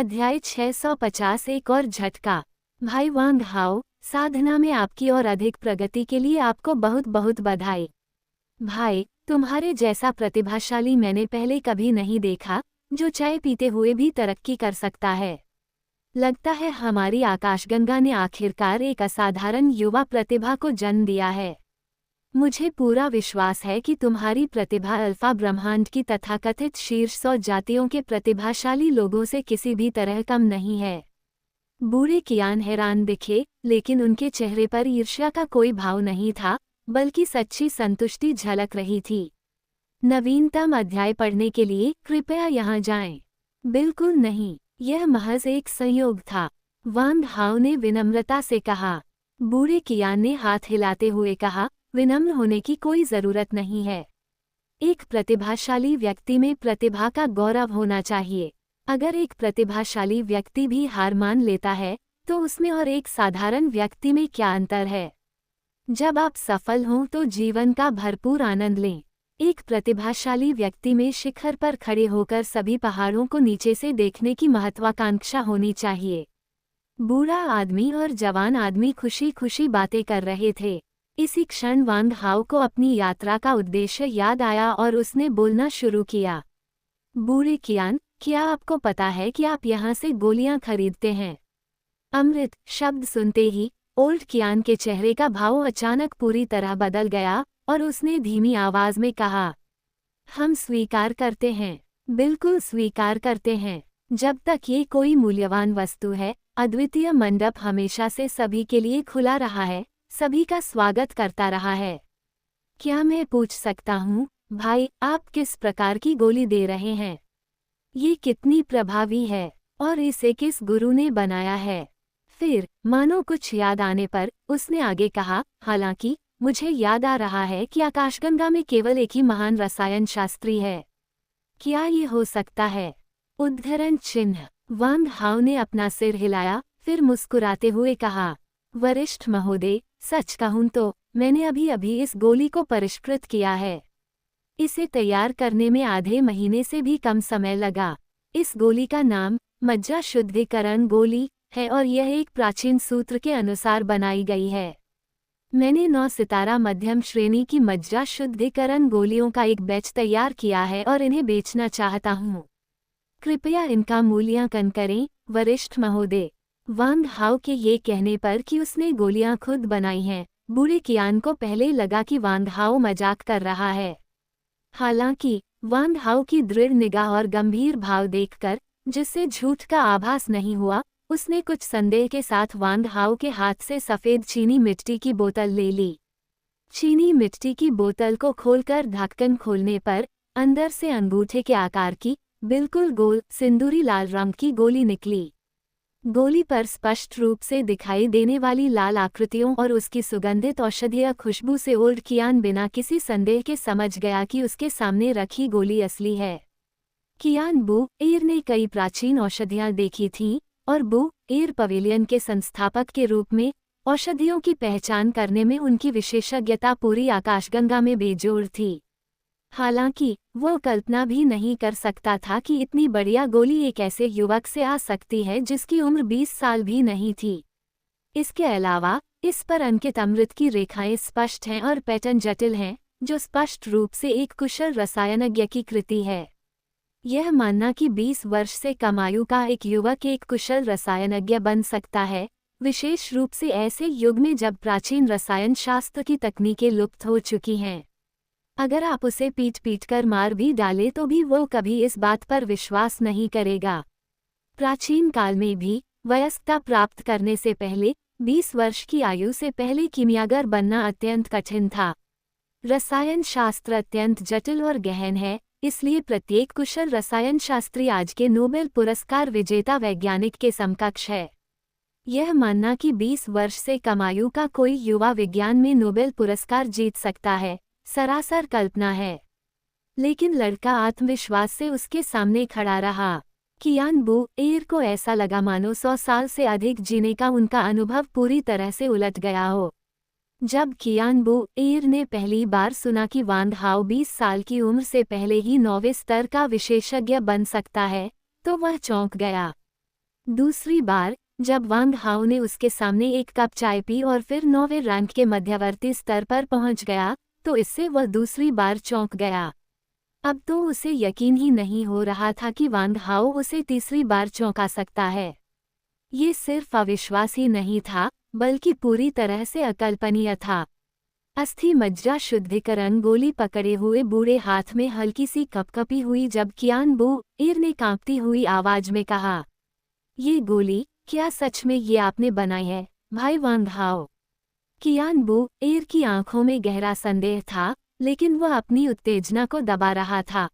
अध्याय 650 एक और झटका। भाई वांग हाओ, साधना में आपकी और अधिक प्रगति के लिए आपको बहुत बहुत बधाई। भाई, तुम्हारे जैसा प्रतिभाशाली मैंने पहले कभी नहीं देखा, जो चाय पीते हुए भी तरक्की कर सकता है। लगता है हमारी आकाशगंगा ने आखिरकार एक असाधारण युवा प्रतिभा को जन्म दिया है। मुझे पूरा विश्वास है कि तुम्हारी प्रतिभा अल्फा ब्रह्मांड की तथाकथित शीर्ष 100 जातियों के प्रतिभाशाली लोगों से किसी भी तरह कम नहीं है। बूढ़े कियान हैरान दिखे, लेकिन उनके चेहरे पर ईर्ष्या का कोई भाव नहीं था, बल्कि सच्ची संतुष्टि झलक रही थी। नवीनतम अध्याय पढ़ने के लिए कृपया यहाँ जाएं। बिल्कुल नहीं, यह महज एक संयोग था, वांग हाओ ने विनम्रता से कहा। बूढ़े कियान ने हाथ हिलाते हुए कहा, विनम्र होने की कोई जरूरत नहीं है। एक प्रतिभाशाली व्यक्ति में प्रतिभा का गौरव होना चाहिए। अगर एक प्रतिभाशाली व्यक्ति भी हार मान लेता है, तो उसमें और एक साधारण व्यक्ति में क्या अंतर है? जब आप सफल हों तो जीवन का भरपूर आनंद लें। एक प्रतिभाशाली व्यक्ति में शिखर पर खड़े होकर सभी पहाड़ों को नीचे से देखने की महत्वाकांक्षा होनी चाहिए। बूढ़ा आदमी और जवान आदमी खुशी खुशी बातें कर रहे थे। इसी क्षण वांग हाओ को अपनी यात्रा का उद्देश्य याद आया और उसने बोलना शुरू किया। बूढ़े कियान, क्या आपको पता है कि आप यहाँ से गोलियां खरीदते हैं? अमृत शब्द सुनते ही ओल्ड कियान के चेहरे का भाव अचानक पूरी तरह बदल गया और उसने धीमी आवाज में कहा, हम स्वीकार करते हैं, बिल्कुल स्वीकार करते हैं। जब तक ये कोई मूल्यवान वस्तु है, अद्वितीय मंडप हमेशा से सभी के लिए खुला रहा है, सभी का स्वागत करता रहा है। क्या मैं पूछ सकता हूँ, भाई, आप किस प्रकार की गोली दे रहे हैं? ये कितनी प्रभावी है और इसे किस गुरु ने बनाया है? फिर मानो कुछ याद आने पर उसने आगे कहा, हालांकि मुझे याद आ रहा है कि आकाशगंगा में केवल एक ही महान रसायन शास्त्री है। क्या ये हो सकता है? उद्धरण चिन्ह। वांग हाओ ने अपना सिर हिलाया, फिर मुस्कुराते हुए कहा, वरिष्ठ महोदय, सच कहूं तो मैंने अभी अभी इस गोली को परिष्कृत किया है। इसे तैयार करने में आधे महीने से भी कम समय लगा। इस गोली का नाम मज्जा शुद्धिकरण गोली है और यह एक प्राचीन सूत्र के अनुसार बनाई गई है। मैंने 9 सितारा मध्यम श्रेणी की मज्जा शुद्धिकरण गोलियों का एक बैच तैयार किया है और इन्हें बेचना चाहता हूँ। कृपया इनका मूल्यांकन करें, वरिष्ठ महोदय। वांग हाओ के ये कहने पर कि उसने गोलियां खुद बनाई हैं, बूढ़े कियान को पहले लगा कि वांग हाओ मजाक कर रहा है। हालांकि वांग हाओ की दृढ़ निगाह और गंभीर भाव देखकर, जिससे झूठ का आभास नहीं हुआ, उसने कुछ संदेह के साथ वांग हाओ के हाथ से सफ़ेद चीनी मिट्टी की बोतल ले ली। चीनी मिट्टी की बोतल को खोलकर ढक्कन खोलने पर अंदर से अंगूठे के आकार की, बिल्कुल गोल सिंदूरी लाल रंग की गोली निकली। गोली पर स्पष्ट रूप से दिखाई देने वाली लाल आकृतियों और उसकी सुगंधित औषधीय खुशबू से ओल्ड कियान बिना किसी संदेह के समझ गया कि उसके सामने रखी गोली असली है। कियान बू एयर ने कई प्राचीन औषधियां देखी थीं और बू एयर पवेलियन के संस्थापक के रूप में औषधियों की पहचान करने में उनकी विशेषज्ञता पूरी आकाशगंगा में बेजोड़ थी। हालांकि वो कल्पना भी नहीं कर सकता था कि इतनी बढ़िया गोली एक ऐसे युवक से आ सकती है जिसकी उम्र 20 साल भी नहीं थी। इसके अलावा इस पर अंकित अमृत की रेखाएं स्पष्ट हैं और पैटर्न जटिल हैं, जो स्पष्ट रूप से एक कुशल रसायनज्ञ की कृति है। यह मानना कि 20 वर्ष से कम आयु का एक युवक एक कुशल रसायनज्ञ बन सकता है, विशेष रूप से ऐसे युग में जब प्राचीन रसायन शास्त्र की तकनीकें लुप्त हो चुकी हैं। अगर आप उसे पीट पीट कर मार भी डाले तो भी वो कभी इस बात पर विश्वास नहीं करेगा। प्राचीन काल में भी वयस्कता प्राप्त करने से पहले 20 वर्ष की आयु से पहले कीमियागर बनना अत्यंत कठिन था। रसायन शास्त्र अत्यंत जटिल और गहन है, इसलिए प्रत्येक कुशल रसायन शास्त्री आज के नोबेल पुरस्कार विजेता वैज्ञानिक के समकक्ष है। यह मानना कि 20 वर्ष से कम आयु का कोई युवा विज्ञान में नोबेल पुरस्कार जीत सकता है, सरासर कल्पना है। लेकिन लड़का आत्मविश्वास से उसके सामने खड़ा रहा। कियान बू एयर को ऐसा लगा मानो 100 साल से अधिक जीने का उनका अनुभव पूरी तरह से उलट गया हो। जब कियान बू एयर ने पहली बार सुना कि वांग हाओ 20 साल की उम्र से पहले ही 9वें स्तर का विशेषज्ञ बन सकता है, तो वह चौंक गया। दूसरी बार जब वांग हाओ ने उसके सामने एक कप चाय पी और फिर 9वें रैंक के मध्यवर्ती स्तर पर पहुंच गया, तो इससे वह दूसरी बार चौंक गया। अब तो उसे यकीन ही नहीं हो रहा था कि वांग हाओ उसे तीसरी बार चौंका सकता है। ये सिर्फ अविश्वास ही नहीं था, बल्कि पूरी तरह से अकल्पनीय था। अस्थि मज्जा शुद्धिकरण गोली पकड़े हुए बूढ़े हाथ में हल्की सी कपकपी हुई जब कियान बू ईर ने कांपती हुई आवाज में कहा, ये गोली क्या सच में ये आपने बनाई है, भाई वांग हाओ? कियान बू ईर की आंखों में गहरा संदेह था, लेकिन वह अपनी उत्तेजना को दबा रहा था।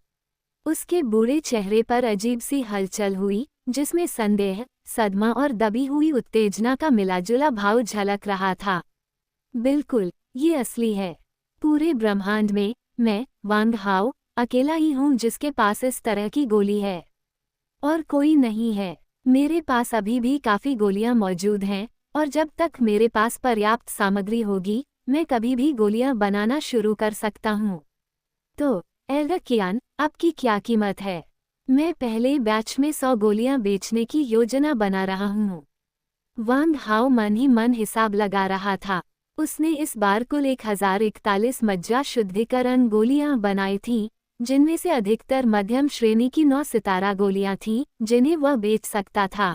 उसके बूढ़े चेहरे पर अजीब सी हलचल हुई, जिसमें संदेह, सदमा और दबी हुई उत्तेजना का मिलाजुला भाव झलक रहा था। बिल्कुल, ये असली है। पूरे ब्रह्मांड में मैं, वांग हाओ, अकेला ही हूँ जिसके पास इस तरह की गोली है। और कोई नहीं है। मेरे पास अभी भी काफ़ी गोलियां मौजूद हैं, और जब तक मेरे पास पर्याप्त सामग्री होगी, मैं कभी भी गोलियां बनाना शुरू कर सकता हूँ। तो, एल्डर कियान, आपकी क्या कीमत है? मैं पहले बैच में 100 गोलियां बेचने की योजना बना रहा हूँ। वांग हाओ मन ही मन हिसाब लगा रहा था। उसने इस बार कुल 1041 मज्जा शुद्धिकरण गोलियां बनाई थीं, जिनमें से अधिकतर मध्यम श्रेणी की 9 सितारा गोलियां थीं, जिन्हें वह बेच सकता था।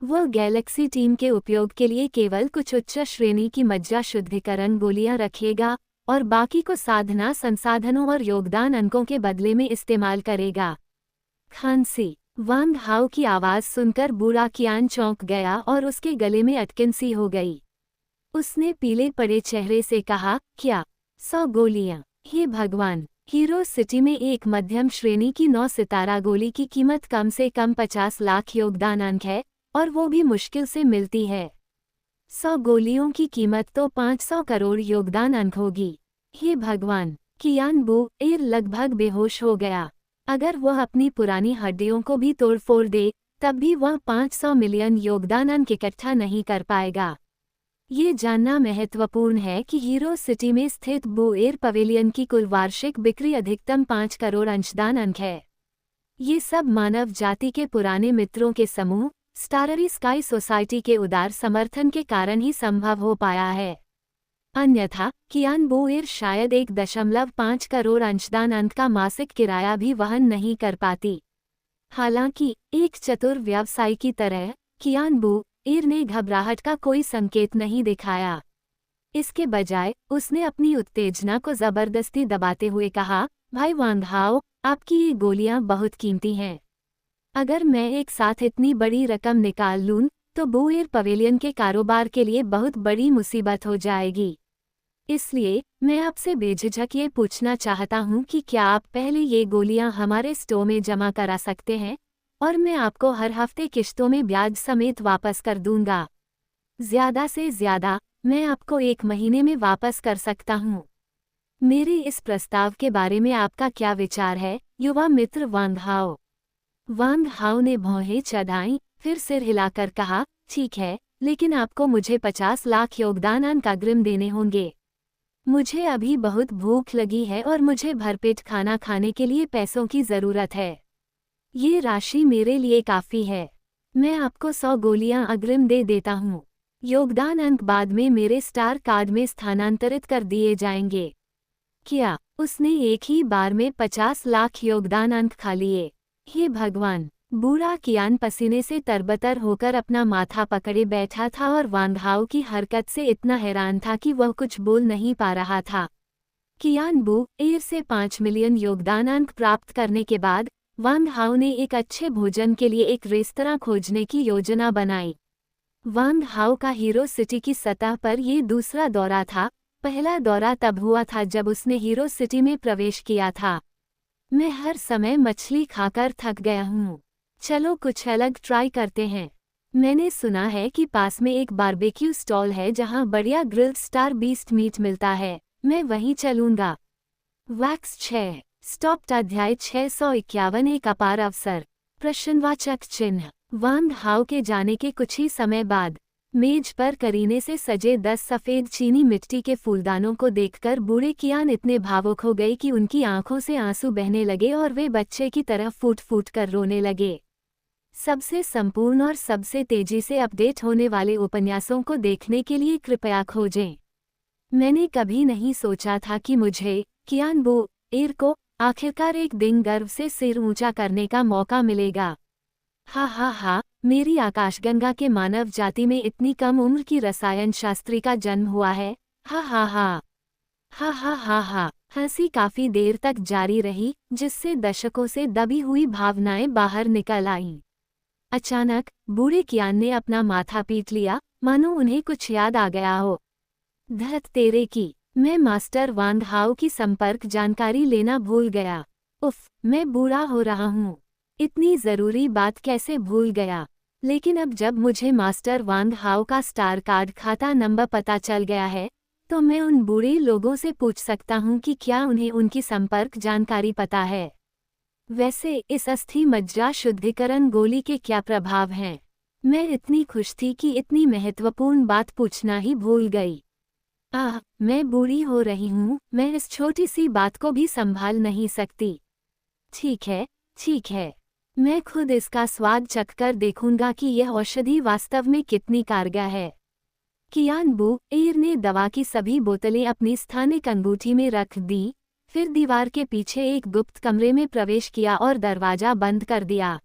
वह गैलेक्सी टीम के उपयोग के लिए केवल कुछ उच्च श्रेणी की मज्जा शुद्धिकरण गोलियां रखेगा और बाकी को साधना संसाधनों और योगदान अंकों के बदले में इस्तेमाल करेगा। खांसी। वांग हाओ की आवाज़ सुनकर बूढ़ा कियान चौंक गया और उसके गले में अटकन सी हो गई। उसने पीले पड़े चेहरे से कहा, क्या 100 गोलियां? हे भगवान! हीरो सिटी में एक मध्यम श्रेणी की 9 सितारा गोली की कीमत कम से कम 50 लाख योगदान अंक है, और वो भी मुश्किल से मिलती है। 100 गोलियों की कीमत तो 500 करोड़ योगदान अंक होगी। हे भगवान! कियान बू ईर लगभग बेहोश हो गया। अगर वह अपनी पुरानी हड्डियों को भी तोड़-फोड़ दे, तब भी वह 500 मिलियन योगदान अंक इकट्ठा नहीं कर पाएगा। ये जानना महत्वपूर्ण है कि हीरो सिटी में स्थित बू एयर पवेलियन की कुल वार्षिक बिक्री अधिकतम 5 करोड़ अंशदान अंक है। ये सब मानव जाति के पुराने मित्रों के समूह, स्टाररी स्काई सोसाइटी के उदार समर्थन के कारण ही संभव हो पाया है। अन्यथा कियान बू एयर शायद 1.5 करोड़ अंशदान अंक का मासिक किराया भी वहन नहीं कर पाती। हालांकि एक चतुर व्यवसायी की तरह कियान बू ईर ने घबराहट का कोई संकेत नहीं दिखाया। इसके बजाय उसने अपनी उत्तेजना को जबरदस्ती दबाते हुए कहा, भाई वांग हाओ, आपकी ये गोलियां बहुत कीमती हैं। अगर मैं एक साथ इतनी बड़ी रकम निकाल लूं, तो बू एयर पवेलियन के कारोबार के लिए बहुत बड़ी मुसीबत हो जाएगी। इसलिए मैं आपसे बेझिझक ये पूछना चाहता हूँ कि क्या आप पहले ये गोलियां हमारे स्टोर में जमा करा सकते हैं, और मैं आपको हर हफ्ते किश्तों में ब्याज समेत वापस कर दूंगा। ज़्यादा से ज़्यादा मैं आपको 1 महीने में वापस कर सकता हूँ। मेरे इस प्रस्ताव के बारे में आपका क्या विचार है, युवा मित्र वांग हाओ? वांग हाओ ने भौहें चढ़ाईं, फिर सिर हिलाकर कहा, ठीक है, लेकिन आपको मुझे 50 लाख योगदान अंक अग्रिम देने होंगे। मुझे अभी बहुत भूख लगी है और मुझे भरपेट खाना खाने के लिए पैसों की ज़रूरत है। ये राशि मेरे लिए काफ़ी है। मैं आपको 100 गोलियां अग्रिम दे देता हूँ। योगदान अंक बाद में मेरे स्टार कार्ड में स्थानांतरित कर दिए जाएंगे। क्या उसने एक ही बार में 50 लाख योगदान अंक खा लिए? हे भगवान! बूढ़ा कियान पसीने से तरबतर होकर अपना माथा पकड़े बैठा था और वांग हाओ की हरकत से इतना हैरान था कि वह कुछ बोल नहीं पा रहा था। कियान बू एयर से 5 मिलियन योगदान अंक प्राप्त करने के बाद वांग हाओ ने एक अच्छे भोजन के लिए एक रेस्तरां खोजने की योजना बनाई। वांग हाओ का हीरो सिटी की सतह पर ये दूसरा दौरा था। पहला दौरा तब हुआ था जब उसने हीरो सिटी में प्रवेश किया था। मैं हर समय मछली खाकर थक गया हूँ। चलो कुछ अलग ट्राई करते हैं। मैंने सुना है कि पास में एक बारबेक्यू स्टॉल है जहाँ बढ़िया ग्रिल्ड स्टार बीस्ट मीट मिलता है। मैं वहीं चलूँगा। वैक्स 6 स्टॉप्ड अध्याय 651 एक अपार अवसर प्रश्नवाचक चिन्ह। वांग हाओ के जाने के कुछ ही समय बाद मेज पर करीने से सजे 10 सफ़ेद चीनी मिट्टी के फूलदानों को देखकर बूढ़े कियान इतने भावुक हो गए कि उनकी आंखों से आंसू बहने लगे और वे बच्चे की तरह फूट फूट कर रोने लगे। सबसे संपूर्ण और सबसे तेजी से अपडेट होने वाले उपन्यासों को देखने के लिए कृपया खोजें। मैंने कभी नहीं सोचा था कि मुझे, कियान बोएर को, आखिरकार एक दिन गर्व से सिर ऊंचा करने का मौका मिलेगा। हा, मेरी आकाशगंगा के मानव जाति में इतनी कम उम्र की रसायन शास्त्री का जन्म हुआ है। हा। हंसी काफी देर तक जारी रही, जिससे दशकों से दबी हुई भावनाएं बाहर निकल आईं। अचानक बूढ़े कियान ने अपना माथा पीट लिया, मानो उन्हें कुछ याद आ गया हो। धत तेरे की, मैं मास्टर वांग हाओ की संपर्क जानकारी लेना भूल गया। उफ, मैं बूढ़ा हो रहा हूँ। इतनी जरूरी बात कैसे भूल गया। लेकिन अब जब मुझे मास्टर वांग हाओ का स्टार कार्ड खाता नंबर पता चल गया है, तो मैं उन बूढ़े लोगों से पूछ सकता हूँ कि क्या उन्हें उनकी संपर्क जानकारी पता है। वैसे इस अस्थि मज्जा शुद्धिकरण गोली के क्या प्रभाव हैं? मैं इतनी खुश थी कि इतनी महत्वपूर्ण बात पूछना ही भूल गई। मैं बूढ़ी हो रही हूँ, मैं इस छोटी सी बात को भी संभाल नहीं सकती। ठीक है, मैं खुद इसका स्वाद चखकर देखूंगा कि यह औषधि वास्तव में कितनी कारगर है। कियान बोएर ने दवा की सभी बोतलें अपनी स्थानिक अंगूठी में रख दी, फिर दीवार के पीछे एक गुप्त कमरे में प्रवेश किया और दरवाजा बंद कर दिया।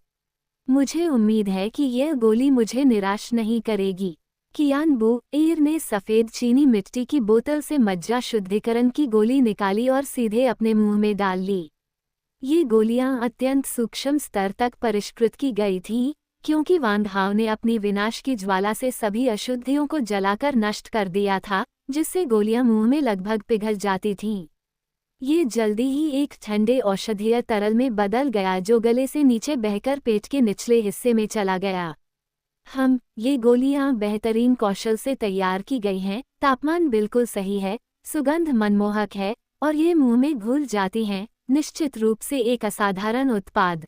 मुझे उम्मीद है कि यह गोली मुझे निराश नहीं करेगी। कियान बोएर ने सफ़ेद चीनी मिट्टी की बोतल से मज्जा शुद्धिकरण की गोली निकाली और सीधे अपने मुंह में डाल ली। ये गोलियां अत्यंत सूक्ष्म स्तर तक परिष्कृत की गई थीं, क्योंकि वांग हाओ ने अपनी विनाश की ज्वाला से सभी अशुद्धियों को जलाकर नष्ट कर दिया था, जिससे गोलियां मुंह में लगभग पिघल जाती थीं। ये जल्दी ही एक ठंडे औषधीय तरल में बदल गया जो गले से नीचे बहकर पेट के निचले हिस्से में चला गया। ये गोलियां बेहतरीन कौशल से तैयार की गई हैं, तापमान बिल्कुल सही है, सुगंध मनमोहक है और ये मुंह में घुल जाती हैं, निश्चित रूप से एक असाधारण उत्पाद।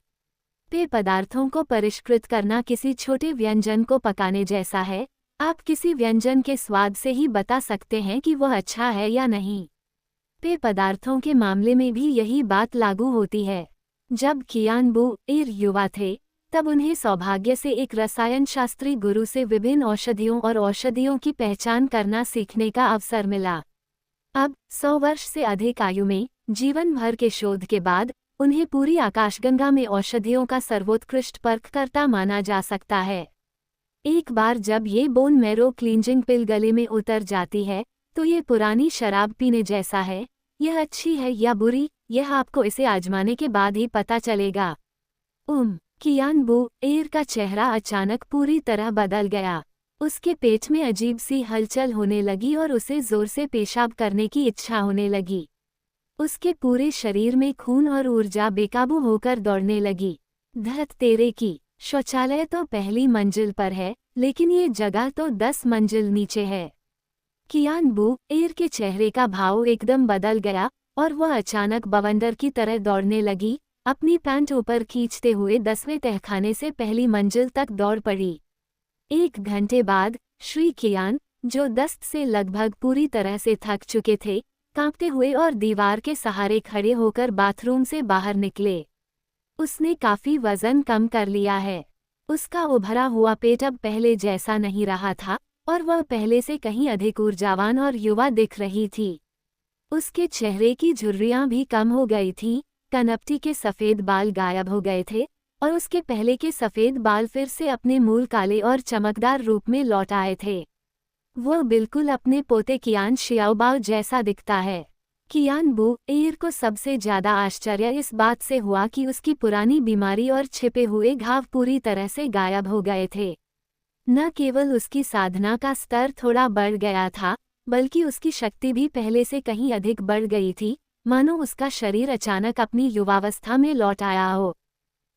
पेय पदार्थों को परिष्कृत करना किसी छोटे व्यंजन को पकाने जैसा है। आप किसी व्यंजन के स्वाद से ही बता सकते हैं कि वह अच्छा है या नहीं। पेय पदार्थों के मामले में भी यही बात लागू होती है। जब कियान बोएर युवा थे, तब उन्हें सौभाग्य से एक रसायन शास्त्री गुरु से विभिन्न औषधियों और औषधियों की पहचान करना सीखने का अवसर मिला। अब 100 वर्ष से अधिक आयु में, जीवन भर के शोध के बाद, उन्हें पूरी आकाशगंगा में औषधियों का सर्वोत्कृष्ट परखकर्ता माना जा सकता है। एक बार जब ये बोन मैरो क्लींजिंग पिल गले में उतर जाती है, तो ये पुरानी शराब पीने जैसा है। यह अच्छी है या बुरी, यह आपको इसे आजमाने के बाद ही पता चलेगा। कियान बोएर का चेहरा अचानक पूरी तरह बदल गया। उसके पेट में अजीब सी हलचल होने लगी और उसे जोर से पेशाब करने की इच्छा होने लगी। उसके पूरे शरीर में खून और ऊर्जा बेकाबू होकर दौड़ने लगी। धत तेरे की, शौचालय तो पहली मंजिल पर है, लेकिन ये जगह तो 10 मंजिल नीचे है। कियान बोएर के चेहरे का भाव एकदम बदल गया और वह अचानक बवंडर की तरह दौड़ने लगी, अपनी पैंट ऊपर खींचते हुए 10वें तहखाने से पहली मंजिल तक दौड़ पड़ी। 1 घंटे बाद श्री कियान, जो दस्त से लगभग पूरी तरह से थक चुके थे, कांपते हुए और दीवार के सहारे खड़े होकर बाथरूम से बाहर निकले। उसने काफी वजन कम कर लिया है। उसका उभरा हुआ पेट अब पहले जैसा नहीं रहा था और वह पहले से कहीं अधिक ऊर्जावान और युवा दिख रही थी। उसके चेहरे की झुर्रियां भी कम हो गई थीं, कनपटी के सफ़ेद बाल गायब हो गए थे और उसके पहले के सफ़ेद बाल फिर से अपने मूल काले और चमकदार रूप में लौट आए थे। वह बिल्कुल अपने पोते कियान शियाओबाओ जैसा दिखता है। कियान बोएर को सबसे ज़्यादा आश्चर्य इस बात से हुआ कि उसकी पुरानी बीमारी और छिपे हुए घाव पूरी तरह से गायब हो गए थे। न केवल उसकी साधना का स्तर थोड़ा बढ़ गया था, बल्कि उसकी शक्ति भी पहले से कहीं अधिक बढ़ गई थी, मानो उसका शरीर अचानक अपनी युवावस्था में लौट आया हो।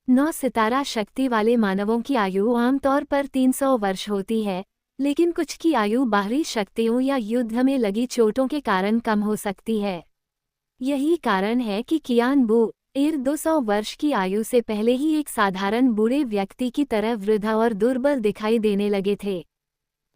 9 सितारा शक्ति वाले मानवों की आयु आमतौर पर 300 वर्ष होती है, लेकिन कुछ की आयु बाहरी शक्तियों या युद्ध में लगी चोटों के कारण कम हो सकती है। यही कारण है कि कियान बोएर 200 वर्ष की आयु से पहले ही एक साधारण बूढ़े व्यक्ति की तरह वृद्ध और दुर्बल दिखाई देने लगे थे।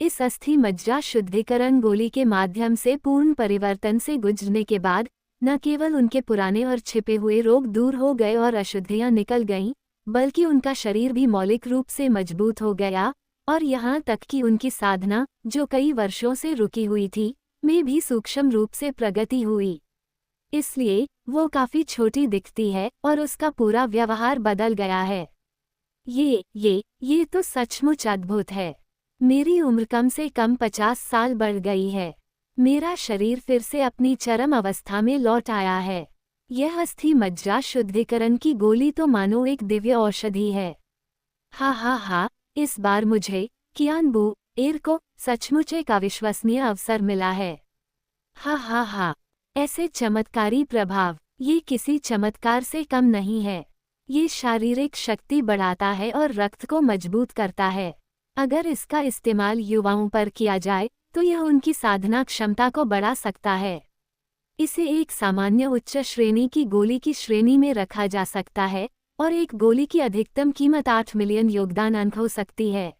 इस अस्थि मज्जा शुद्धिकरण गोली के माध्यम से पूर्ण परिवर्तन से गुजरने के बाद न केवल उनके पुराने और छिपे हुए रोग दूर हो गए और अशुद्धियां निकल गईं, बल्कि उनका शरीर भी मौलिक रूप से मजबूत हो गया, और यहाँ तक कि उनकी साधना, जो कई वर्षों से रुकी हुई थी, में भी सूक्ष्म रूप से प्रगति हुई। इसलिए वो काफी छोटी दिखती है और उसका पूरा व्यवहार बदल गया है। ये तो सचमुच अद्भुत है। मेरी उम्र कम से कम 50 साल बढ़ गई है। मेरा शरीर फिर से अपनी चरम अवस्था में लौट आया है। यह अस्थि मज्जा शुद्धिकरण की गोली तो मानो एक दिव्य औषधि है। हा, इस बार मुझे, कियान बू एर को, सचमुच एक अविश्वसनीय अवसर मिला है। हा, ऐसे चमत्कारी प्रभाव, ये किसी चमत्कार से कम नहीं है। ये शारीरिक शक्ति बढ़ाता है और रक्त को मजबूत करता है। अगर इसका इस्तेमाल युवाओं पर किया जाए तो यह उनकी साधना क्षमता को बढ़ा सकता है। इसे एक सामान्य उच्च श्रेणी की गोली की श्रेणी में रखा जा सकता है और एक गोली की अधिकतम कीमत 8 मिलियन योगदान अंक हो सकती है।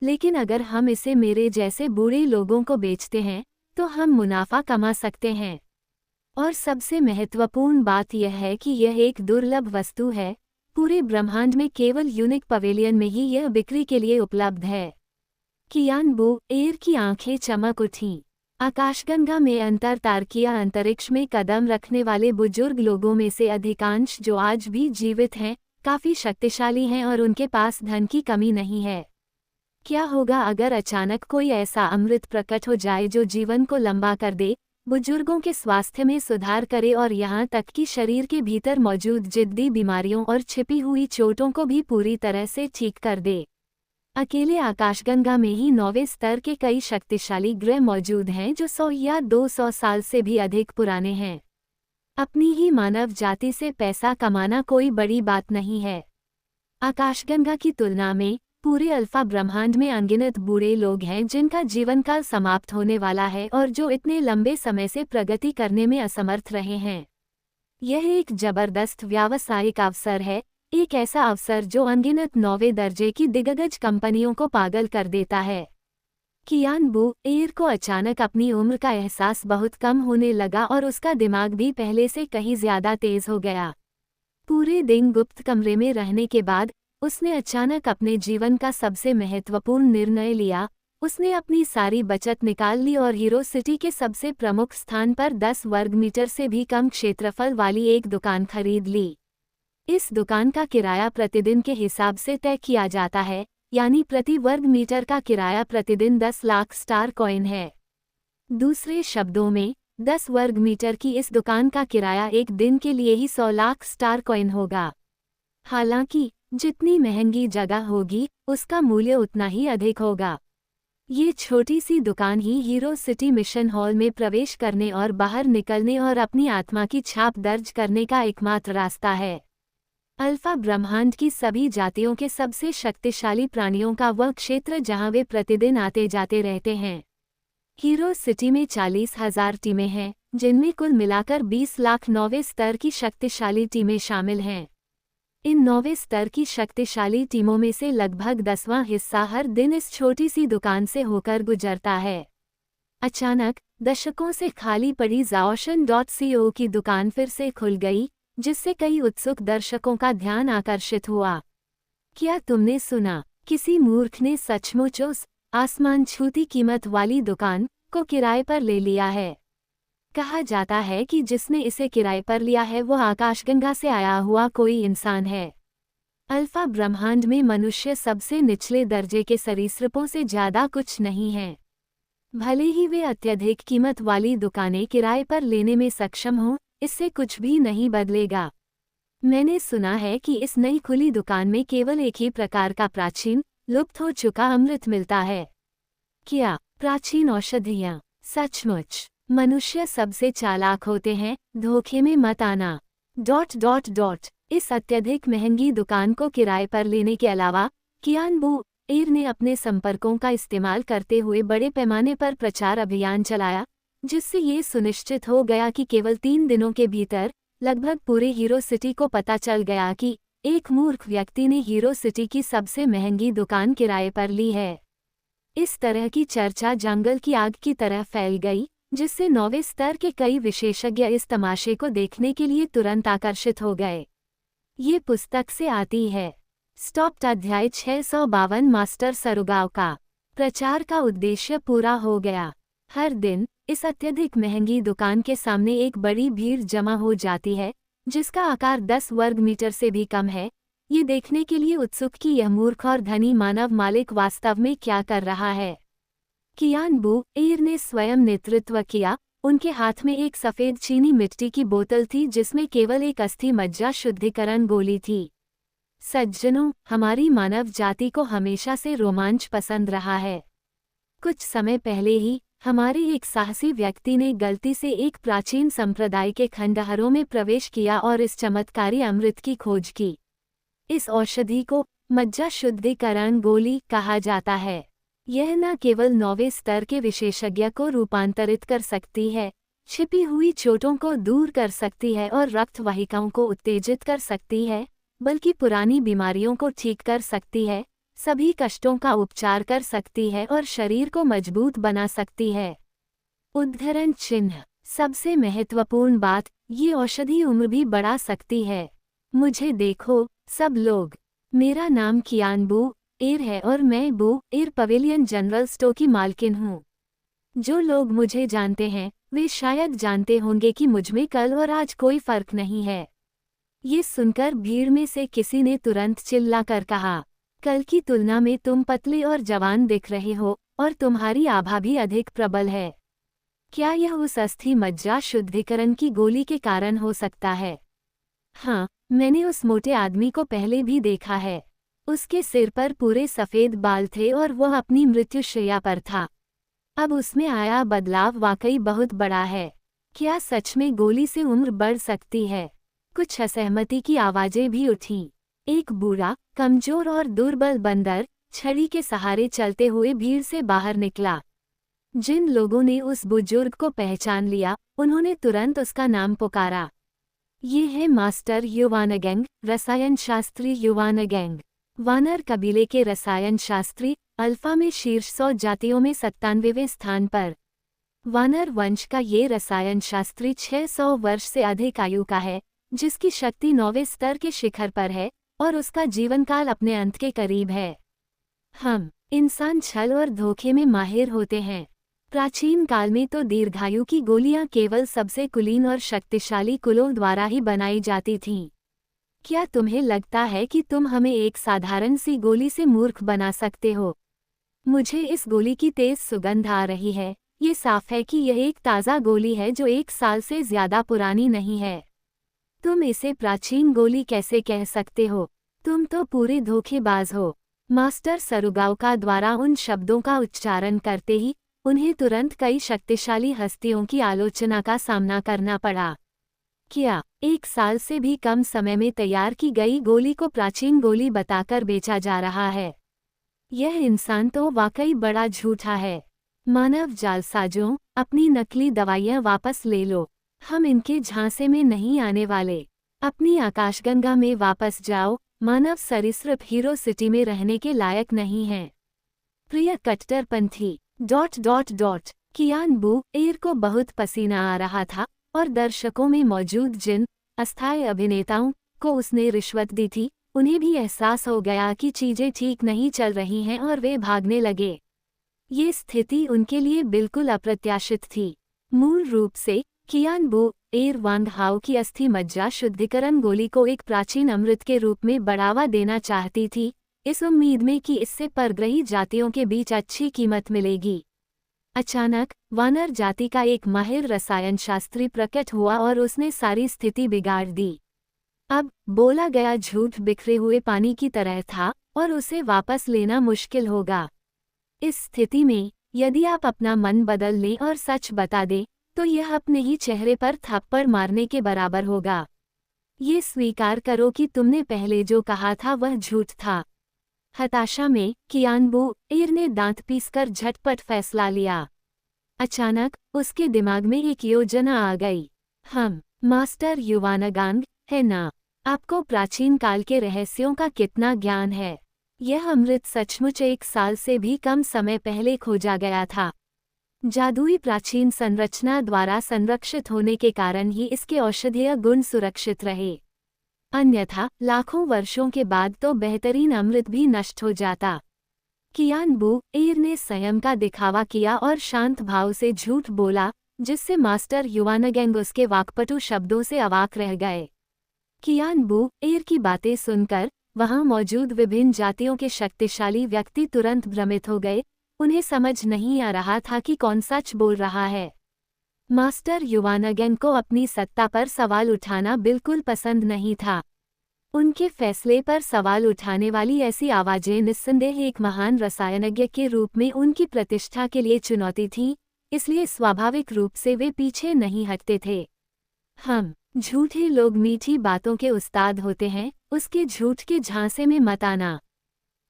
लेकिन अगर हम इसे मेरे जैसे बूढ़े लोगों को बेचते हैं तो हम मुनाफा कमा सकते हैं। और सबसे महत्वपूर्ण बात यह है कि यह एक दुर्लभ वस्तु है। पूरे ब्रह्मांड में केवल यूनिक पवेलियन में ही यह बिक्री के लिए उपलब्ध है। कियान बू एर की आंखें चमक उठीं। आकाशगंगा में अंतरतारकीय अंतरिक्ष में कदम रखने वाले बुजुर्ग लोगों में से अधिकांश जो आज भी जीवित हैं, काफी शक्तिशाली हैं और उनके पास धन की कमी नहीं है। क्या होगा अगर अचानक कोई ऐसा अमृत प्रकट हो जाए जो जीवन को लंबा कर दे, बुजुर्गों के स्वास्थ्य में सुधार करे और यहाँ तक कि शरीर के भीतर मौजूद जिद्दी बीमारियों और छिपी हुई चोटों को भी पूरी तरह से ठीक कर दे। अकेले आकाशगंगा में ही 9वें स्तर के कई शक्तिशाली ग्रह मौजूद हैं जो 100 या 200 साल से भी अधिक पुराने हैं। अपनी ही मानव जाति से पैसा कमाना कोई बड़ी बात नहीं है। आकाशगंगा की तुलना में पूरे अल्फा ब्रह्मांड में अनगिनत बूढ़े लोग हैं जिनका जीवनकाल समाप्त होने वाला है और जो इतने लंबे समय से प्रगति करने में असमर्थ रहे हैं। यह एक जबरदस्त व्यावसायिक अवसर है, एक ऐसा अवसर जो अनगिनत 9वें दर्जे की दिग्गज कंपनियों को पागल कर देता है। कियान बू एर को अचानक अपनी उम्र का एहसास बहुत कम होने लगा और उसका दिमाग भी पहले से कहीं ज्यादा तेज हो गया। पूरे दिन गुप्त कमरे में रहने के बाद उसने अचानक अपने जीवन का सबसे महत्वपूर्ण निर्णय लिया। उसने अपनी सारी बचत निकाल ली और हीरो सिटी के सबसे प्रमुख स्थान पर 10 वर्ग मीटर से भी कम क्षेत्रफल वाली एक दुकान खरीद ली। इस दुकान का किराया प्रतिदिन के हिसाब से तय किया जाता है, यानी प्रति वर्ग मीटर का किराया प्रतिदिन 10 लाख स्टार कॉइन है। दूसरे शब्दों में 10 वर्ग मीटर की इस दुकान का किराया एक दिन के लिए ही 100 लाख स्टार कॉइन होगा। हालांकि जितनी महंगी जगह होगी उसका मूल्य उतना ही अधिक होगा। ये छोटी सी दुकान ही हीरो सिटी मिशन हॉल में प्रवेश करने और बाहर निकलने और अपनी आत्मा की छाप दर्ज करने का एकमात्र रास्ता है। अल्फा ब्रह्मांड की सभी जातियों के सबसे शक्तिशाली प्राणियों का वह क्षेत्र जहां वे प्रतिदिन आते जाते रहते हैं। हीरो सिटी में 40,000 टीमें हैं, जिनमें कुल मिलाकर 20 लाख 9वें स्तर की शक्तिशाली टीमें शामिल हैं। इन 9वें स्तर की शक्तिशाली टीमों में से लगभग 10वां हिस्सा हर दिन इस छोटी सी दुकान से होकर गुजरता है। अचानक दशकों से खाली पड़ी Zaoshan.co की दुकान फिर से खुल गई, जिससे कई उत्सुक दर्शकों का ध्यान आकर्षित हुआ। क्या तुमने सुना? किसी मूर्ख ने सचमुच उस आसमान छूती कीमत वाली दुकान को किराए पर ले लिया है। कहा जाता है कि जिसने इसे किराए पर लिया है वो आकाशगंगा से आया हुआ कोई इंसान है। अल्फा ब्रह्मांड में मनुष्य सबसे निचले दर्जे के सरीसृपों से ज्यादा कुछ नहीं है। भले ही वे अत्यधिक कीमत वाली दुकानें किराए पर लेने में सक्षम हों, इससे कुछ भी नहीं बदलेगा। मैंने सुना है कि इस नई खुली दुकान में केवल एक ही प्रकार का प्राचीन, लुप्त हो चुका अमृत मिलता है। क्या प्राचीन औषधियाँ? सचमुच मनुष्य सबसे चालाक होते हैं, धोखे में मत आना। ... इस अत्यधिक महंगी दुकान को किराए पर लेने के अलावा कियान बू एर ने अपने संपर्कों का इस्तेमाल करते हुए बड़े पैमाने पर प्रचार अभियान चलाया, जिससे ये सुनिश्चित हो गया कि केवल 3 दिनों के भीतर लगभग पूरे हीरो सिटी को पता चल गया कि एक मूर्ख व्यक्ति ने हीरो सिटी की सबसे महंगी दुकान किराए पर ली है। इस तरह की चर्चा जंगल की आग की तरह फैल गई, जिससे 9वें स्तर के कई विशेषज्ञ इस तमाशे को देखने के लिए तुरंत आकर्षित हो गए। ये पुस्तक से आती है। स्टॉप्ड अध्याय 652 मास्टर सरुगाव का प्रचार का उद्देश्य पूरा हो गया। हर दिन इस अत्यधिक महंगी दुकान के सामने एक बड़ी भीड़ जमा हो जाती है, जिसका आकार 10 वर्ग मीटर से भी कम है, ये देखने के लिए उत्सुक कि यह मूर्ख और धनी मानव मालिक वास्तव में क्या कर रहा है। कियान बू एर ने स्वयं नेतृत्व किया। उनके हाथ में एक सफ़ेद चीनी मिट्टी की बोतल थी जिसमें केवल एक अस्थि मज्जा शुद्धिकरण गोली थी। सज्जनों, हमारी मानव जाति को हमेशा से रोमांच पसंद रहा है। कुछ समय पहले ही हमारे एक साहसी व्यक्ति ने गलती से एक प्राचीन संप्रदाय के खंडहरों में प्रवेश किया और इस चमत्कारी अमृत की खोज की। इस औषधि को मज्जा शुद्धिकरण गोली कहा जाता है। यह न केवल 9वें स्तर के विशेषज्ञ को रूपांतरित कर सकती है, छिपी हुई चोटों को दूर कर सकती है और रक्त वाहिकाओं को उत्तेजित कर सकती है, बल्कि पुरानी बीमारियों को ठीक कर सकती है, सभी कष्टों का उपचार कर सकती है और शरीर को मजबूत बना सकती है। उद्धरण चिन्ह। सबसे महत्वपूर्ण बात, ये औषधि उम्र भी बढ़ा सकती है। मुझे देखो सब लोग, मेरा नाम कियान बू एर है और मैं बू एर पवेलियन जनरल स्टोर की मालकिन हूँ। जो लोग मुझे जानते हैं वे शायद जानते होंगे कि मुझमें कल और आज कोई फर्क नहीं है। ये सुनकर भीड़ में से किसी ने तुरंत चिल्लाकर कहा, कल की तुलना में तुम पतले और जवान दिख रहे हो और तुम्हारी आभा भी अधिक प्रबल है। क्या यह उस अस्थि मज्जा शुद्धिकरण की गोली के कारण हो सकता है? हाँ, मैंने उस मोटे आदमी को पहले भी देखा है। उसके सिर पर पूरे सफ़ेद बाल थे और वह अपनी मृत्युशैया पर था। अब उसमें आया बदलाव वाकई बहुत बड़ा है। क्या सच में गोली से उम्र बढ़ सकती है? कुछ असहमति की आवाज़ें भी उठीं। एक बूढ़ा, कमजोर और दुर्बल बंदर छड़ी के सहारे चलते हुए भीड़ से बाहर निकला। जिन लोगों ने उस बुजुर्ग को पहचान लिया, उन्होंने तुरंत उसका नाम पुकारा। ये है मास्टर युवानगेंग, रसायन शास्त्री युवानगेंग। वानर कबीले के रसायन शास्त्री, अल्फा में शीर्ष 100 जातियों में 97वें स्थान पर। वानर वंश का ये रसायन शास्त्री 600 वर्ष से अधिक आयु का है, जिसकी शक्ति 9वें स्तर के शिखर पर है और उसका जीवनकाल अपने अंत के करीब है। हम इंसान छल और धोखे में माहिर होते हैं। प्राचीन काल में तो दीर्घायु की गोलियां केवल सबसे कुलीन और शक्तिशाली कुलों द्वारा ही बनाई जाती थीं। क्या तुम्हें लगता है कि तुम हमें एक साधारण सी गोली से मूर्ख बना सकते हो? मुझे इस गोली की तेज सुगंध आ रही है। ये साफ है कि यह एक ताज़ा गोली है जो 1 साल से ज्यादा पुरानी नहीं है। तुम इसे प्राचीन गोली कैसे कह सकते हो? तुम तो पूरे धोखेबाज हो। मास्टर सरुगाओका द्वारा उन शब्दों का उच्चारण करते ही उन्हें तुरंत कई शक्तिशाली हस्तियों की आलोचना का सामना करना पड़ा। क्या 1 साल से भी कम समय में तैयार की गई गोली को प्राचीन गोली बताकर बेचा जा रहा है? यह इंसान तो वाकई बड़ा झूठा है। मानव जालसाजों, अपनी नकली दवाइयाँ वापस ले लो। हम इनके झांसे में नहीं आने वाले। अपनी आकाशगंगा में वापस जाओ। मानव सरीसृप हीरो सिटी में रहने के लायक नहीं हैं। प्रिय कट्टरपंथी... कियान बू एर को बहुत पसीना आ रहा था और दर्शकों में मौजूद जिन अस्थायी अभिनेताओं को उसने रिश्वत दी थी, उन्हें भी एहसास हो गया कि चीजें ठीक नहीं चल रही हैं और वे भागने लगे। ये स्थिति उनके लिए बिल्कुल अप्रत्याशित थी। मूल रूप से कियान बू एर वांग हाओ की अस्थि मज्जा शुद्धिकरण गोली को एक प्राचीन अमृत के रूप में बढ़ावा देना चाहती थी, इस उम्मीद में कि इससे परग्रही जातियों के बीच अच्छी कीमत मिलेगी। अचानक वानर जाति का एक माहिर रसायन शास्त्री प्रकट हुआ और उसने सारी स्थिति बिगाड़ दी। अब बोला गया झूठ बिखरे हुए पानी की तरह था और उसे वापस लेना मुश्किल होगा। इस स्थिति में यदि आप अपना मन बदल लें और सच बता दें, तो यह अपने ही चेहरे पर थप्पड़ मारने के बराबर होगा। ये स्वीकार करो कि तुमने पहले जो कहा था वह झूठ था। हताशा में कियान बू एर ने दांत पीसकर झटपट फैसला लिया। अचानक उसके दिमाग में एक योजना आ गई। हम मास्टर युवानगांग है ना? आपको प्राचीन काल के रहस्यों का कितना ज्ञान है? यह अमृत सचमुच 1 साल से भी कम समय पहले खोजा गया था। जादुई प्राचीन संरचना द्वारा संरक्षित होने के कारण ही इसके औषधीय गुण सुरक्षित रहे। अन्यथा लाखों वर्षों के बाद तो बेहतरीन अमृत भी नष्ट हो जाता। कियान बू एर ने संयम का दिखावा किया और शांत भाव से झूठ बोला, जिससे मास्टर युवानगेंग उसके वाकपटु शब्दों से अवाक रह गए। कियान बू एर की बातें सुनकर वहां मौजूद विभिन्न जातियों के शक्तिशाली व्यक्ति तुरंत भ्रमित हो गए। उन्हें समझ नहीं आ रहा था कि कौन सच बोल रहा है। मास्टर युवानगेंग को अपनी सत्ता पर सवाल उठाना बिल्कुल पसंद नहीं था। उनके फैसले पर सवाल उठाने वाली ऐसी आवाजें निस्संदेह एक महान रसायनज्ञ के रूप में उनकी प्रतिष्ठा के लिए चुनौती थीं, इसलिए स्वाभाविक रूप से वे पीछे नहीं हटते थे। हम झूठे लोग मीठी बातों के उस्ताद होते हैं, उसके झूठ के झांसे में मत आना।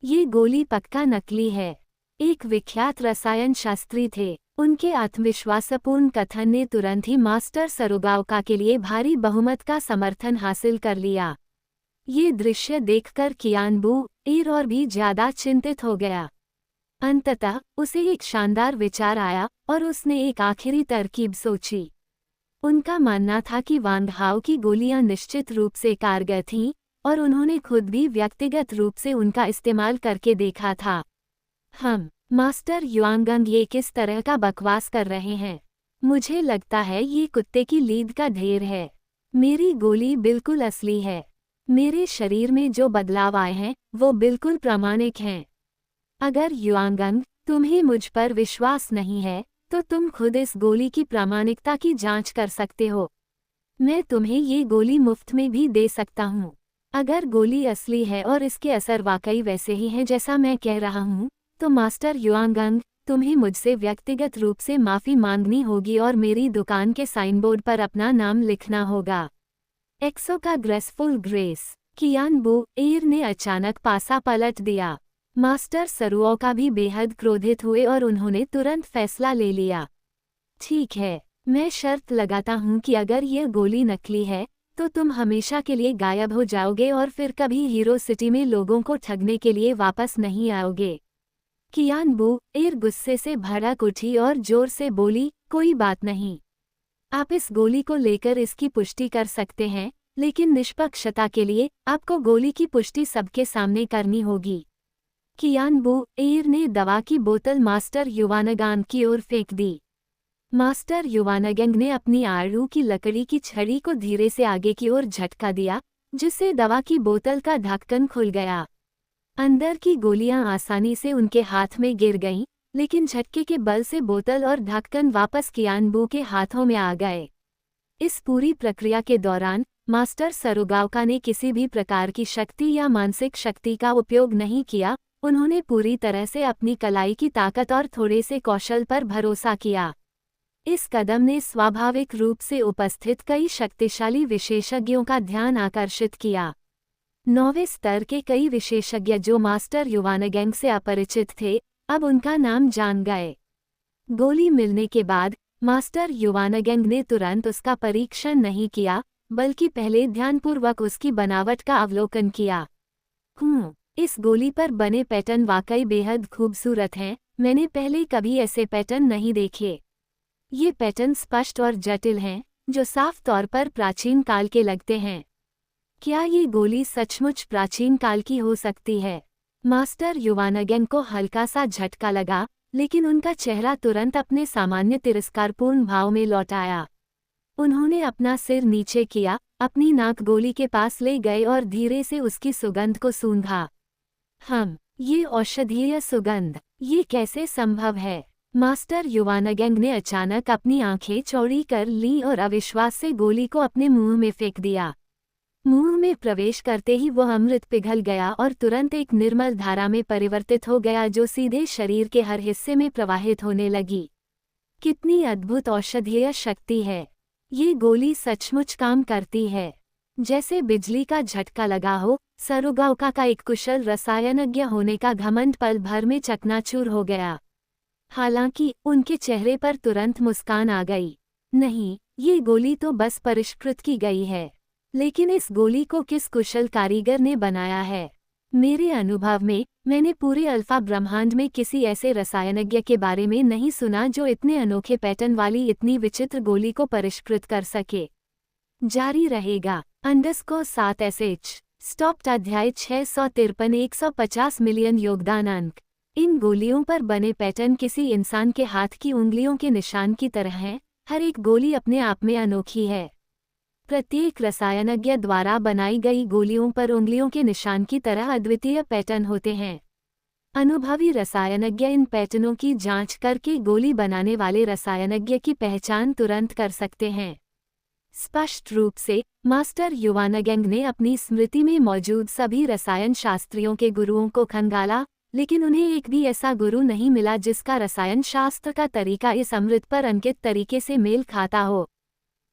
ये गोली पक्का नकली है। एक विख्यात रसायन शास्त्री थे। उनके आत्मविश्वासपूर्ण कथन ने तुरंत ही मास्टर सरुगाओका के लिए भारी बहुमत का समर्थन हासिल कर लिया। ये दृश्य देखकर कियान बू एर और भी ज्यादा चिंतित हो गया। अंततः उसे एक शानदार विचार आया और उसने एक आखिरी तरकीब सोची। उनका मानना था कि वांग हाओ की गोलियां निश्चित रूप से कारगर थीं और उन्होंने खुद भी व्यक्तिगत रूप से उनका इस्तेमाल करके देखा था। मास्टर युआनगंग ये किस तरह का बकवास कर रहे हैं? मुझे लगता है ये कुत्ते की लीद का ढेर है। मेरी गोली बिल्कुल असली है। मेरे शरीर में जो बदलाव आए हैं वो बिल्कुल प्रामाणिक हैं। अगर युआनगंग तुम्हें मुझ पर विश्वास नहीं है तो तुम खुद इस गोली की प्रामाणिकता की जांच कर सकते हो। मैं तुम्हें ये गोली मुफ्त में भी दे सकता हूँ। अगर गोली असली है और इसके असर वाकई वैसे ही हैं जैसा मैं कह रहा हूँ, तो मास्टर युआनगंग तुम्हें मुझसे व्यक्तिगत रूप से माफ़ी मांगनी होगी और मेरी दुकान के साइनबोर्ड पर अपना नाम लिखना होगा। एक्सो का ग्रेसफुल ग्रेस। कियान बू एर ने अचानक पासा पलट दिया। मास्टर सरुओका भी बेहद क्रोधित हुए और उन्होंने तुरंत फैसला ले लिया। ठीक है, मैं शर्त लगाता हूँ कि अगर यह गोली नकली है तो तुम हमेशा के लिए गायब हो जाओगे और फिर कभी हीरो सिटी में लोगों को ठगने के लिए वापस नहीं आओगे। कियान बू एर गुस्से से भड़क उठी और जोर से बोली, कोई बात नहीं। आप इस गोली को लेकर इसकी पुष्टि कर सकते हैं, लेकिन निष्पक्षता के लिए आपको गोली की पुष्टि सबके सामने करनी होगी। कियान बू एर ने दवा की बोतल मास्टर युवानगांग की ओर फेंक दी। मास्टर युवानगेंग ने अपनी आड़ू की लकड़ी की छड़ी को धीरे से आगे की ओर झटका दिया, जिससे दवा की बोतल का ढक्कन खुल गया। अंदर की गोलियां आसानी से उनके हाथ में गिर गईं, लेकिन झटके के बल से बोतल और ढक्कन वापस कियान बू के हाथों में आ गए। इस पूरी प्रक्रिया के दौरान मास्टर सरुगाओका ने किसी भी प्रकार की शक्ति या मानसिक शक्ति का उपयोग नहीं किया। उन्होंने पूरी तरह से अपनी कलाई की ताकत और थोड़े से कौशल पर भरोसा किया। इस कदम ने स्वाभाविक रूप से उपस्थित कई शक्तिशाली विशेषज्ञों का ध्यान आकर्षित किया। 9वें स्तर के कई विशेषज्ञ जो मास्टर युवानगेंग से अपरिचित थे, अब उनका नाम जान गए। गोली मिलने के बाद मास्टर युवानगेंग ने तुरंत उसका परीक्षण नहीं किया, बल्कि पहले ध्यानपूर्वक उसकी बनावट का अवलोकन किया। इस गोली पर बने पैटर्न वाकई बेहद खूबसूरत हैं। मैंने पहले कभी ऐसे पैटर्न नहीं देखे। ये पैटर्न स्पष्ट और जटिल हैं, जो साफ तौर पर प्राचीन काल के लगते हैं। क्या ये गोली सचमुच प्राचीन काल की हो सकती है? मास्टर युवानगेंग को हल्का सा झटका लगा, लेकिन उनका चेहरा तुरंत अपने सामान्य तिरस्कारपूर्ण भाव में लौट आया। उन्होंने अपना सिर नीचे किया, अपनी नाक गोली के पास ले गए और धीरे से उसकी सुगंध को सूंघा। ये औषधीय सुगंध, ये कैसे संभव है? मास्टर युवानगेंग ने अचानक अपनी आंखें चौड़ी कर लीं और अविश्वास से गोली को अपने मुंह में फेंक दिया। मुंह में प्रवेश करते ही वह अमृत पिघल गया और तुरंत एक निर्मल धारा में परिवर्तित हो गया, जो सीधे शरीर के हर हिस्से में प्रवाहित होने लगी। कितनी अद्भुत औषधीय शक्ति है! ये गोली सचमुच काम करती है। जैसे बिजली का झटका लगा हो। सरुगाओका का एक कुशल रसायनज्ञ होने का घमंड पल भर में चकनाचूर हो गया। हालांकि उनके चेहरे पर तुरंत मुस्कान आ गई। नहीं, ये गोली तो बस परिष्कृत की गई है, लेकिन इस गोली को किस कुशल कारीगर ने बनाया है? मेरे अनुभव में मैंने पूरे अल्फा ब्रह्मांड में किसी ऐसे रसायनज्ञ के बारे में नहीं सुना जो इतने अनोखे पैटर्न वाली इतनी विचित्र गोली को परिष्कृत कर सके। जारी रहेगा। _7SH स्टॉप्ड अध्याय 653 150 मिलियन योगदान अंक। इन गोलियों पर बने पैटर्न किसी इंसान के हाथ की उंगलियों के निशान की तरह हैं। हर एक गोली अपने आप में अनोखी है। प्रत्येक रसायनज्ञ द्वारा बनाई गई गोलियों पर उंगलियों के निशान की तरह अद्वितीय पैटर्न होते हैं। अनुभवी रसायनज्ञ इन पैटर्नों की जांच करके गोली बनाने वाले रसायनज्ञ की पहचान तुरंत कर सकते हैं। स्पष्ट रूप से मास्टर युवानगेंग ने अपनी स्मृति में मौजूद सभी रसायन शास्त्रियों के गुरुओं को खंगाला, लेकिन उन्हें एक भी ऐसा गुरु नहीं मिला जिसका रसायन शास्त्र का तरीका इस अमृत पर अंकित तरीके से मेल खाता हो।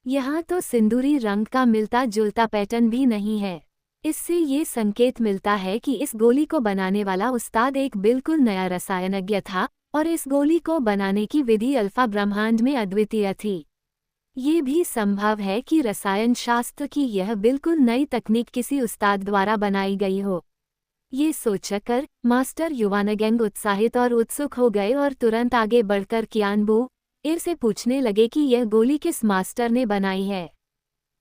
यहाँ तो सिंदूरी रंग का मिलता जुलता पैटर्न भी नहीं है। इससे ये संकेत मिलता है कि इस गोली को बनाने वाला उस्ताद एक बिल्कुल नया रसायनज्ञ था और इस गोली को बनाने की विधि अल्फा ब्रह्मांड में अद्वितीय थी। ये भी संभव है कि रसायन शास्त्र की यह बिल्कुल नई तकनीक किसी उस्ताद द्वारा बनाई गई हो। ये सोचकर मास्टर युवानगेंग उत्साहित और उत्सुक हो गए और तुरंत आगे बढ़कर कियानबू एर से पूछने लगे कि यह गोली किस मास्टर ने बनाई है।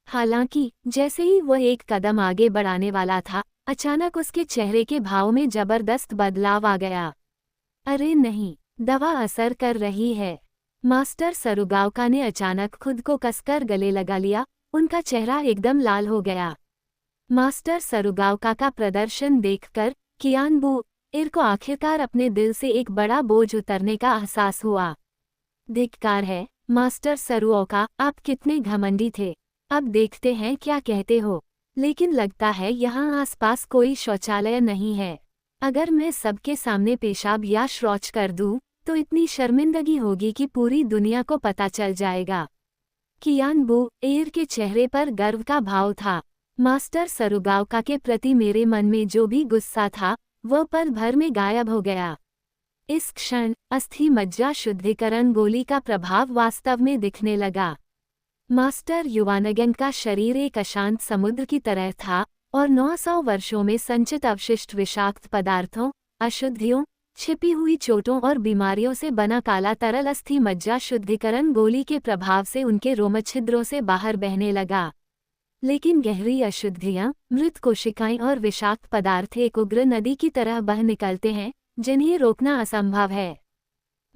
हालांकि जैसे ही वह एक कदम आगे बढ़ाने वाला था, अचानक उसके चेहरे के भाव में जबरदस्त बदलाव आ गया। अरे नहीं, दवा असर कर रही है। मास्टर सरुगावका ने अचानक खुद को कसकर गले लगा लिया। उनका चेहरा एकदम लाल हो गया। मास्टर सरुगावका का प्रदर्शन देखकर कियानबू एर को आखिरकार अपने दिल से एक बड़ा बोझ उतरने का एहसास हुआ। धिक्कार है मास्टर सरुओका, आप कितने घमंडी थे। अब देखते हैं क्या कहते हो। लेकिन लगता है यहाँ आसपास कोई शौचालय नहीं है। अगर मैं सबके सामने पेशाब या शौच कर दूं, तो इतनी शर्मिंदगी होगी कि पूरी दुनिया को पता चल जाएगा। कियानबू एर के चेहरे पर गर्व का भाव था। मास्टर सरुगावका के प्रति मेरे मन में जो भी गुस्सा था, वह पल भर में गायब हो गया। इस क्षण अस्थि मज्जा शुद्धिकरण गोली का प्रभाव वास्तव में दिखने लगा। मास्टर युवानगेंग का शरीर एक अशांत समुद्र की तरह था और 900 वर्षों में संचित अवशिष्ट विषाक्त पदार्थों, अशुद्धियों, छिपी हुई चोटों और बीमारियों से बना काला तरल अस्थि मज्जा शुद्धिकरण गोली के प्रभाव से उनके रोमछिद्रों से बाहर बहने लगा। लेकिन गहरी अशुद्धियां, मृत कोशिकाएं और विषाक्त पदार्थ एक उग्र नदी की तरह बह निकलते हैं, जिन्हें रोकना असंभव है।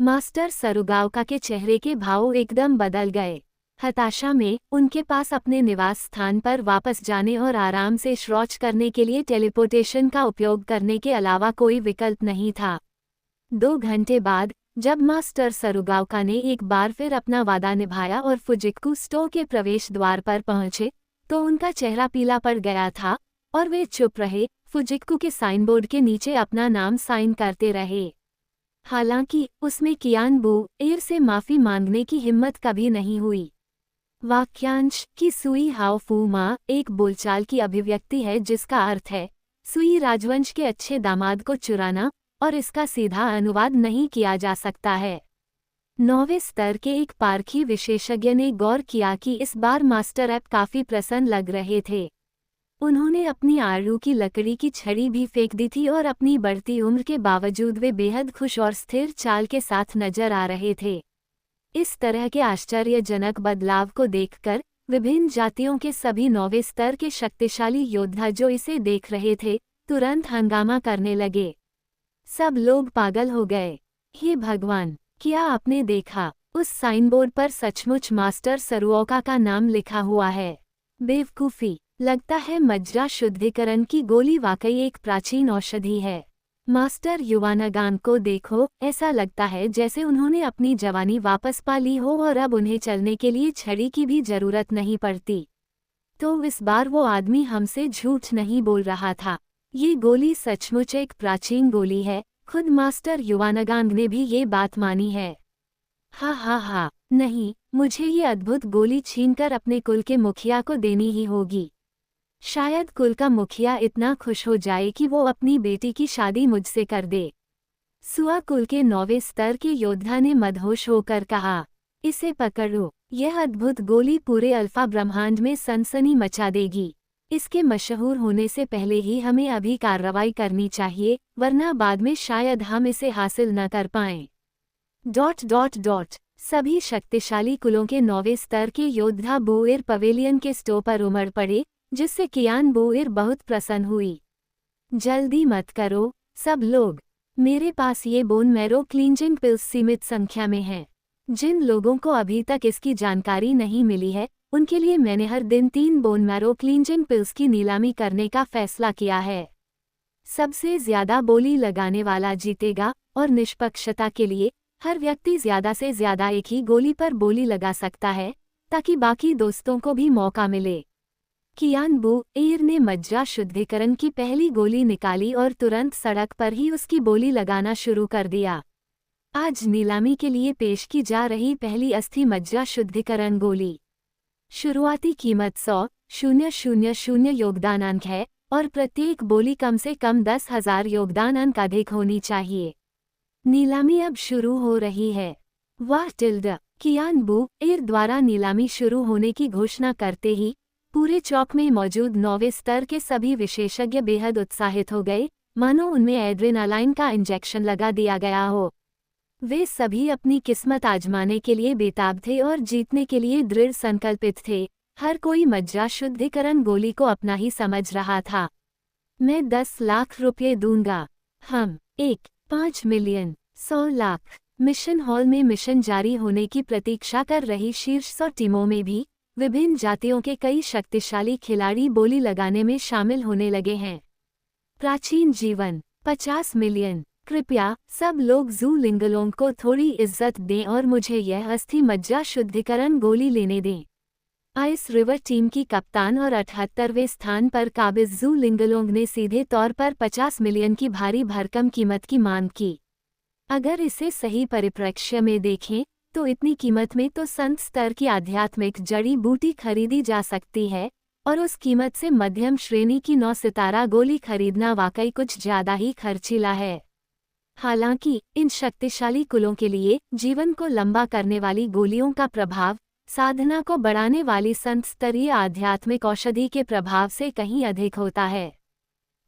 मास्टर सरुगावका के चेहरे के भाव एकदम बदल गए। हताशा में उनके पास अपने निवास स्थान पर वापस जाने और आराम से शौच करने के लिए टेलीपोर्टेशन का उपयोग करने के अलावा कोई विकल्प नहीं था। 2 घंटे बाद जब मास्टर सरुगावका ने एक बार फिर अपना वादा निभाया और फुजिक्कू स्टो के प्रवेश द्वार पर पहुंचे, तो उनका चेहरा पीला पड़ गया था और वे चुप रहे, फुजिक्कू के साइनबोर्ड के नीचे अपना नाम साइन करते रहे। हालांकि उसमें कियानबू एर से माफी मांगने की हिम्मत कभी नहीं हुई। वाक्यांश की सुई हाओ फू मा एक बोलचाल की अभिव्यक्ति है जिसका अर्थ है सुई राजवंश के अच्छे दामाद को चुराना, और इसका सीधा अनुवाद नहीं किया जा सकता है। 9वें स्तर के एक पारखी विशेषज्ञ ने गौर किया कि इस बार मास्टर ऐप काफी प्रसन्न लग रहे थे। उन्होंने अपनी आड़ू की लकड़ी की छड़ी भी फेंक दी थी और अपनी बढ़ती उम्र के बावजूद वे बेहद खुश और स्थिर चाल के साथ नजर आ रहे थे। इस तरह के आश्चर्यजनक बदलाव को देखकर विभिन्न जातियों के सभी 9वें स्तर के शक्तिशाली योद्धा जो इसे देख रहे थे, तुरंत हंगामा करने लगे। सब लोग पागल हो गए। हे भगवान, क्या आपने देखा? उस साइनबोर्ड पर सचमुच मास्टर सरुओका का नाम लिखा हुआ है। बेवकूफी, लगता है मज्जा शुद्धिकरण की गोली वाकई एक प्राचीन औषधि है। मास्टर युवानगान को देखो, ऐसा लगता है जैसे उन्होंने अपनी जवानी वापस पा ली हो और अब उन्हें चलने के लिए छड़ी की भी जरूरत नहीं पड़ती। तो इस बार वो आदमी हमसे झूठ नहीं बोल रहा था। ये गोली सचमुच एक प्राचीन गोली है। खुद मास्टर युवानगांग ने भी ये बात मानी है। हा, नहीं, मुझे ये अद्भुत गोली छीनकर अपने कुल के मुखिया को देनी ही होगी। शायद कुल का मुखिया इतना खुश हो जाए कि वो अपनी बेटी की शादी मुझसे कर दे। सुआ कुल के 9वें स्तर के योद्धा ने मदहोश होकर कहा, इसे पकड़ो, यह अद्भुत गोली पूरे अल्फा ब्रह्मांड में सनसनी मचा देगी। इसके मशहूर होने से पहले ही हमें अभी कार्रवाई करनी चाहिए, वरना बाद में शायद हम इसे हासिल न कर पाएं। सभी शक्तिशाली कुलों के 9वें स्तर के योद्धा बुएर पवेलियन के स्टोव पर उमड़ पड़े, जिससे कियान बुएर बहुत प्रसन्न हुई। जल्दी मत करो सब लोग, मेरे पास ये बोन मैरो क्लींजिंग पिल्स सीमित संख्या में हैं। जिन लोगों को अभी तक इसकी जानकारी नहीं मिली है, उनके लिए मैंने हर दिन 3 बोन मैरो क्लींजिंग पिल्स की नीलामी करने का फैसला किया है। सबसे ज्यादा बोली लगाने वाला जीतेगा, और निष्पक्षता के लिए हर व्यक्ति ज्यादा से ज्यादा एक ही गोली पर बोली लगा सकता है, ताकि बाकी दोस्तों को भी मौका मिले। कियान बुएर ने मज्जा शुद्धिकरण की पहली गोली निकाली और तुरंत सड़क पर ही उसकी बोली लगाना शुरू कर दिया। आज नीलामी के लिए पेश की जा रही पहली अस्थि मज्जा शुद्धिकरण गोली। शुरुआती कीमत 100,000 योगदान अंक है, और प्रत्येक बोली कम से कम 10,000 योगदान अंक अधिक होनी चाहिए। नीलामी अब शुरू हो रही है। वाह कियान बुएर द्वारा नीलामी शुरू होने की घोषणा करते ही पूरे चौक में मौजूद 9वें स्तर के सभी विशेषज्ञ बेहद उत्साहित हो गए, मानो उनमें एड्रेनालाइन का इंजेक्शन लगा दिया गया हो। वे सभी अपनी किस्मत आजमाने के लिए बेताब थे और जीतने के लिए दृढ़ संकल्पित थे। हर कोई मज्जा शुद्धिकरण गोली को अपना ही समझ रहा था। मैं 10 लाख रुपये दूंगा। हम 1, 5 मिलियन, 100 लाख। मिशन हॉल में मिशन जारी होने की प्रतीक्षा कर रही शीर्ष 100 टीमों में भी विभिन्न जातियों के कई शक्तिशाली खिलाड़ी बोली लगाने में शामिल होने लगे हैं। प्राचीन जीवन 50 मिलियन। कृपया सब लोग ज़ू लिंगलोंग को थोड़ी इज्जत दें और मुझे यह अस्थि मज्जा शुद्धिकरण गोली लेने दें। आइस रिवर टीम की कप्तान और 78वें स्थान पर काबिज ज़ू लिंगलोंग ने सीधे तौर पर 50 मिलियन की भारी भरकम कीमत की मांग की। अगर इसे सही परिप्रेक्ष्य में देखें तो इतनी कीमत में तो संत स्तर की आध्यात्मिक जड़ी बूटी खरीदी जा सकती है, और उस कीमत से मध्यम श्रेणी की 9 सितारा गोली खरीदना वाकई कुछ ज्यादा ही खर्चीला है। हालांकि इन शक्तिशाली कुलों के लिए जीवन को लंबा करने वाली गोलियों का प्रभाव साधना को बढ़ाने वाली संत स्तरीय आध्यात्मिक औषधि के प्रभाव से कहीं अधिक होता है।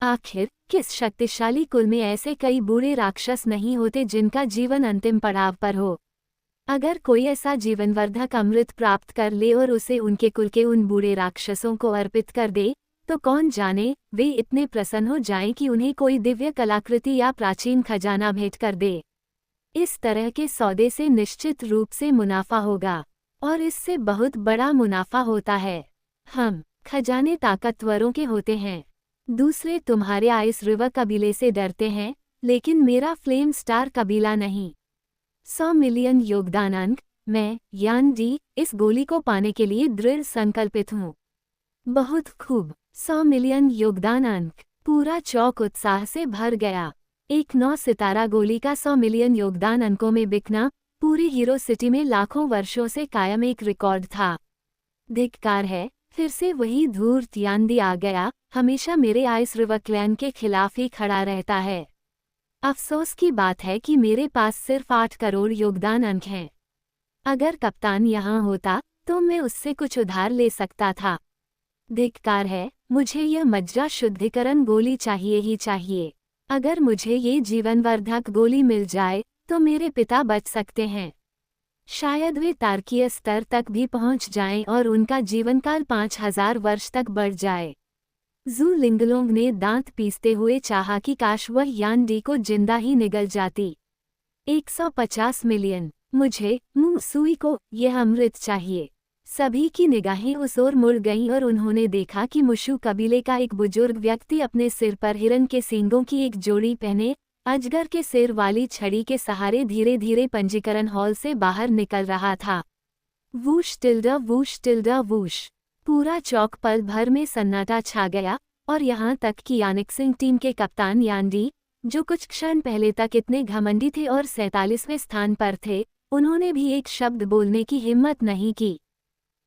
आखिर किस शक्तिशाली कुल में ऐसे कई बूढ़े राक्षस नहीं होते जिनका जीवन अंतिम पड़ाव पर हो? अगर कोई ऐसा जीवनवर्धक अमृत प्राप्त कर ले और उसे उनके कुल के उन बूढ़े राक्षसों को अर्पित कर दे, तो कौन जाने वे इतने प्रसन्न हो जाएं कि उन्हें कोई दिव्य कलाकृति या प्राचीन खजाना भेंट कर दे। इस तरह के सौदे से निश्चित रूप से मुनाफा होगा, और इससे बहुत बड़ा मुनाफा होता है। हम खजाने ताकतवरों के होते हैं। दूसरे तुम्हारे आइस रिवर कबीले से डरते हैं, लेकिन मेरा फ्लेम स्टार कबीला नहीं। 100 मिलियन योगदान अंक। मैं यान डी इस गोली को पाने के लिए दृढ़ संकल्पित हूँ। बहुत खूब। 100 मिलियन योगदान अंक। पूरा चौक उत्साह से भर गया। एक 9 सितारा गोली का 100 मिलियन योगदान अंकों में बिकना पूरी हीरो सिटी में लाखों वर्षों से कायम एक रिकॉर्ड था। धिक्कार है, फिर से वही धूर्त यान्दी आ गया, हमेशा मेरे आइस रिवर क्लैन के खिलाफ ही खड़ा रहता है। अफसोस की बात है कि मेरे पास सिर्फ 8 करोड़ योगदान अंक हैं। अगर कप्तान यहाँ होता तो मैं उससे कुछ उधार ले सकता था। धिक्कार है, मुझे यह मज्जा शुद्धिकरण गोली चाहिए ही चाहिए। अगर मुझे ये जीवनवर्धक गोली मिल जाए तो मेरे पिता बच सकते हैं। शायद वे तार्कीय स्तर तक भी पहुंच जाएं और उनका जीवनकाल 5000 वर्ष तक बढ़ जाए। ज़ू लिंगलोंग ने दांत पीसते हुए चाहा कि काश वह यान डी को जिंदा ही निगल जाती। 150 मिलियन। मुझे मुंह सुई को यह अमृत चाहिए। सभी की निगाहें उस ओर मुड़ गईं और उन्होंने देखा कि मुशु कबीले का एक बुजुर्ग व्यक्ति अपने सिर पर हिरन के सींगों की एक जोड़ी पहने अजगर के सिर वाली छड़ी के सहारे धीरे धीरे पंजीकरण हॉल से बाहर निकल रहा था। Whoosh tilde whoosh tilde whoosh. पूरा चौक पल भर में सन्नाटा छा गया, और यहाँ तक कि यानिक सिंह टीम के कप्तान यानडी, जो कुछ क्षण पहले तक इतने घमंडी थे और 47वें स्थान पर थे, उन्होंने भी एक शब्द बोलने की हिम्मत नहीं की।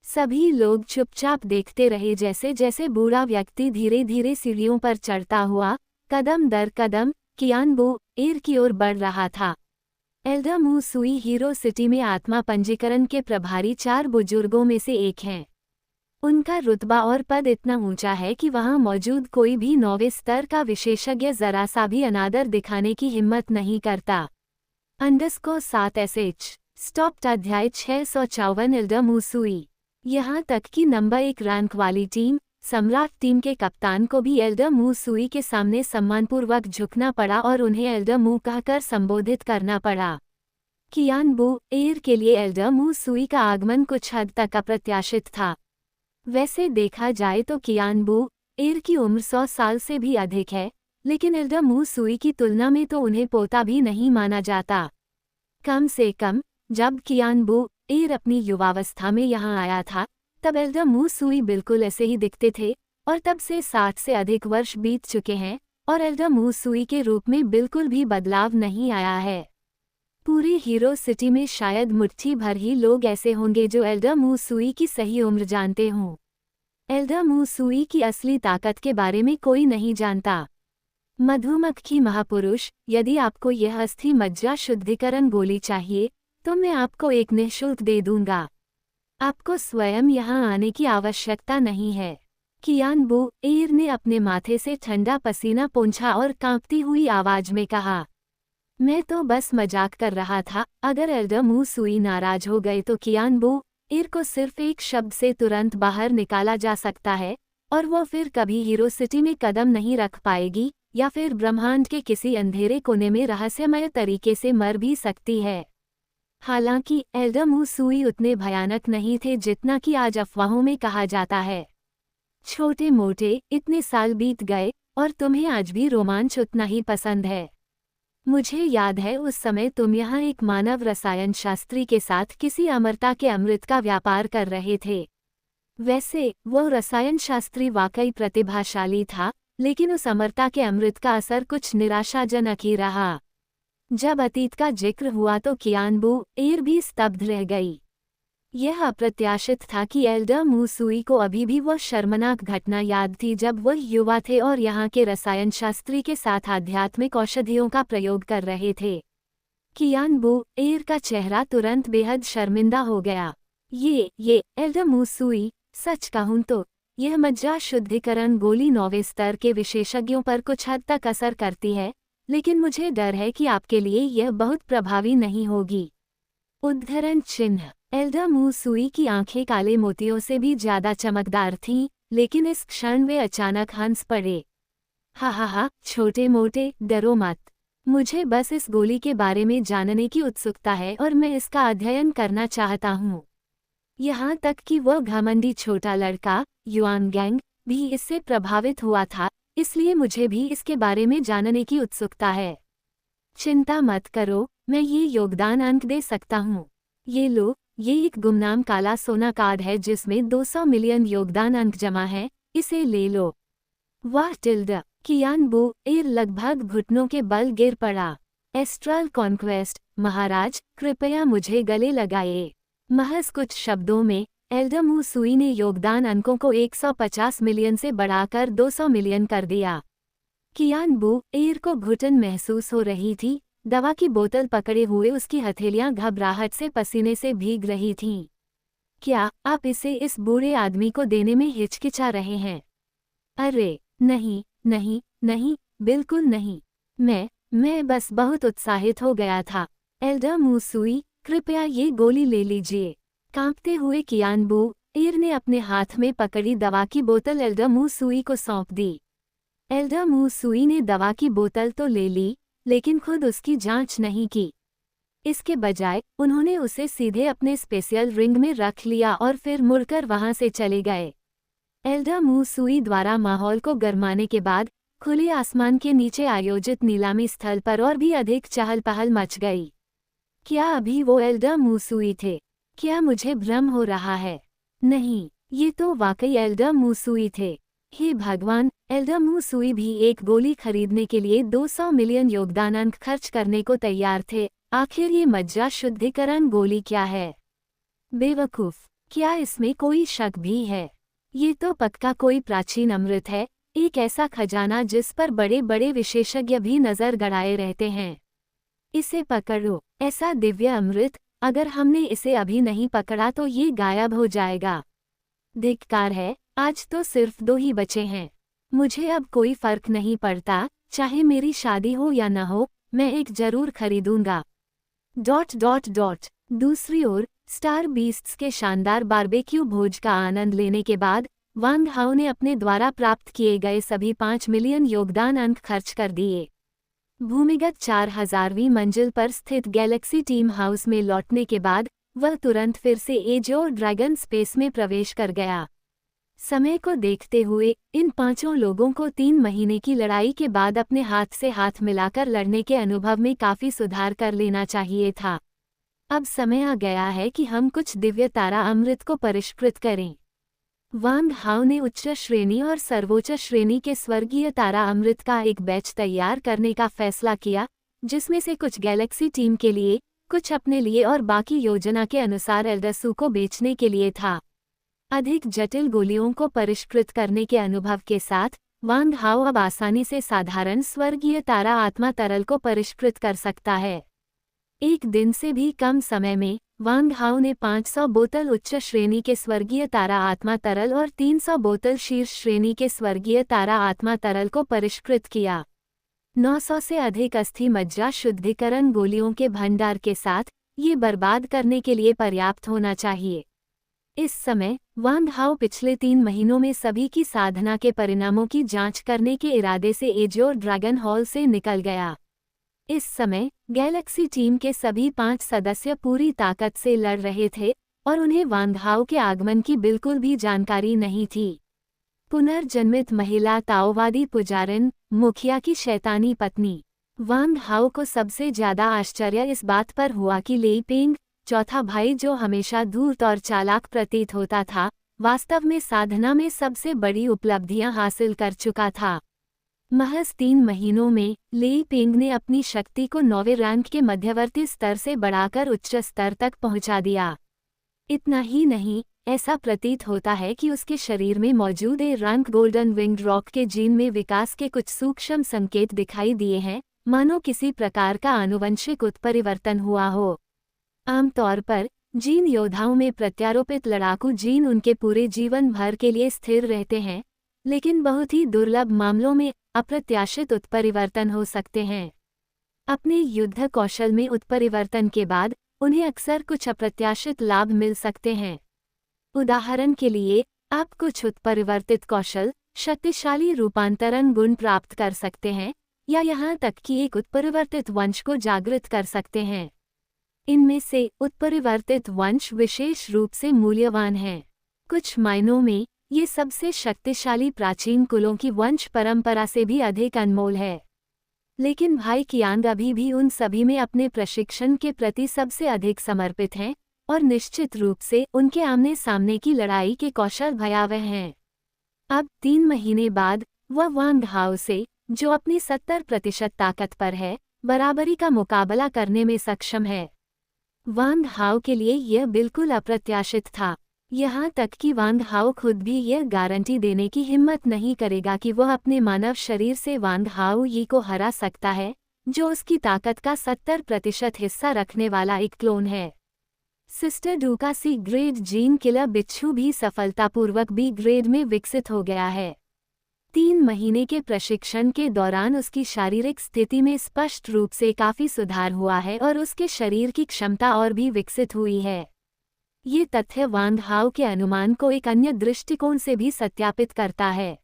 सभी लोग चुपचाप देखते रहे जैसे जैसे बूढ़ा व्यक्ति धीरे धीरे सीढ़ियों पर चढ़ता हुआ कदम दर कदम कियान बुएर की ओर बढ़ रहा था। एल्डर मू सुई हीरो सिटी में आत्मा पंजीकरण के प्रभारी 4 बुजुर्गों में से एक हैं। उनका रुतबा और पद इतना ऊंचा है कि वहां मौजूद कोई भी 9वें स्तर का विशेषज्ञ जरा सा भी अनादर दिखाने की हिम्मत नहीं करता। _7 SH स्टॉप्ड अध्याय 654 एल्डर मूसुई। यहाँ तक कि नंबर 1 रैंक वाली टीम सम्राट टीम के कप्तान को भी एल्डर मूसुई के सामने सम्मानपूर्वक झुकना पड़ा और उन्हें एल्डर मू कहकर संबोधित करना पड़ा। कियान बू एयर के लिए एल्डर मूसुई का आगमन कुछ हद तक अप्रत्याशित था। वैसे देखा जाए तो कियान बू एयर की उम्र 100 साल से भी अधिक है, लेकिन एल्डर मूसुई की तुलना में तो उन्हें पोता भी नहीं माना जाता। कम से कम जब कियान बू एयर अपनी युवावस्था में यहाँ आया था, तब एल्डर मूसुई बिल्कुल ऐसे ही दिखते थे, और तब से 60 से अधिक वर्ष बीत चुके हैं और एल्डर मूसुई के रूप में बिल्कुल भी बदलाव नहीं आया है। पूरी हीरो सिटी में शायद मुट्ठी भर ही लोग ऐसे होंगे जो एल्डर मूसुई की सही उम्र जानते हों। एल्डर मूसुई की असली ताकत के बारे में कोई नहीं जानता। मधुमक्खी महापुरुष, यदि आपको यह अस्थि मज्जा शुद्धिकरण गोली चाहिए तो मैं आपको एक निःशुल्क दे दूंगा। आपको स्वयं यहाँ आने की आवश्यकता नहीं है। कियान बू एयर ने अपने माथे से ठंडा पसीना पोंछा और कांपती हुई आवाज में कहा, मैं तो बस मजाक कर रहा था। अगर एल्डर मूसुई नाराज हो गए तो कियान बू एयर को सिर्फ एक शब्द से तुरंत बाहर निकाला जा सकता है और वो फिर कभी हीरो सिटी में कदम नहीं रख पाएगी, या फिर ब्रह्मांड के किसी अंधेरे कोने में रहस्यमय तरीके से मर भी सकती है। हालांकि एल्डर मूसुई उतने भयानक नहीं थे जितना कि आज अफवाहों में कहा जाता है। छोटे मोटे इतने साल बीत गए और तुम्हें आज भी रोमांच उतना ही पसंद है। मुझे याद है उस समय तुम यहाँ एक मानव रसायन शास्त्री के साथ किसी अमरता के अमृत का व्यापार कर रहे थे। वैसे वो रसायन शास्त्री वाकई प्रतिभाशाली था, लेकिन उस अमरता के अमृत का असर कुछ निराशाजनक ही रहा। जब अतीत का जिक्र हुआ तो कियान बू एयर भी स्तब्ध रह गई। यह अप्रत्याशित था कि एल्डर मूसुई को अभी भी वह शर्मनाक घटना याद थी जब वह युवा थे और यहाँ के रसायन शास्त्री के साथ आध्यात्मिक औषधियों का प्रयोग कर रहे थे। कियान बू एयर का चेहरा तुरंत बेहद शर्मिंदा हो गया। ये एल्डर मूसुई, सच कहूँ तो यह मज्जा शुद्धिकरण गोली 9वें स्तर के विशेषज्ञों पर कुछ हद तक असर करती है, लेकिन मुझे डर है कि आपके लिए यह बहुत प्रभावी नहीं होगी। उद्धरण चिन्ह। एल्डर मूसुई की आंखें काले मोतियों से भी ज्यादा चमकदार थीं, लेकिन इस क्षण वे अचानक हंस पड़े। हा, छोटे मोटे, डरो मत। मुझे बस इस गोली के बारे में जानने की उत्सुकता है और मैं इसका अध्ययन करना चाहता हूँ। यहाँ तक कि वह घमंडी छोटा लड़का युआन गैंग भी इससे प्रभावित हुआ था, इसलिए मुझे भी इसके बारे में जानने की उत्सुकता है। चिंता मत करो, मैं ये योगदान अंक दे सकता हूँ। ये लो, ये एक गुमनाम काला सोना कार्ड है जिसमें 200 मिलियन योगदान अंक जमा है, इसे ले लो। वाह टिल्डा। कियान बू एयर लगभग घुटनों के बल गिर पड़ा। एस्ट्रल कॉन्क्वेस्ट, महाराज कृपया मुझे गले लगाइए। महज कुछ शब्दों में एल्डर मूसुई ने योगदान अंकों को 150 मिलियन से बढ़ाकर 200 मिलियन कर दिया। कियान बू एयर को घुटन महसूस हो रही थी। दवा की बोतल पकड़े हुए उसकी हथेलियां घबराहट से पसीने से भीग रही थीं। क्या आप इसे इस बूढ़े आदमी को देने में हिचकिचा रहे हैं? अरे नहीं, बिल्कुल नहीं। मैं बस बहुत उत्साहित हो गया था। एल्डर मूसुई, कृपया ये गोली ले लीजिए। कांपते हुए कियान बू एयर ने अपने हाथ में पकड़ी दवा की बोतल एल्डर मूसुई को सौंप दी। एल्डर मूसुई ने दवा की बोतल तो ले ली, लेकिन खुद उसकी जांच नहीं की। इसके बजाय उन्होंने उसे सीधे अपने स्पेशल रिंग में रख लिया और फिर मुड़कर वहां से चले गए। एल्डर मूसुई द्वारा माहौल को गरमाने के बाद खुले आसमान के नीचे आयोजित नीलामी स्थल पर और भी अधिक चहल पहल मच गई। क्या अभी वो एल्डर मूसुई थे? क्या मुझे भ्रम हो रहा है? नहीं, ये तो वाकई एल्डर मूसुई थे। हे भगवान, एल्डर मूसुई भी एक गोली खरीदने के लिए 200 मिलियन योगदान अंक खर्च करने को तैयार थे। आखिर ये मज्जा शुद्धिकरण गोली क्या है? बेवकूफ, क्या इसमें कोई शक भी है? ये तो पक्का कोई प्राचीन अमृत है, एक ऐसा खजाना जिस पर बड़े बड़े विशेषज्ञ भी नजर गड़ाए रहते हैं। इसे पकड़ो, ऐसा दिव्य अमृत। अगर हमने इसे अभी नहीं पकड़ा तो ये गायब हो जाएगा। धिक्कार है, आज तो सिर्फ 2 ही बचे हैं। मुझे अब कोई फर्क नहीं पड़ता, चाहे मेरी शादी हो या न हो, मैं एक जरूर खरीदूंगा। दूसरी ओर स्टार बीस्ट्स के शानदार बारबेक्यू भोज का आनंद लेने के बाद वांग हाओ ने अपने द्वारा प्राप्त किए गए सभी 5 मिलियन योगदान अंक खर्च कर दिए। भूमिगत 4000वीं मंजिल पर स्थित गैलेक्सी टीम हाउस में लौटने के बाद वह तुरंत फिर से एजोर ड्रैगन स्पेस में प्रवेश कर गया। समय को देखते हुए इन पांचों लोगों को 3 महीने की लड़ाई के बाद अपने हाथ से हाथ मिलाकर लड़ने के अनुभव में काफी सुधार कर लेना चाहिए था। अब समय आ गया है कि हम कुछ दिव्य तारा अमृत को परिष्कृत करें। वांग हाओ ने उच्च श्रेणी और सर्वोच्च श्रेणी के स्वर्गीय तारा अमृत का एक बैच तैयार करने का फैसला किया, जिसमें से कुछ गैलेक्सी टीम के लिए, कुछ अपने लिए और बाकी योजना के अनुसार एल्डरसू को बेचने के लिए था। अधिक जटिल गोलियों को परिष्कृत करने के अनुभव के साथ वांग हाओ अब आसानी से साधारण स्वर्गीय तारा आत्मा तरल को परिष्कृत कर सकता है। एक दिन से भी कम समय में वांग हाओ ने 500 बोतल उच्च श्रेणी के स्वर्गीय तारा आत्मा तरल और 300 बोतल शीर्ष श्रेणी के स्वर्गीय तारा आत्मा तरल को परिष्कृत किया। 900 से अधिक अस्थि मज्जा शुद्धिकरण गोलियों के भंडार के साथ ये बर्बाद करने के लिए पर्याप्त होना चाहिए। इस समय वांग हाओ पिछले 3 महीनों में सभी की साधना के परिणामों की जांच करने के इरादे से एजोर ड्रैगन हॉल से निकल गया। इस समय गैलेक्सी टीम के सभी 5 सदस्य पूरी ताकत से लड़ रहे थे और उन्हें वांग हाओ के आगमन की बिल्कुल भी जानकारी नहीं थी। पुनर्जन्मित महिला ताओवादी पुजारिन, मुखिया की शैतानी पत्नी। वांग हाओ को सबसे ज्यादा आश्चर्य इस बात पर हुआ कि लेई पेंग, चौथा भाई जो हमेशा धूर्त और चालाक प्रतीत होता था, वास्तव में साधना में सबसे बड़ी उपलब्धियां हासिल कर चुका था। महज 3 महीनों में लेई पेंग ने अपनी शक्ति को 9वें रैंक के मध्यवर्ती स्तर से बढ़ाकर उच्च स्तर तक पहुंचा दिया। इतना ही नहीं, ऐसा प्रतीत होता है कि उसके शरीर में मौजूद A rank golden winged rock के जीन में विकास के कुछ सूक्ष्म संकेत दिखाई दिए हैं, मानो किसी प्रकार का आनुवंशिक उत्परिवर्तन हुआ हो। आमतौर पर जीन योद्धाओं में प्रत्यारोपित लड़ाकू जीन उनके पूरे जीवन भर के लिए स्थिर रहते हैं, लेकिन बहुत ही दुर्लभ मामलों में अप्रत्याशित उत्परिवर्तन हो सकते हैं। अपने युद्ध कौशल में उत्परिवर्तन के बाद उन्हें अक्सर कुछ अप्रत्याशित लाभ मिल सकते हैं। उदाहरण के लिए, आप कुछ उत्परिवर्तित कौशल, शक्तिशाली रूपांतरण गुण प्राप्त कर सकते हैं, या यहाँ तक कि एक उत्परिवर्तित वंश को जागृत कर सकते हैं। इनमें से उत्परिवर्तित वंश विशेष रूप से मूल्यवान हैं। कुछ मायनों में ये सबसे शक्तिशाली प्राचीन कुलों की वंश परंपरा से भी अधिक अनमोल है। लेकिन भाई कियांग अभी भी उन सभी में अपने प्रशिक्षण के प्रति सबसे अधिक समर्पित हैं और निश्चित रूप से उनके आमने सामने की लड़ाई के कौशल भयावह हैं। अब 3 महीने बाद वह वांग हाओ से, जो अपनी 70% ताकत पर है, बराबरी का मुकाबला करने में सक्षम है। वांग हाओ के लिए यह बिल्कुल अप्रत्याशित था। यहाँ तक कि वांग हाओ खुद भी यह गारंटी देने की हिम्मत नहीं करेगा कि वह अपने मानव शरीर से वांग हाओ यी को हरा सकता है, जो उसकी ताकत का 70% हिस्सा रखने वाला एक क्लोन है। सिस्टर डू का सी ग्रेड जीन किलर बिच्छू भी सफलतापूर्वक बी ग्रेड में विकसित हो गया है। 3 महीने के प्रशिक्षण के दौरान उसकी शारीरिक स्थिति में स्पष्ट रूप से काफी सुधार हुआ है और उसके शरीर की क्षमता और भी विकसित हुई है। ये तथ्य वांग हाओ के अनुमान को एक अन्य दृष्टिकोण से भी सत्यापित करता है।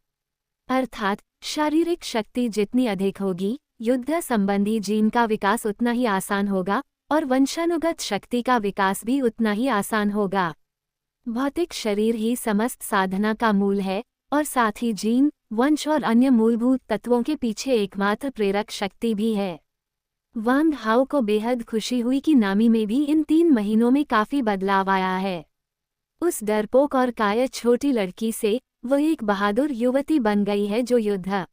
अर्थात शारीरिक शक्ति जितनी अधिक होगी, युद्ध संबंधी जीन का विकास उतना ही आसान होगा और वंशानुगत शक्ति का विकास भी उतना ही आसान होगा। भौतिक शरीर ही समस्त साधना का मूल है और साथ ही जीन, वंश और अन्य मूलभूत तत्वों के पीछे एकमात्र प्रेरक शक्ति भी है। वांग हाओ को बेहद खुशी हुई कि नामी में भी इन 3 महीनों में काफी बदलाव आया है। उस डरपोक और कायर छोटी लड़की से वह एक बहादुर युवती बन गई है जो युद्ध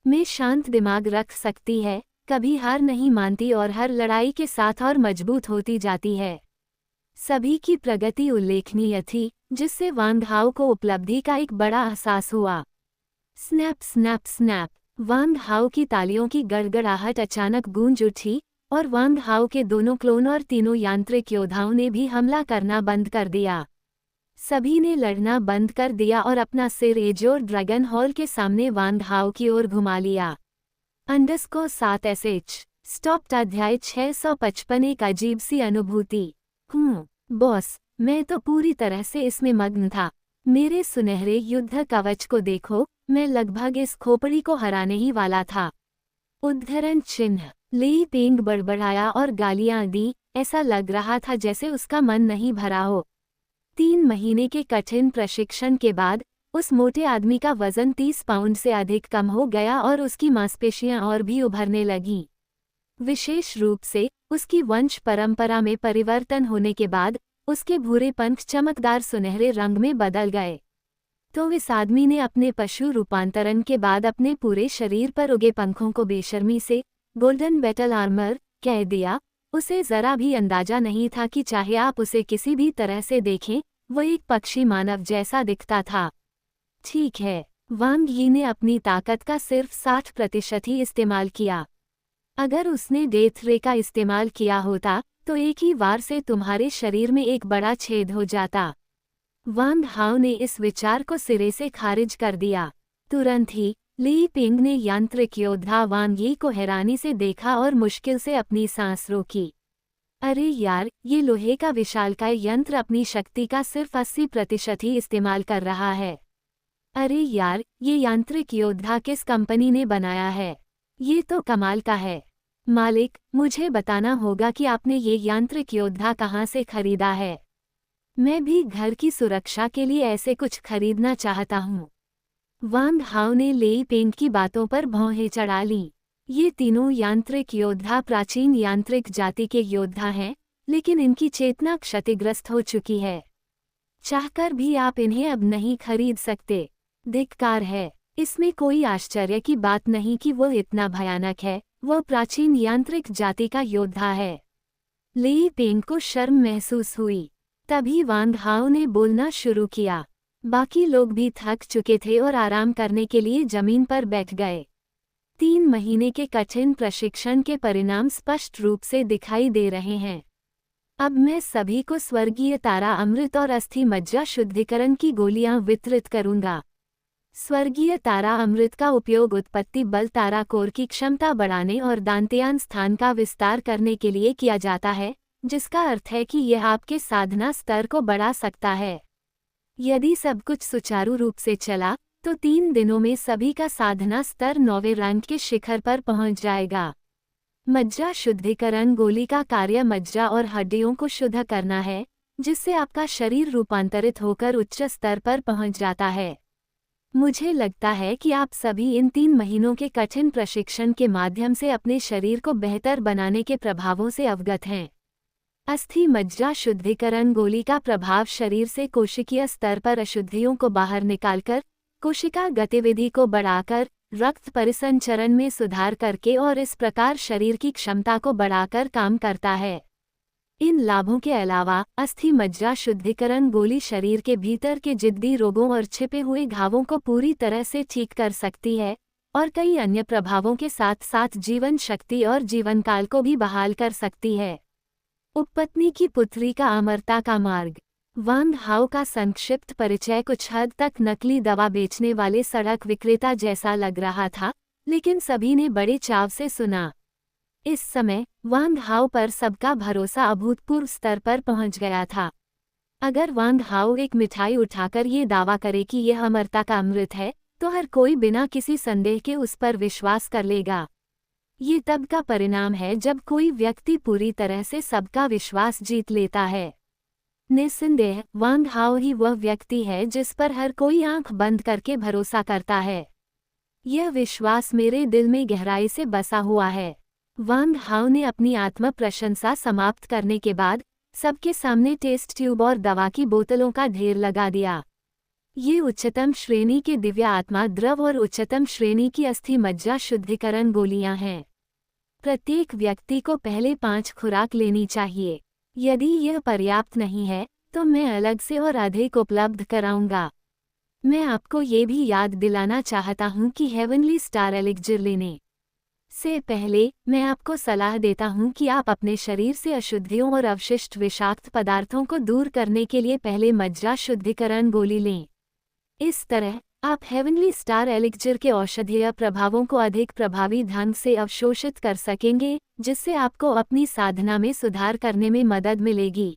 में शांत दिमाग रख सकती है, कभी हार नहीं मानती और हर लड़ाई के साथ और मजबूत होती जाती है। सभी की प्रगति उल्लेखनीय थी, जिससे वांग हाओ को उपलब्धि का एक बड़ा एहसास हुआ। स्नैप स्नैप स्नैप, वांग हाओ की तालियों की गड़गड़ाहट अचानक गूंज उठी और वांग हाओ के दोनों क्लोन और तीनों यांत्रिक योद्धाओं ने भी हमला करना बंद कर दिया। सभी ने लड़ना बंद कर दिया और अपना सिर एजोर ड्रैगन हॉल के सामने वांग हाओ की ओर घुमा लिया। _7 SH स्टॉप्ड अध्याय 655 एक अजीब सी अनुभूति। बॉस, मैं तो पूरी तरह से इसमें मग्न था। मेरे सुनहरे युद्ध कवच को देखो, मैं लगभग इस खोपड़ी को हराने ही वाला था। उद्धरण चिन्ह। ली पेंग बड़बड़ाया और गालियां दी, ऐसा लग रहा था जैसे उसका मन नहीं भरा हो। 3 महीने के कठिन प्रशिक्षण के बाद उस मोटे आदमी का वजन 30 पाउंड से अधिक कम हो गया और उसकी मांसपेशियां और भी उभरने लगीं। विशेष रूप से उसकी वंश परंपरा में परिवर्तन होने के बाद उसके भूरे पंख चमकदार सुनहरे रंग में बदल गए। तो इस आदमी ने अपने पशु रूपांतरण के बाद अपने पूरे शरीर पर उगे पंखों को बेशर्मी से गोल्डन बैटल आर्मर कह दिया। उसे जरा भी अंदाजा नहीं था कि चाहे आप उसे किसी भी तरह से देखें, वो एक पक्षी मानव जैसा दिखता था। ठीक है, वांग यी ने अपनी ताकत का सिर्फ 60% ही इस्तेमाल किया। अगर उसने डेथ रे का इस्तेमाल किया होता तो एक ही वार से तुम्हारे शरीर में एक बड़ा छेद हो जाता। वांग हाओ ने इस विचार को सिरे से खारिज कर दिया। तुरंत ही ली पिंग ने यांत्रिक योद्धा वांग यी को हैरानी से देखा और मुश्किल से अपनी सांस रोकी। अरे यार, ये लोहे का विशालकाय यंत्र अपनी शक्ति का सिर्फ 80% ही इस्तेमाल कर रहा है। अरे यार, ये यांत्रिक योद्धा किस कंपनी ने बनाया है? ये तो कमाल का है। मालिक, मुझे बताना होगा कि आपने ये यांत्रिक योद्धा कहाँ से खरीदा है। मैं भी घर की सुरक्षा के लिए ऐसे कुछ खरीदना चाहता हूँ। वांग हाओ ने लेई पेंग की बातों पर भौहें चढ़ा लीं। ये तीनों यांत्रिक योद्धा प्राचीन यांत्रिक जाति के योद्धा हैं, लेकिन इनकी चेतना क्षतिग्रस्त हो चुकी है। चाहकर भी आप इन्हें अब नहीं खरीद सकते। धिक्कार है। इसमें कोई आश्चर्य की बात नहीं कि वो इतना भयानक है। वो प्राचीन यांत्रिक जाति का योद्धा है। लेई पेंग को शर्म महसूस हुई। तभी वांग हाओ ने बोलना शुरू किया। बाकी लोग भी थक चुके थे और आराम करने के लिए जमीन पर बैठ गए। 3 महीने के कठिन प्रशिक्षण के परिणाम स्पष्ट रूप से दिखाई दे रहे हैं। अब मैं सभी को स्वर्गीय तारा अमृत और अस्थि मज्जा शुद्धिकरण की गोलियां वितरित करूंगा। स्वर्गीय तारा अमृत का उपयोग उत्पत्ति बल तारा कोर की क्षमता बढ़ाने और दांत्यान स्थान का विस्तार करने के लिए किया जाता है, जिसका अर्थ है कि यह आपके साधना स्तर को बढ़ा सकता है। यदि सब कुछ सुचारू रूप से चला तो 3 दिनों में सभी का साधना स्तर 9वें रैंक के शिखर पर पहुंच जाएगा। मज्जा शुद्धिकरण गोली का कार्य मज्जा और हड्डियों को शुद्ध करना है, जिससे आपका शरीर रूपांतरित होकर उच्च स्तर पर पहुंच जाता है। मुझे लगता है कि आप सभी इन 3 महीनों के कठिन प्रशिक्षण के माध्यम से अपने शरीर को बेहतर बनाने के प्रभावों से अवगत हैं। अस्थि मज्जा शुद्धिकरण गोली का प्रभाव शरीर से कोशिकीय स्तर पर अशुद्धियों को बाहर निकालकर, कोशिका गतिविधि को बढ़ाकर, रक्त परिसंचरण में सुधार करके और इस प्रकार शरीर की क्षमता को बढ़ाकर काम करता है। इन लाभों के अलावा अस्थि मज्जा शुद्धिकरण गोली शरीर के भीतर के जिद्दी रोगों और छिपे हुए घावों को पूरी तरह से ठीक कर सकती है और कई अन्य प्रभावों के साथ साथ जीवन शक्ति और जीवनकाल को भी बहाल कर सकती है। उपपत्नी की पुत्री का अमरता का मार्ग। वांग हाओ का संक्षिप्त परिचय कुछ हद तक नकली दवा बेचने वाले सड़क विक्रेता जैसा लग रहा था, लेकिन सभी ने बड़े चाव से सुना। इस समय वांग हाओ पर सबका भरोसा अभूतपूर्व स्तर पर पहुंच गया था। अगर वांग हाओ एक मिठाई उठाकर ये दावा करे कि यह अमरता का अमृत है, तो हर कोई बिना किसी संदेह के उस पर विश्वास कर लेगा। ये तब का परिणाम है जब कोई व्यक्ति पूरी तरह से सबका विश्वास जीत लेता है। निस्संदेह वांग हाओ ही वह व्यक्ति है जिस पर हर कोई आंख बंद करके भरोसा करता है। यह विश्वास मेरे दिल में गहराई से बसा हुआ है। वांग हाओ ने अपनी आत्म प्रशंसा समाप्त करने के बाद सबके सामने टेस्ट ट्यूब और दवा की बोतलों का ढेर लगा दिया। ये उच्चतम श्रेणी के दिव्य आत्मा द्रव और उच्चतम श्रेणी की अस्थि मज्जा शुद्धिकरण गोलियां हैं। प्रत्येक व्यक्ति को पहले 5 खुराक लेनी चाहिए। यदि यह पर्याप्त नहीं है तो मैं अलग से और अधिक उपलब्ध कराऊंगा। मैं आपको ये भी याद दिलाना चाहता हूँ कि हेवनली स्टार एलिक्जिर लेने से पहले मैं आपको सलाह देता हूँ कि आप अपने शरीर से अशुद्धियों और अवशिष्ट विषाक्त पदार्थों को दूर करने के लिए पहले मज्जा शुद्धिकरण गोली लें। इस तरह आप हेवनली स्टार एलिक्जिर के औषधीय प्रभावों को अधिक प्रभावी ढंग से अवशोषित कर सकेंगे, जिससे आपको अपनी साधना में सुधार करने में मदद मिलेगी।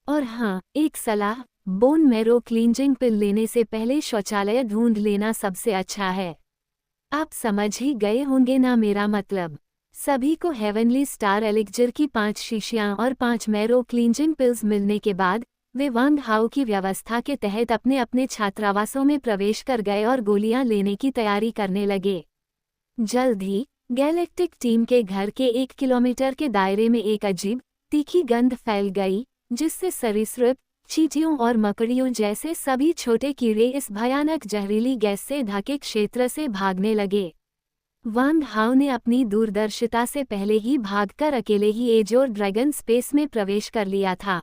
और हाँ, एक सलाह, बोन मैरो क्लींजिंग पिल लेने से पहले शौचालय ढूंढ लेना सबसे अच्छा है। आप समझ ही गए होंगे ना मेरा मतलब। सभी को हेवनली स्टार एलिक्जर की 5 शीशियां और 5 मैरो क्लींजिंग पिल्स मिलने के बाद वे वांग हाओ की व्यवस्था के तहत अपने अपने छात्रावासों में प्रवेश कर गए और गोलियां लेने की तैयारी करने लगे। जल्द ही गैलेक्टिक टीम के घर के 1 किलोमीटर के दायरे में एक अजीब, तीखी गंध फैल गई, जिससे सरीसृप, चींटियों और मकड़ियों जैसे सभी छोटे कीड़े इस भयानक जहरीली गैस से ढके क्षेत्र से भागने लगे। वांग हाओ ने अपनी दूरदर्शिता से पहले ही भागकर अकेले ही एजोर ड्रैगन स्पेस में प्रवेश कर लिया था।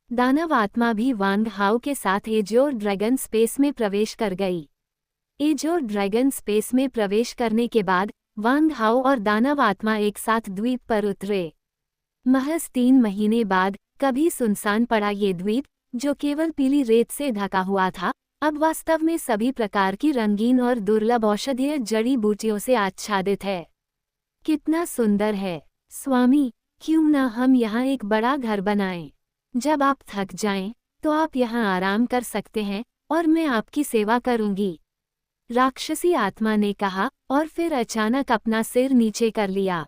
दानव आत्मा भी वांग हाओ के साथ एजोर ड्रैगन स्पेस में प्रवेश कर गई। एजोर ड्रैगन स्पेस में प्रवेश करने के बाद वांग हाओ और दानव आत्मा एक साथ द्वीप पर उतरे। महज 3 महीने बाद कभी सुनसान पड़ा ये द्वीप, जो केवल पीली रेत से ढका हुआ था, अब वास्तव में सभी प्रकार की रंगीन और दुर्लभ औषधीय जड़ी बूटियों से आच्छादित है। कितना सुंदर है स्वामी, क्यों ना हम यहाँ एक बड़ा घर बनाएं। जब आप थक जाएं, तो आप यहाँ आराम कर सकते हैं और मैं आपकी सेवा करूंगी, राक्षसी आत्मा ने कहा और फिर अचानक अपना सिर नीचे कर लिया।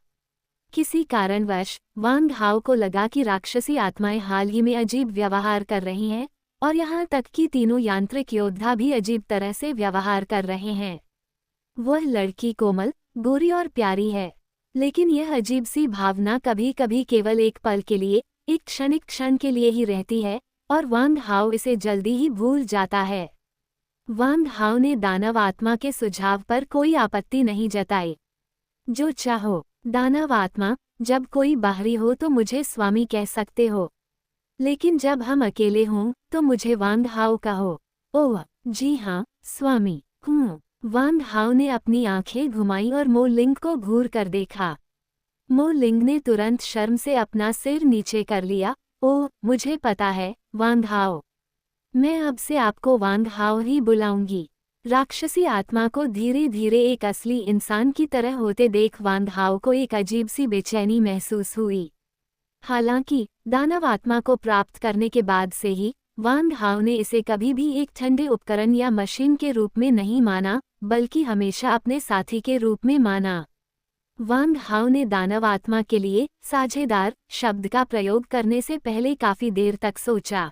किसी कारणवश वांग हाओ को लगा कि राक्षसी आत्माएं हाल ही में अजीब व्यवहार कर रही हैं, और यहाँ तक कि तीनों यांत्रिक योद्धा भी अजीब तरह से व्यवहार कर रहे हैं। वह लड़की कोमल, गोरी और प्यारी है, लेकिन यह अजीब सी भावना कभी कभी केवल एक पल के लिए, एक क्षणिक क्षण के लिए ही रहती है, और वांग हाओ इसे जल्दी ही भूल जाता है। वांग हाओ ने दानव आत्मा के सुझाव पर कोई आपत्ति नहीं जताई। जो चाहो दानव आत्मा, जब कोई बाहरी हो तो मुझे स्वामी कह सकते हो, लेकिन जब हम अकेले हों तो मुझे वांग हाओ कहो। ओह जी हाँ स्वामी। वांग हाओ ने अपनी आंखें घुमाई और मो लिंग को घूर कर देखा। मो लिंग ने तुरंत शर्म से अपना सिर नीचे कर लिया। ओह मुझे पता है वांग हाओ, मैं अब से आपको वांग हाओ ही बुलाऊंगी। राक्षसी आत्मा को धीरे धीरे एक असली इंसान की तरह होते देख वांग हाओ को एक अजीब सी बेचैनी महसूस हुई। हालांकि दानव आत्मा को प्राप्त करने के बाद से ही वांग हाओ ने इसे कभी भी एक ठंडे उपकरण या मशीन के रूप में नहीं माना, बल्कि हमेशा अपने साथी के रूप में माना। वांग हाओ ने दानव आत्मा के लिए साझेदार शब्द का प्रयोग करने से पहले काफी देर तक सोचा।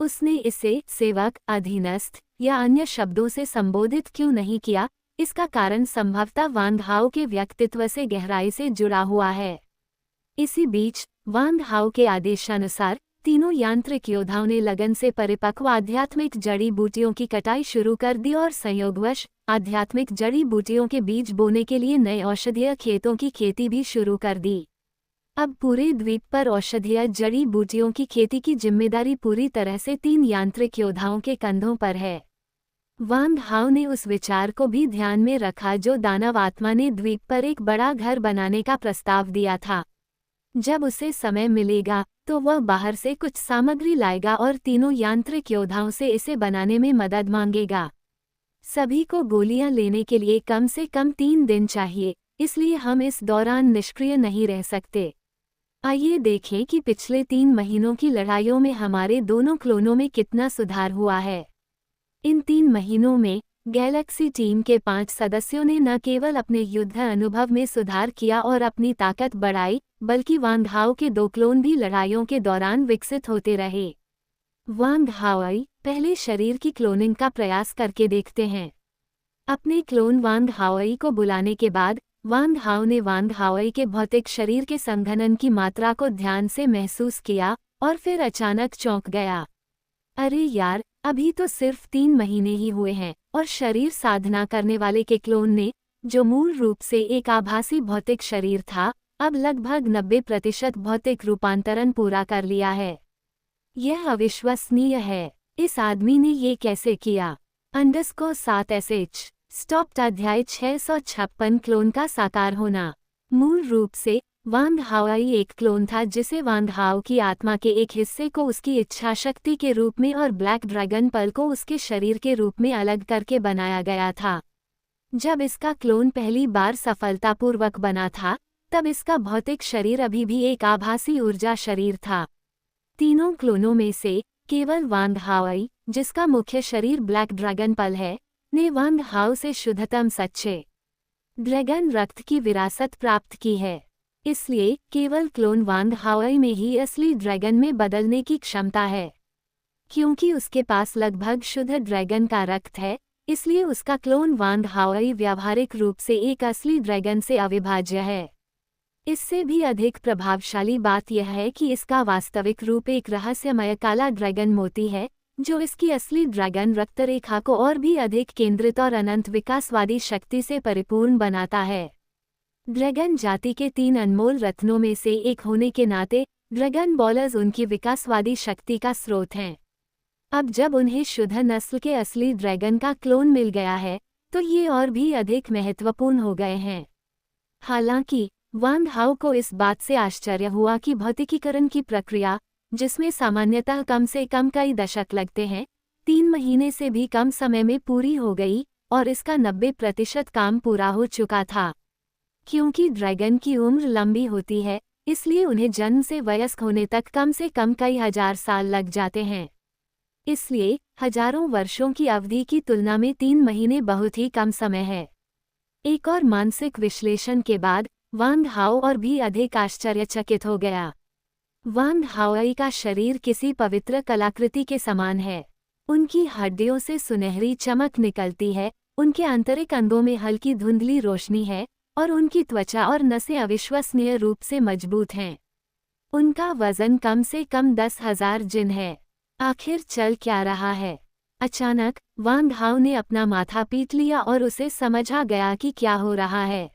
उसने इसे सेवक, अधीनस्थ या अन्य शब्दों से संबोधित क्यों नहीं किया, इसका कारण संभवतः वांग हाओ के व्यक्तित्व से गहराई से जुड़ा हुआ है। इसी बीच वांग हाओ के आदेशानुसार तीनों यांत्रिक योद्धाओं ने लगन से परिपक्व आध्यात्मिक जड़ी बूटियों की कटाई शुरू कर दी और संयोगवश आध्यात्मिक जड़ी बूटियों के बीज बोने के लिए नए औषधीय खेतों की खेती भी शुरू कर दी। अब पूरे द्वीप पर औषधीय जड़ी बूटियों की खेती की जिम्मेदारी पूरी तरह से 3 यांत्रिक योद्धाओं के कंधों पर है। वांग हाओ ने उस विचार को भी ध्यान में रखा जो दानव आत्मा ने द्वीप पर एक बड़ा घर बनाने का प्रस्ताव दिया था। जब उसे समय मिलेगा तो वह बाहर से कुछ सामग्री लाएगा और तीनों यांत्रिक योद्धाओं से इसे बनाने में मदद मांगेगा। सभी को गोलियां लेने के लिए कम से कम 3 दिन चाहिए, इसलिए हम इस दौरान निष्क्रिय नहीं रह सकते। आइए देखें कि पिछले 3 महीनों की लड़ाइयों में हमारे दोनों क्लोनों में कितना सुधार हुआ है। इन 3 महीनों में गैलेक्सी टीम के 5 सदस्यों ने न केवल अपने युद्ध अनुभव में सुधार किया और अपनी ताकत बढ़ाई, बल्कि वांग हाओ के 2 क्लोन भी लड़ाइयों के दौरान विकसित होते रहे। वांग हाओ पहले शरीर की क्लोनिंग का प्रयास करके देखते हैं। अपने क्लोन वांग हाओ को बुलाने के बाद वांग हाओ ने वांग हाओ के भौतिक शरीर के संघनन की मात्रा को ध्यान से महसूस किया और फिर अचानक चौंक गया। अरे यार, अभी तो सिर्फ 3 महीने ही हुए हैं और शरीर साधना करने वाले के क्लोन ने, जो मूल रूप से एक आभासी भौतिक शरीर था, अब लगभग 90% भौतिक रूपांतरण पूरा कर लिया है। यह अविश्वसनीय है। इस आदमी ने ये कैसे किया? _7sh स्टॉप्ड अध्याय 656 क्लोन का साकार होना। मूल रूप से वांग हाओ एक क्लोन था जिसे वांग हाओ की आत्मा के एक हिस्से को उसकी इच्छा शक्ति के रूप में और ब्लैक ड्रैगन पल को उसके शरीर के रूप में अलग करके बनाया गया था। जब इसका क्लोन पहली बार सफलतापूर्वक बना था, तब इसका भौतिक शरीर अभी भी एक आभासी ऊर्जा शरीर था। तीनों क्लोनों में से केवल वांग हाओ, जिसका मुख्य शरीर ब्लैक ड्रैगन पल है, ने वांग हाओ से शुद्धतम सच्चे ड्रैगन रक्त की विरासत प्राप्त की है। इसलिए केवल क्लोन वांग हाओ में ही असली ड्रैगन में बदलने की क्षमता है। क्योंकि उसके पास लगभग शुद्ध ड्रैगन का रक्त है, इसलिए उसका क्लोन वांग हाओ व्यावहारिक रूप से एक असली ड्रैगन से अविभाज्य है। इससे भी अधिक प्रभावशाली बात यह है कि इसका वास्तविक रूप एक रहस्यमय काला ड्रैगन मोती है, जो इसकी असली ड्रैगन रक्त रेखा को और भी अधिक केंद्रित और अनंत विकासवादी शक्ति से परिपूर्ण बनाता है। ड्रैगन जाति के 3 अनमोल रत्नों में से एक होने के नाते ड्रैगन बॉलर्स उनकी विकासवादी शक्ति का स्रोत हैं। अब जब उन्हें शुद्ध नस्ल के असली ड्रैगन का क्लोन मिल गया है, तो ये और भी अधिक महत्वपूर्ण हो गए हैं। हालांकि वांग हाओ को इस बात से आश्चर्य हुआ कि भौतिकीकरण की प्रक्रिया, जिसमें सामान्यतः कम से कम कई दशक लगते हैं, 3 महीने से भी कम समय में पूरी हो गई और इसका 90% काम पूरा हो चुका था। क्योंकि ड्रैगन की उम्र लंबी होती है, इसलिए उन्हें जन्म से वयस्क होने तक कम से कम कई हजार साल लग जाते हैं। इसलिए हजारों वर्षों की अवधि की तुलना में 3 महीने बहुत ही कम समय है। एक और मानसिक विश्लेषण के बाद वांग हाओ और भी अधिक आश्चर्यचकित हो गया। वांग हाओ का शरीर किसी पवित्र कलाकृति के समान है। उनकी हड्डियों से सुनहरी चमक निकलती है, उनके आंतरिक अंगों में हल्की धुंधली रोशनी है और उनकी त्वचा और नसें अविश्वसनीय रूप से मजबूत हैं। उनका वजन कम से कम 10,000 जिन है। आखिर चल क्या रहा है? अचानक वांग हाओ ने अपना माथा पीट लिया और उसे समझ आ गया कि क्या हो रहा है।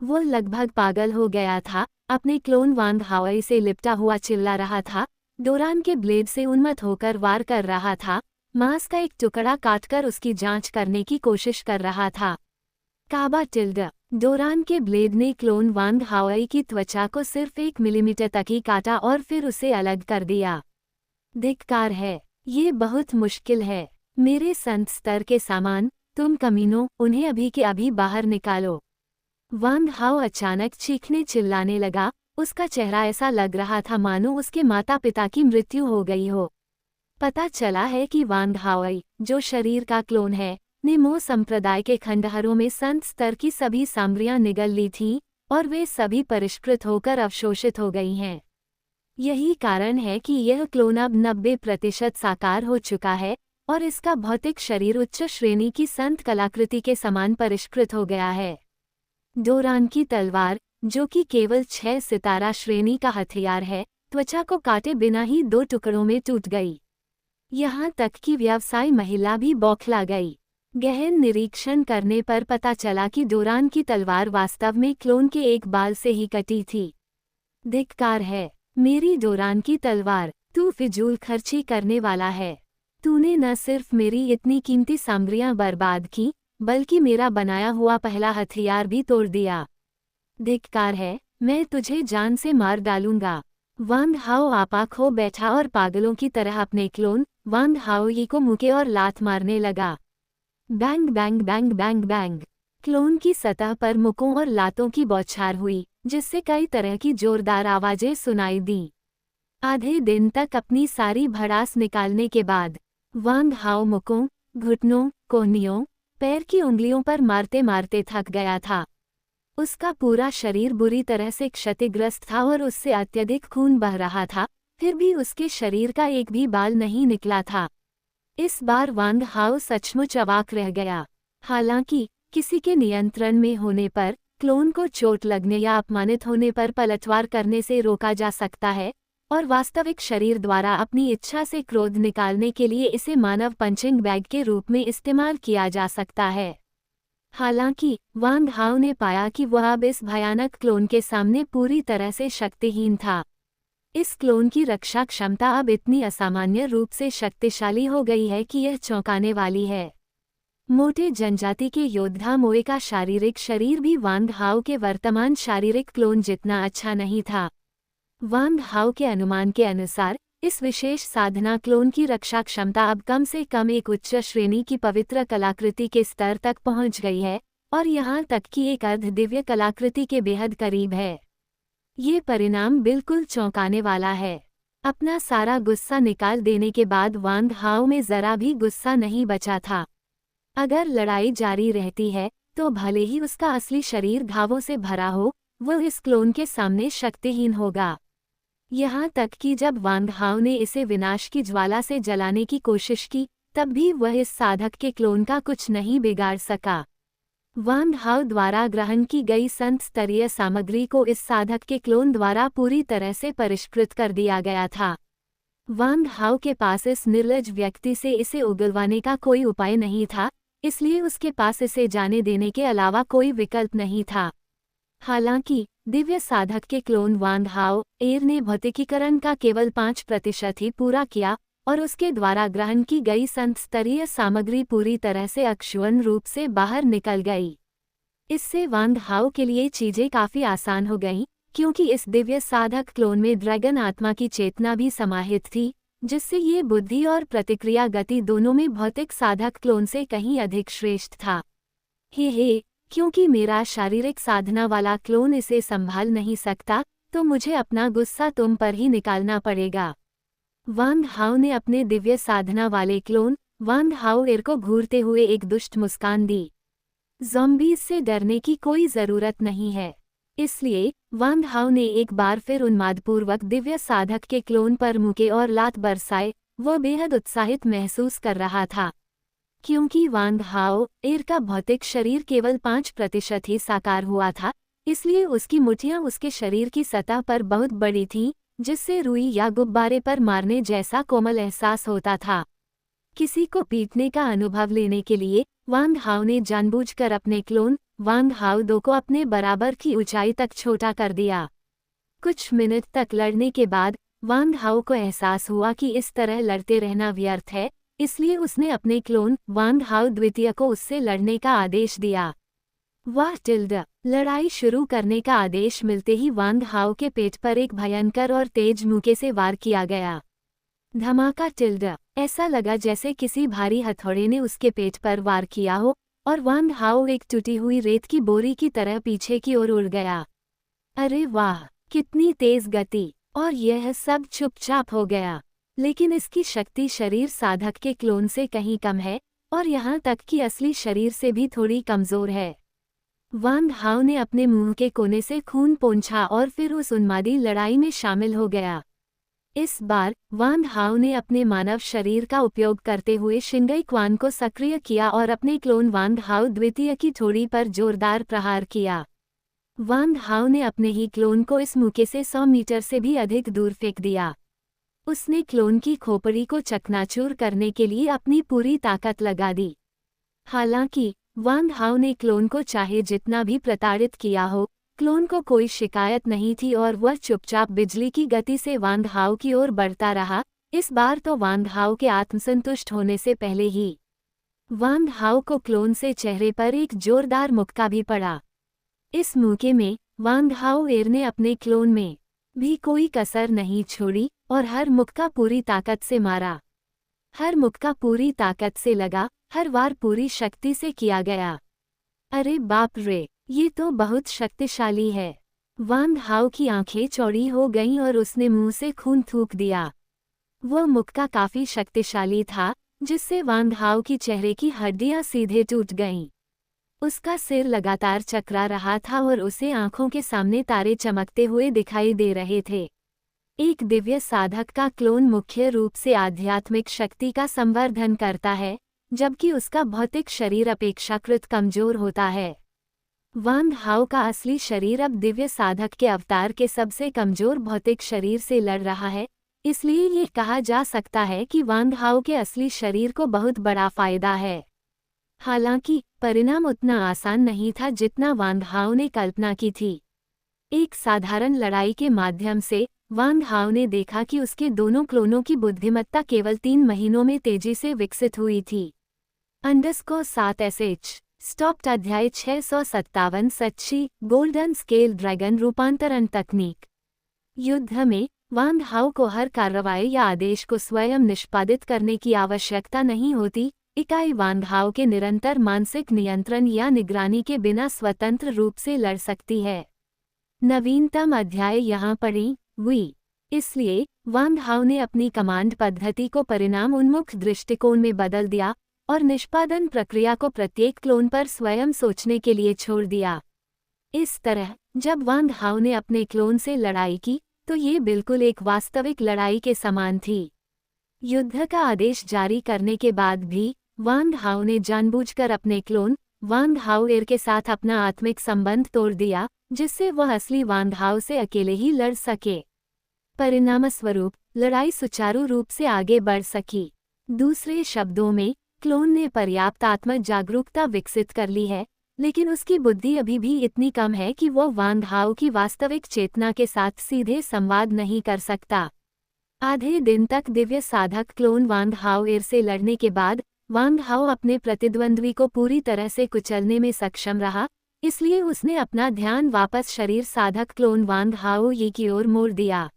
वो लगभग पागल हो गया था, अपने क्लोन वांग हाओ से लिपटा हुआ चिल्ला रहा था, डोरान के ब्लेड से उन्मत्त होकर वार कर रहा था, मांस का एक टुकड़ा काटकर उसकी जांच करने की कोशिश कर रहा था। काबा टिल्ड। डोरान के ब्लेड ने क्लोन वांग हाओ की त्वचा को सिर्फ 1 मिलीमीटर तक ही काटा और फिर उसे अलग कर दिया। धिक्कार है, ये बहुत मुश्किल है। मेरे संत स्तर के सामान, तुम कमीनों, उन्हें अभी के अभी बाहर निकालो। वांग हाओ अचानक चीखने चिल्लाने लगा। उसका चेहरा ऐसा लग रहा था मानो उसके माता पिता की मृत्यु हो गई हो। पता चला है कि वांग हाओ, जो शरीर का क्लोन है, ने मो संप्रदाय के खंडहरों में संत स्तर की सभी सामग्रियां निगल ली थीं और वे सभी परिष्कृत होकर अवशोषित हो गई हैं। यही कारण है कि यह क्लोन अब 90% साकार हो चुका है और इसका भौतिक शरीर उच्च श्रेणी की संत कलाकृति के समान परिष्कृत हो गया है। डोरान की तलवार, जो कि केवल 6 सितारा श्रेणी का हथियार है, त्वचा को काटे बिना ही 2 टुकड़ों में टूट गई। यहाँ तक कि व्यवसाय महिला भी बौखला गई। गहन निरीक्षण करने पर पता चला कि डोरान की तलवार वास्तव में क्लोन के एक बाल से ही कटी थी। धिक्कार है, मेरी डोरान की तलवार, तू फिजूल खर्ची करने वाला है। तूने न सिर्फ मेरी इतनी कीमती सामग्रियां बर्बाद की, बल्कि मेरा बनाया हुआ पहला हथियार भी तोड़ दिया। धिक्कार है, मैं तुझे जान से मार डालूंगा। वांग हाओ आपा खो बैठा और पागलों की तरह अपने क्लोन वांग हाओ को मुके और लात मारने लगा। Bang bang bang bang bang. Clone की सतह पर मुकों और लातों की बौछार हुई, जिससे कई तरह की जोरदार आवाजें सुनाई दी। आधे दिन तक अपनी सारी भड़ास निकालने के बाद वांग हाओ मुकों, घुटनों, कोहनियों, पैर की उंगलियों पर मारते मारते थक गया था। उसका पूरा शरीर बुरी तरह से क्षतिग्रस्त था और उससे अत्यधिक खून बह रहा था, फिर भी उसके शरीर का एक भी बाल नहीं निकला था। इस बार वांग हाओ सचमुच अवाक रह गया। हालांकि किसी के नियंत्रण में होने पर क्लोन को चोट लगने या अपमानित होने पर पलटवार करने से रोका जा सकता है और वास्तविक शरीर द्वारा अपनी इच्छा से क्रोध निकालने के लिए इसे मानव पंचिंग बैग के रूप में इस्तेमाल किया जा सकता है। हालांकि वांग हाओ ने पाया कि वह अब इस भयानक क्लोन के सामने पूरी तरह से शक्तिहीन था। इस क्लोन की रक्षा क्षमता अब इतनी असामान्य रूप से शक्तिशाली हो गई है कि यह चौंकाने वाली है। मोटे जनजाति के योद्धा मोए का शारीरिक शरीर भी वांग हाओ के वर्तमान शारीरिक क्लोन जितना अच्छा नहीं था। वांग हाओ के अनुमान के अनुसार इस विशेष साधना क्लोन की रक्षा क्षमता अब कम से कम एक उच्च श्रेणी की पवित्र कलाकृति के स्तर तक पहुंच गई है और यहाँ तक कि एक अर्ध दिव्य कलाकृति के बेहद करीब है। ये परिणाम बिल्कुल चौंकाने वाला है। अपना सारा गुस्सा निकाल देने के बाद वांग हाओ में जरा भी गुस्सा नहीं बचा था। अगर लड़ाई जारी रहती है तो भले ही उसका असली शरीर घावों से भरा हो, वो इस क्लोन के सामने शक्तिहीन होगा। यहाँ तक कि जब वांग हाओ ने इसे विनाश की ज्वाला से जलाने की कोशिश की, तब भी वह इस साधक के क्लोन का कुछ नहीं बिगाड़ सका। वांग हाओ द्वारा ग्रहण की गई संत स्तरीय सामग्री को इस साधक के क्लोन द्वारा पूरी तरह से परिष्कृत कर दिया गया था। वांग हाओ के पास इस निर्लज व्यक्ति से इसे उगलवाने का कोई उपाय नहीं था, इसलिए उसके पास इसे जाने देने के अलावा कोई विकल्प नहीं था। हालांकि दिव्य साधक के क्लोन वांग हाओ एर ने भौतिकीकरण का केवल 5% ही पूरा किया और उसके द्वारा ग्रहण की गई संत स्तरीय सामग्री पूरी तरह से अक्षुण्ण रूप से बाहर निकल गई। इससे वांग हाओ के लिए चीजें काफी आसान हो गईं, क्योंकि इस दिव्य साधक क्लोन में ड्रैगन आत्मा की चेतना भी समाहित थी, जिससे ये बुद्धि और प्रतिक्रिया गति दोनों में भौतिक साधक क्लोन से कहीं अधिक श्रेष्ठ था। हे क्योंकि मेरा शारीरिक साधना वाला क्लोन इसे संभाल नहीं सकता, तो मुझे अपना गुस्सा तुम पर ही निकालना पड़ेगा। वांग हाओ ने अपने दिव्य साधना वाले क्लोन वांग हाओ एर को घूरते हुए एक दुष्ट मुस्कान दी। ज़ॉम्बीज़ से डरने की कोई जरूरत नहीं है। इसलिए वांग हाओ ने एक बार फिर उन्मादपूर्वक दिव्य साधक के क्लोन पर मुके और लात बरसाए। वह बेहद उत्साहित महसूस कर रहा था, क्योंकि वांग हाओ एर का भौतिक शरीर केवल 5% ही साकार हुआ था, इसलिए उसकी मुठ्ठियां उसके शरीर की सतह पर बहुत बड़ी थीं, जिससे रुई या गुब्बारे पर मारने जैसा कोमल एहसास होता था। किसी को पीटने का अनुभव लेने के लिए वांग हाओ ने जानबूझकर अपने क्लोन वांग हाओ 2 को अपने बराबर की ऊंचाई तक छोटा कर दिया। कुछ मिनट तक लड़ने के बाद वांग हाओ को एहसास हुआ कि इस तरह लड़ते रहना व्यर्थ है, इसलिए उसने अपने क्लोन वांग हाओ द्वितीय को उससे लड़ने का आदेश दिया। लड़ाई शुरू करने का आदेश मिलते ही वांग हाओ के पेट पर एक भयंकर और तेज मुक्के से वार किया गया। धमाका। ऐसा लगा जैसे किसी भारी हथौड़े ने उसके पेट पर वार किया हो और वांग हाओ एक टूटी हुई रेत की बोरी की तरह पीछे की ओर उड़ गया। अरे वाह, कितनी तेज गति! और यह सब चुपचाप हो गया। लेकिन इसकी शक्ति शरीर साधक के क्लोन से कहीं कम है और यहाँ तक कि असली शरीर से भी थोड़ी कमजोर है। वांग हाओ ने अपने मुंह के कोने से खून पोंछा और फिर उस उन्मादी लड़ाई में शामिल हो गया। इस बार वांग हाओ ने अपने मानव शरीर का उपयोग करते हुए शिंगई क्वान को सक्रिय किया और अपने क्लोन वांग हाओ द्वितीय की ठोड़ी पर जोरदार प्रहार किया। वांग हाओ ने अपने ही क्लोन को इस मुक्के से 100 मीटर से भी अधिक दूर फेंक दिया। उसने क्लोन की खोपड़ी को चकनाचूर करने के लिए अपनी पूरी ताकत लगा दी। हालांकि वांग हाओ ने क्लोन को चाहे जितना भी प्रताड़ित किया हो, क्लोन को कोई शिकायत नहीं थी और वह चुपचाप बिजली की गति से वांग हाओ की ओर बढ़ता रहा। इस बार तो वांग हाओ के आत्मसंतुष्ट होने से पहले ही वांग हाओ को क्लोन से चेहरे पर एक जोरदार मुक्का भी पड़ा। इस मौके में वांग हाओ एर ने अपने क्लोन में भी कोई कसर नहीं छोड़ी और हर मुक्का पूरी ताकत से मारा। हर मुक्का पूरी ताकत से लगा, हर वार पूरी शक्ति से किया गया। अरे बाप रे, ये तो बहुत शक्तिशाली है। वांग हाओ की आंखें चौड़ी हो गईं और उसने मुंह से खून थूक दिया। वह मुक्का काफी शक्तिशाली था, जिससे वांग हाओ की चेहरे की हड्डियां सीधे टूट गईं। उसका सिर लगातार चकरा रहा था और उसे आंखों के सामने तारे चमकते हुए दिखाई दे रहे थे। एक दिव्य साधक का क्लोन मुख्य रूप से आध्यात्मिक शक्ति का संवर्धन करता है, जबकि उसका भौतिक शरीर अपेक्षाकृत कमजोर होता है। वांग हाओ का असली शरीर अब दिव्य साधक के अवतार के सबसे कमजोर भौतिक शरीर से लड़ रहा है, इसलिए ये कहा जा सकता है कि वांग हाओ के असली शरीर को बहुत बड़ा फायदा है। हालांकि परिणाम उतना आसान नहीं था जितना वांग हाओ ने कल्पना की थी। एक साधारण लड़ाई के माध्यम से वांग हाओ ने देखा कि उसके दोनों क्लोनों की बुद्धिमत्ता केवल 3 महीनों में तेजी से विकसित हुई थी। _7SH stopped. अध्याय 657 सच्ची गोल्डन स्केल ड्रैगन रूपांतरण तकनीक। युद्ध में वांग हाओ को हर कार्रवाई या आदेश को स्वयं निष्पादित करने की आवश्यकता नहीं होती। इकाई वांग हाओ के निरंतर मानसिक नियंत्रण या निगरानी के बिना स्वतंत्र रूप से लड़ सकती है। नवीनतम अध्याय यहाँ पढ़ें। वी इसलिए वांग हाओ ने अपनी कमांड पद्धति को परिणाम उन्मुख दृष्टिकोण में बदल दिया और निष्पादन प्रक्रिया को प्रत्येक क्लोन पर स्वयं सोचने के लिए छोड़ दिया। इस तरह जब वांग हाओ ने अपने क्लोन से लड़ाई की तो ये बिल्कुल एक वास्तविक लड़ाई के समान थी। युद्ध का आदेश जारी करने के बाद भी वांग हाओ ने जानबूझकर अपने क्लोन वांग हाओ एर के साथ अपना आत्मिक संबंध तोड़ दिया, जिससे वह असली वांग हाओ से अकेले ही लड़ सके। परिणामस्वरूप लड़ाई सुचारू रूप से आगे बढ़ सकी। दूसरे शब्दों में, क्लोन ने पर्याप्त आत्म जागरूकता विकसित कर ली है, लेकिन उसकी बुद्धि अभी भी इतनी कम है कि वह वांग हाओ की वास्तविक चेतना के साथ सीधे संवाद नहीं कर सकता। आधे दिन तक दिव्य साधक क्लोन वांग हाओ एर से लड़ने के बाद वांग हाओ अपने प्रतिद्वंद्वी को पूरी तरह से कुचलने में सक्षम रहा, इसलिए उसने अपना ध्यान वापस शरीर साधक क्लोन वांग हाओ ये की ओर मोड़ दिया।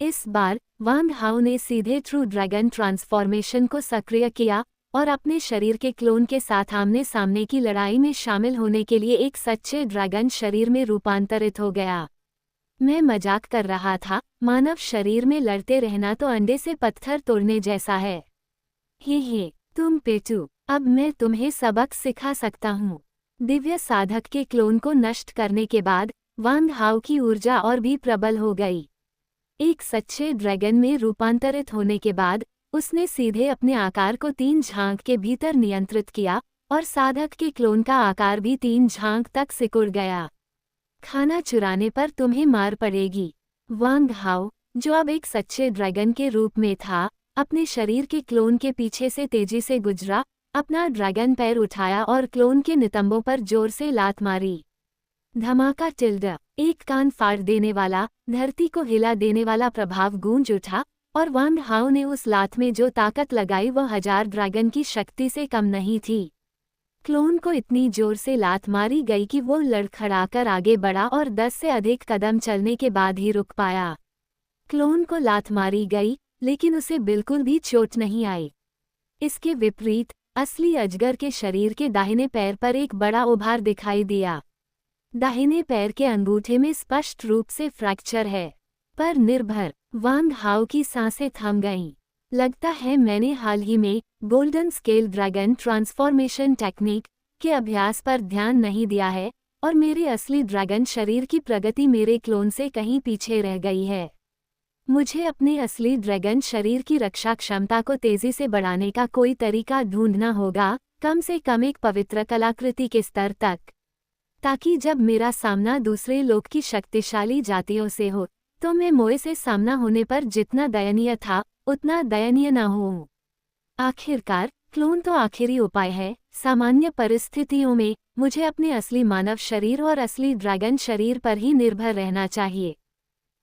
इस बार वांग हाओ ने सीधे ट्रू ड्रैगन ट्रांसफॉर्मेशन को सक्रिय किया और अपने शरीर के क्लोन के साथ आमने सामने की लड़ाई में शामिल होने के लिए एक सच्चे ड्रैगन शरीर में रूपांतरित हो गया। मैं मजाक कर रहा था, मानव शरीर में लड़ते रहना तो अंडे से पत्थर तोड़ने जैसा है। हे तुम पेटू, अब मैं तुम्हें सबक सिखा सकता हूँ। दिव्य साधक के क्लोन को नष्ट करने के बाद वांग हाओ की ऊर्जा और भी प्रबल हो गई। एक सच्चे ड्रैगन में रूपांतरित होने के बाद उसने सीधे अपने आकार को 3 झांक के भीतर नियंत्रित किया और साधक के क्लोन का आकार भी 3 झांक तक सिकुड़ गया। खाना चुराने पर तुम्हें मार पड़ेगी। वांग हाओ, जो अब एक सच्चे ड्रैगन के रूप में था, अपने शरीर के क्लोन के पीछे से तेजी से गुजरा, अपना ड्रैगन पैर उठाया और क्लोन के नितंबों पर जोर से लात मारी। धमाका टिल्ड, एक कान फाड़ देने वाला, धरती को हिला देने वाला प्रभाव गूंज उठा और वांग हाओ ने उस लात में जो ताकत लगाई वह 1000 ड्रैगन की शक्ति से कम नहीं थी। क्लोन को इतनी जोर से लात मारी गई कि वो लड़खड़ाकर आगे बढ़ा और 10 से अधिक कदम चलने के बाद ही रुक पाया। क्लोन को लात मारी गई, लेकिन उसे बिल्कुल भी चोट नहीं आई। इसके विपरीत असली अजगर के शरीर के दाहिने पैर पर एक बड़ा उभार दिखाई दिया। दाहिने पैर के अंगूठे में स्पष्ट रूप से फ्रैक्चर है। पर निर्भर वांग हाओ की सांसें थम गईं। लगता है मैंने हाल ही में golden scale dragon transformation technique के अभ्यास पर ध्यान नहीं दिया है और मेरे असली ड्रैगन शरीर की प्रगति मेरे क्लोन से कहीं पीछे रह गई है। मुझे अपने असली ड्रैगन शरीर की रक्षा क्षमता को तेजी से बढ़ाने का कोई तरीका ढूंढना होगा, कम से कम एक पवित्र कलाकृति के स्तर तक, ताकि जब मेरा सामना दूसरे लोक की शक्तिशाली जातियों से हो तो मैं मोए से सामना होने पर जितना दयनीय था उतना दयनीय न हो। आखिरकार क्लोन तो आखिरी उपाय है। सामान्य परिस्थितियों में मुझे अपने असली मानव शरीर और असली ड्रैगन शरीर पर ही निर्भर रहना चाहिए।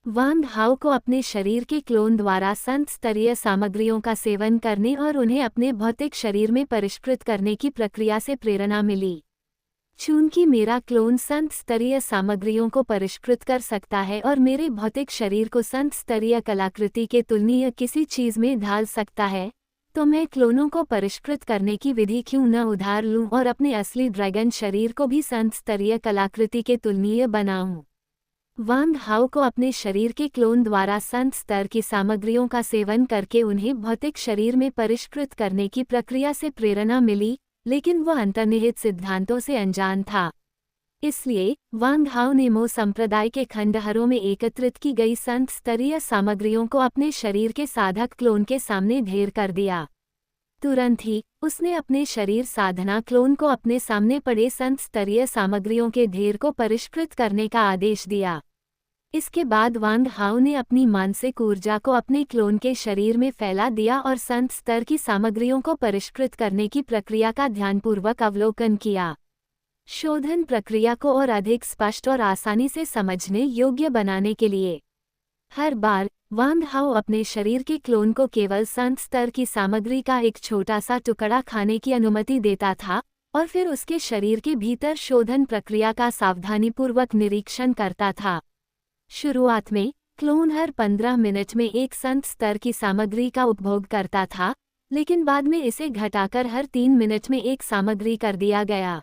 वांग हाओ को अपने शरीर के क्लोन द्वारा संत स्तरीय सामग्रियों का सेवन करने और उन्हें अपने भौतिक शरीर में परिष्कृत करने की प्रक्रिया से प्रेरणा मिली। चूंकि मेरा क्लोन संत स्तरीय सामग्रियों को परिष्कृत कर सकता है और मेरे भौतिक शरीर को संत स्तरीय कलाकृति के तुलनीय किसी चीज में ढाल सकता है, तो मैं क्लोनों को परिष्कृत करने की विधि क्यों न उधार लूं और अपने असली ड्रैगन शरीर को भी संत स्तरीय कलाकृति के तुलनीय बनाऊं। वांग हाओ को अपने शरीर के क्लोन द्वारा संत स्तर की सामग्रियों का सेवन करके उन्हें भौतिक शरीर में परिष्कृत करने की प्रक्रिया से प्रेरणा मिली, लेकिन वह अंतर्निहित सिद्धांतों से अनजान था। इसलिए वांग हाओ ने मो संप्रदाय के खंडहरों में एकत्रित की गई संत स्तरीय सामग्रियों को अपने शरीर के साधक क्लोन के सामने ढेर कर दिया। तुरंत ही उसने अपने शरीर साधना क्लोन को अपने सामने पड़े संत स्तरीय सामग्रियों के ढेर को परिष्कृत करने का आदेश दिया। इसके बाद वांग हाओ ने अपनी मानसिक ऊर्जा को अपने क्लोन के शरीर में फैला दिया और संत स्तर की सामग्रियों को परिष्कृत करने की प्रक्रिया का ध्यानपूर्वक अवलोकन किया। शोधन प्रक्रिया को और अधिक स्पष्ट और आसानी से समझने योग्य बनाने के लिए हर बार वांग हाओ अपने शरीर के क्लोन को केवल संत स्तर की सामग्री का एक छोटा सा टुकड़ा खाने की अनुमति देता था और फिर उसके शरीर के भीतर शोधन प्रक्रिया का सावधानीपूर्वक निरीक्षण करता था। शुरुआत में क्लोन हर 15 मिनट में एक संत स्तर की सामग्री का उपभोग करता था, लेकिन बाद में इसे घटाकर हर 3 मिनट में एक सामग्री कर दिया गया।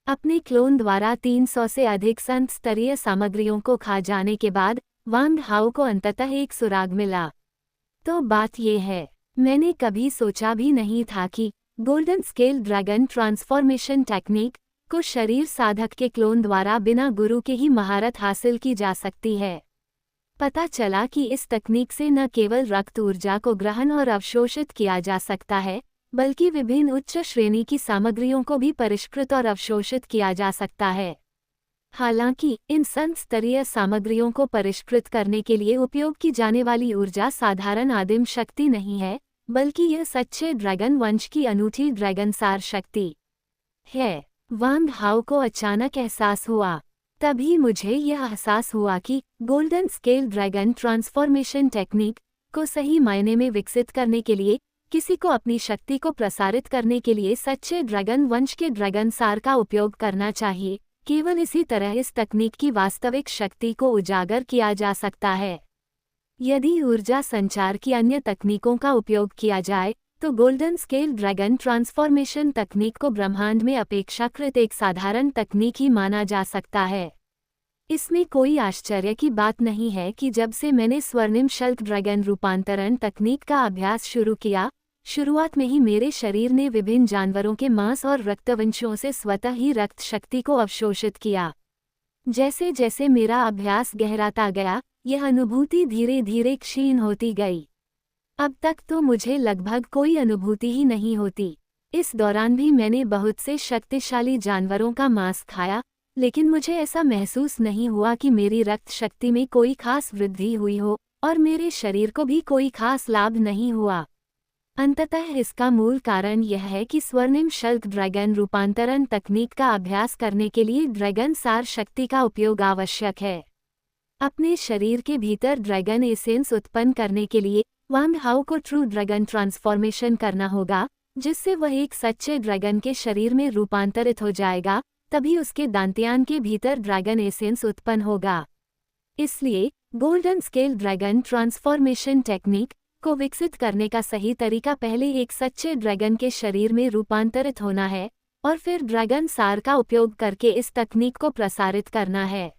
अपने क्लोन द्वारा 300 से अधिक संत स्तरीय सामग्रियों को खा जाने के बाद वांग हाओ को अंततः एक सुराग मिला। तो बात ये है, मैंने कभी सोचा भी नहीं था कि golden scale dragon transformation technique को शरीर साधक के क्लोन द्वारा बिना गुरु के ही महारत हासिल की जा सकती है। पता चला कि इस तकनीक से न केवल रक्त ऊर्जा को ग्रहण और अवशोषित किया जा सकता है, बल्कि विभिन्न उच्च श्रेणी की सामग्रियों को भी परिष्कृत और अवशोषित किया जा सकता है। हालांकि इन संत स्तरीय सामग्रियों को परिष्कृत करने के लिए उपयोग की जाने वाली ऊर्जा साधारण आदिम शक्ति नहीं है, बल्कि यह सच्चे ड्रैगन वंश की अनूठी ड्रैगनसार शक्ति है। वांग हाओ को अचानक एहसास हुआ। तभी मुझे यह एहसास हुआ कि golden scale dragon transformation technique को सही मायने में विकसित करने के लिए, किसी को अपनी शक्ति को प्रसारित करने के लिए सच्चे ड्रैगन वंश के ड्रैगन सार का उपयोग करना चाहिए। केवल इसी तरह इस तकनीक की वास्तविक शक्ति को उजागर किया जा सकता है। यदि ऊर्जा संचार की अन्य तकनीकों का उपयोग किया जाए तो गोल्डन स्केल ड्रैगन ट्रांसफॉर्मेशन तकनीक को ब्रह्मांड में अपेक्षाकृत एक साधारण तकनीक ही माना जा सकता है। इसमें कोई आश्चर्य की बात नहीं है कि जब से मैंने स्वर्णिम शल्क ड्रैगन रूपांतरण तकनीक का अभ्यास शुरू किया, शुरुआत में ही मेरे शरीर ने विभिन्न जानवरों के मांस और रक्तवंशों से स्वतः ही रक्त शक्ति को अवशोषित किया। जैसे जैसे मेरा अभ्यास गहराता गया, यह अनुभूति धीरे धीरे क्षीण होती गई। अब तक तो मुझे लगभग कोई अनुभूति ही नहीं होती। इस दौरान भी मैंने बहुत से शक्तिशाली जानवरों का मांस खाया, लेकिन मुझे ऐसा महसूस नहीं हुआ कि मेरी रक्त शक्ति में कोई खास वृद्धि हुई हो और मेरे शरीर को भी कोई खास लाभ नहीं हुआ। अंततः इसका मूल कारण यह है कि स्वर्णिम शल्क ड्रैगन रूपांतरण तकनीक का अभ्यास करने के लिए ड्रैगन सार शक्ति का उपयोग आवश्यक है। अपने शरीर के भीतर ड्रैगन एसेंस उत्पन्न करने के लिए वांग हाओ को ट्रू ड्रैगन ट्रांसफॉर्मेशन करना होगा, जिससे वह एक सच्चे ड्रैगन के शरीर में रूपांतरित हो जाएगा। तभी उसके दांत्यान के भीतर ड्रैगन एसेंस उत्पन्न होगा। इसलिए golden scale dragon transformation technique को विकसित करने का सही तरीका पहले एक सच्चे ड्रैगन के शरीर में रूपांतरित होना है और फिर ड्रैगन सार का उपयोग करके इस तकनीक को प्रसारित करना है।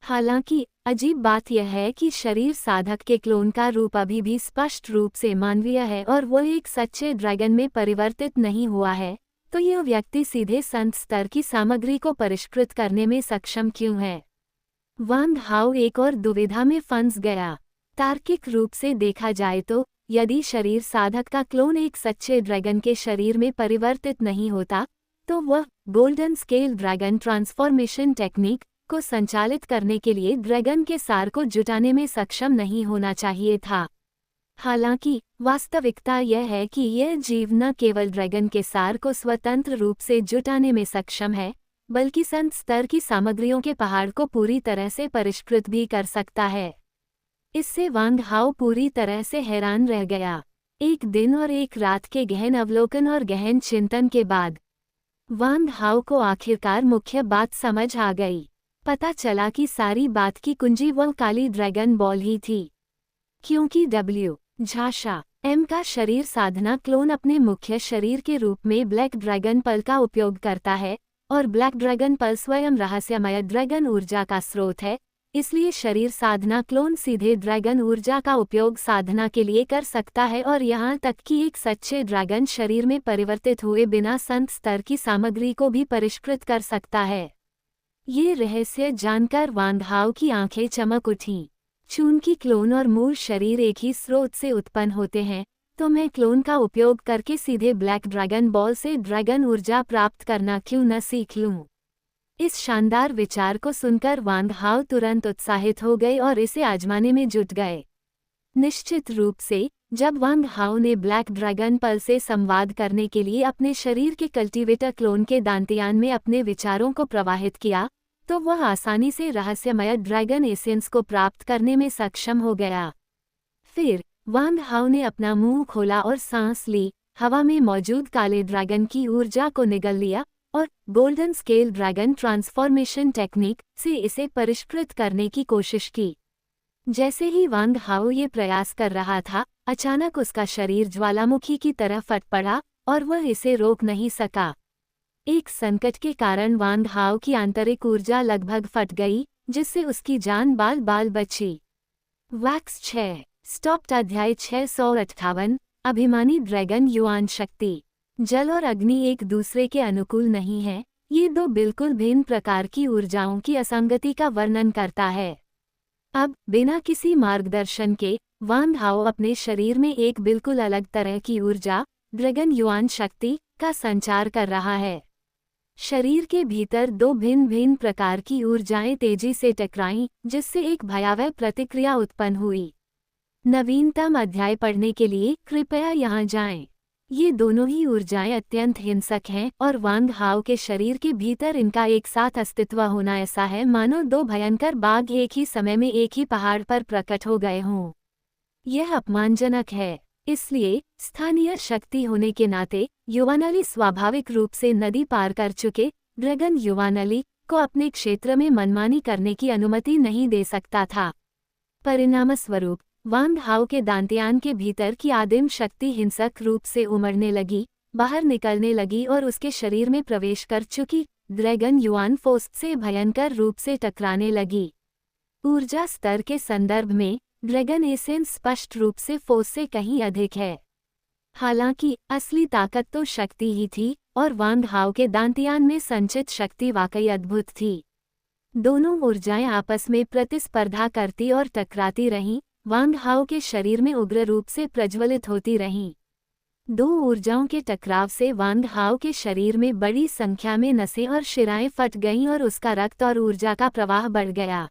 हालांकि अजीब बात यह है कि शरीर साधक के क्लोन का रूप अभी भी स्पष्ट रूप से मानवीय है और वो एक सच्चे ड्रैगन में परिवर्तित नहीं हुआ है, तो यह व्यक्ति सीधे संत स्तर की सामग्री को परिष्कृत करने में सक्षम क्यों है? वांग हाओ एक और दुविधा में फंस गया। तार्किक रूप से देखा जाए तो यदि शरीर साधक का क्लोन एक सच्चे ड्रैगन के शरीर में परिवर्तित नहीं होता, तो वह golden scale dragon transformation technique को संचालित करने के लिए ड्रैगन के सार को जुटाने में सक्षम नहीं होना चाहिए था। हालांकि वास्तविकता यह है कि यह जीव न केवल ड्रैगन के सार को स्वतंत्र रूप से जुटाने में सक्षम है, बल्कि संत स्तर की सामग्रियों के पहाड़ को पूरी तरह से परिष्कृत भी कर सकता है। इससे वांग हाओ पूरी तरह से हैरान रह गया। एक दिन और एक रात के गहन अवलोकन और गहन चिंतन के बाद वांग हाओ को आखिरकार मुख्य बात समझ आ गई। पता चला कि सारी बात की कुंजी वह काली ड्रैगन बॉल ही थी। क्योंकि डब्ल्यू झाशा एम का शरीर साधना क्लोन अपने मुख्य शरीर के रूप में ब्लैक ड्रैगन पल का उपयोग करता है और ब्लैक ड्रैगन पल स्वयं रहस्यमय ड्रैगन ऊर्जा का स्रोत है। इसलिए शरीर साधना क्लोन सीधे ड्रैगन ऊर्जा का उपयोग साधना के लिए कर सकता है और यहाँ तक कि एक सच्चे ड्रैगन शरीर में परिवर्तित हुए बिना संत स्तर की सामग्री को भी परिष्कृत कर सकता है। ये रहस्य जानकर वांग हाओ की आंखें चमक उठीं। चूंकि क्लोन और मूल शरीर एक ही स्रोत से उत्पन्न होते हैं, तो मैं क्लोन का उपयोग करके सीधे ब्लैक ड्रैगन बॉल से ड्रैगन ऊर्जा प्राप्त करना क्यों न सीख लूं। इस शानदार विचार को सुनकर वांग हाओ तुरंत उत्साहित हो गए और इसे आजमाने में जुट गए। निश्चित रूप से जब वांग हाओ ने ब्लैक ड्रैगन पल से संवाद करने के लिए अपने शरीर के कल्टीवेटर क्लोन के दांतियान में अपने विचारों को प्रवाहित किया, तो वह आसानी से रहस्यमय ड्रैगन एसेंस को प्राप्त करने में सक्षम हो गया। फिर वांग हाओ ने अपना मुंह खोला और सांस ली, हवा में मौजूद काले ड्रैगन की ऊर्जा को निगल लिया और golden scale dragon transformation technique से इसे परिष्कृत करने की कोशिश की। जैसे ही वांग हाओ ये प्रयास कर रहा था, अचानक उसका शरीर ज्वालामुखी की तरह फट पड़ा और वह इसे रोक नहीं सका। एक संकट के कारण वांग हाओ की आंतरिक ऊर्जा लगभग फट गई, जिससे उसकी जान बाल बाल बची। वैक्स 6 स्टॉप्ड अध्याय 658 अभिमानी ड्रैगन युआन शक्ति। जल और अग्नि एक दूसरे के अनुकूल नहीं है, ये दो बिल्कुल भिन्न प्रकार की ऊर्जाओं की असंगति का वर्णन करता है। अब बिना किसी मार्गदर्शन के वांग हाओ अपने शरीर में एक बिल्कुल अलग तरह की ऊर्जा ड्रैगन युआन शक्ति का संचार कर रहा है। शरीर के भीतर दो भिन्न भिन्न प्रकार की ऊर्जाएं तेजी से टकराईं, जिससे एक भयावह प्रतिक्रिया उत्पन्न हुई। नवीनतम अध्याय पढ़ने के लिए कृपया यहाँ जाएं। ये दोनों ही ऊर्जाएं अत्यंत हिंसक हैं और वांग हाओ के शरीर के भीतर इनका एक साथ अस्तित्व होना ऐसा है मानो दो भयंकर बाघ एक ही समय में एक ही पहाड़ पर प्रकट हो गए हों। यह अपमानजनक है। इसलिए स्थानीय शक्ति होने के नाते युवानली स्वाभाविक रूप से नदी पार कर चुके ड्रैगन युवानली को अपने क्षेत्र में मनमानी करने की अनुमति नहीं दे सकता था। परिणामस्वरूप वांग हाओ के दांतियान के भीतर की आदिम शक्ति हिंसक रूप से उमड़ने लगी, बाहर निकलने लगी और उसके शरीर में प्रवेश कर चुकी ड्रैगन युआन फोर्स से भयंकर रूप से टकराने लगी। ऊर्जा स्तर के संदर्भ में ड्रैगन एसेंस स्पष्ट रूप से फोर्स से कहीं अधिक है। हालांकि असली ताकत तो शक्ति ही थी और वांग हाओ के दांतियान में संचित शक्ति वाकई अद्भुत थी। दोनों ऊर्जाएं आपस में प्रतिस्पर्धा करती और टकराती रहीं, वांग हाओ के शरीर में उग्र रूप से प्रज्वलित होती रहीं। दो ऊर्जाओं के टकराव से वांग हाओ के शरीर में बड़ी संख्या में नसें और शिराएं फट गईं और उसका रक्त और ऊर्जा का प्रवाह बढ़ गया।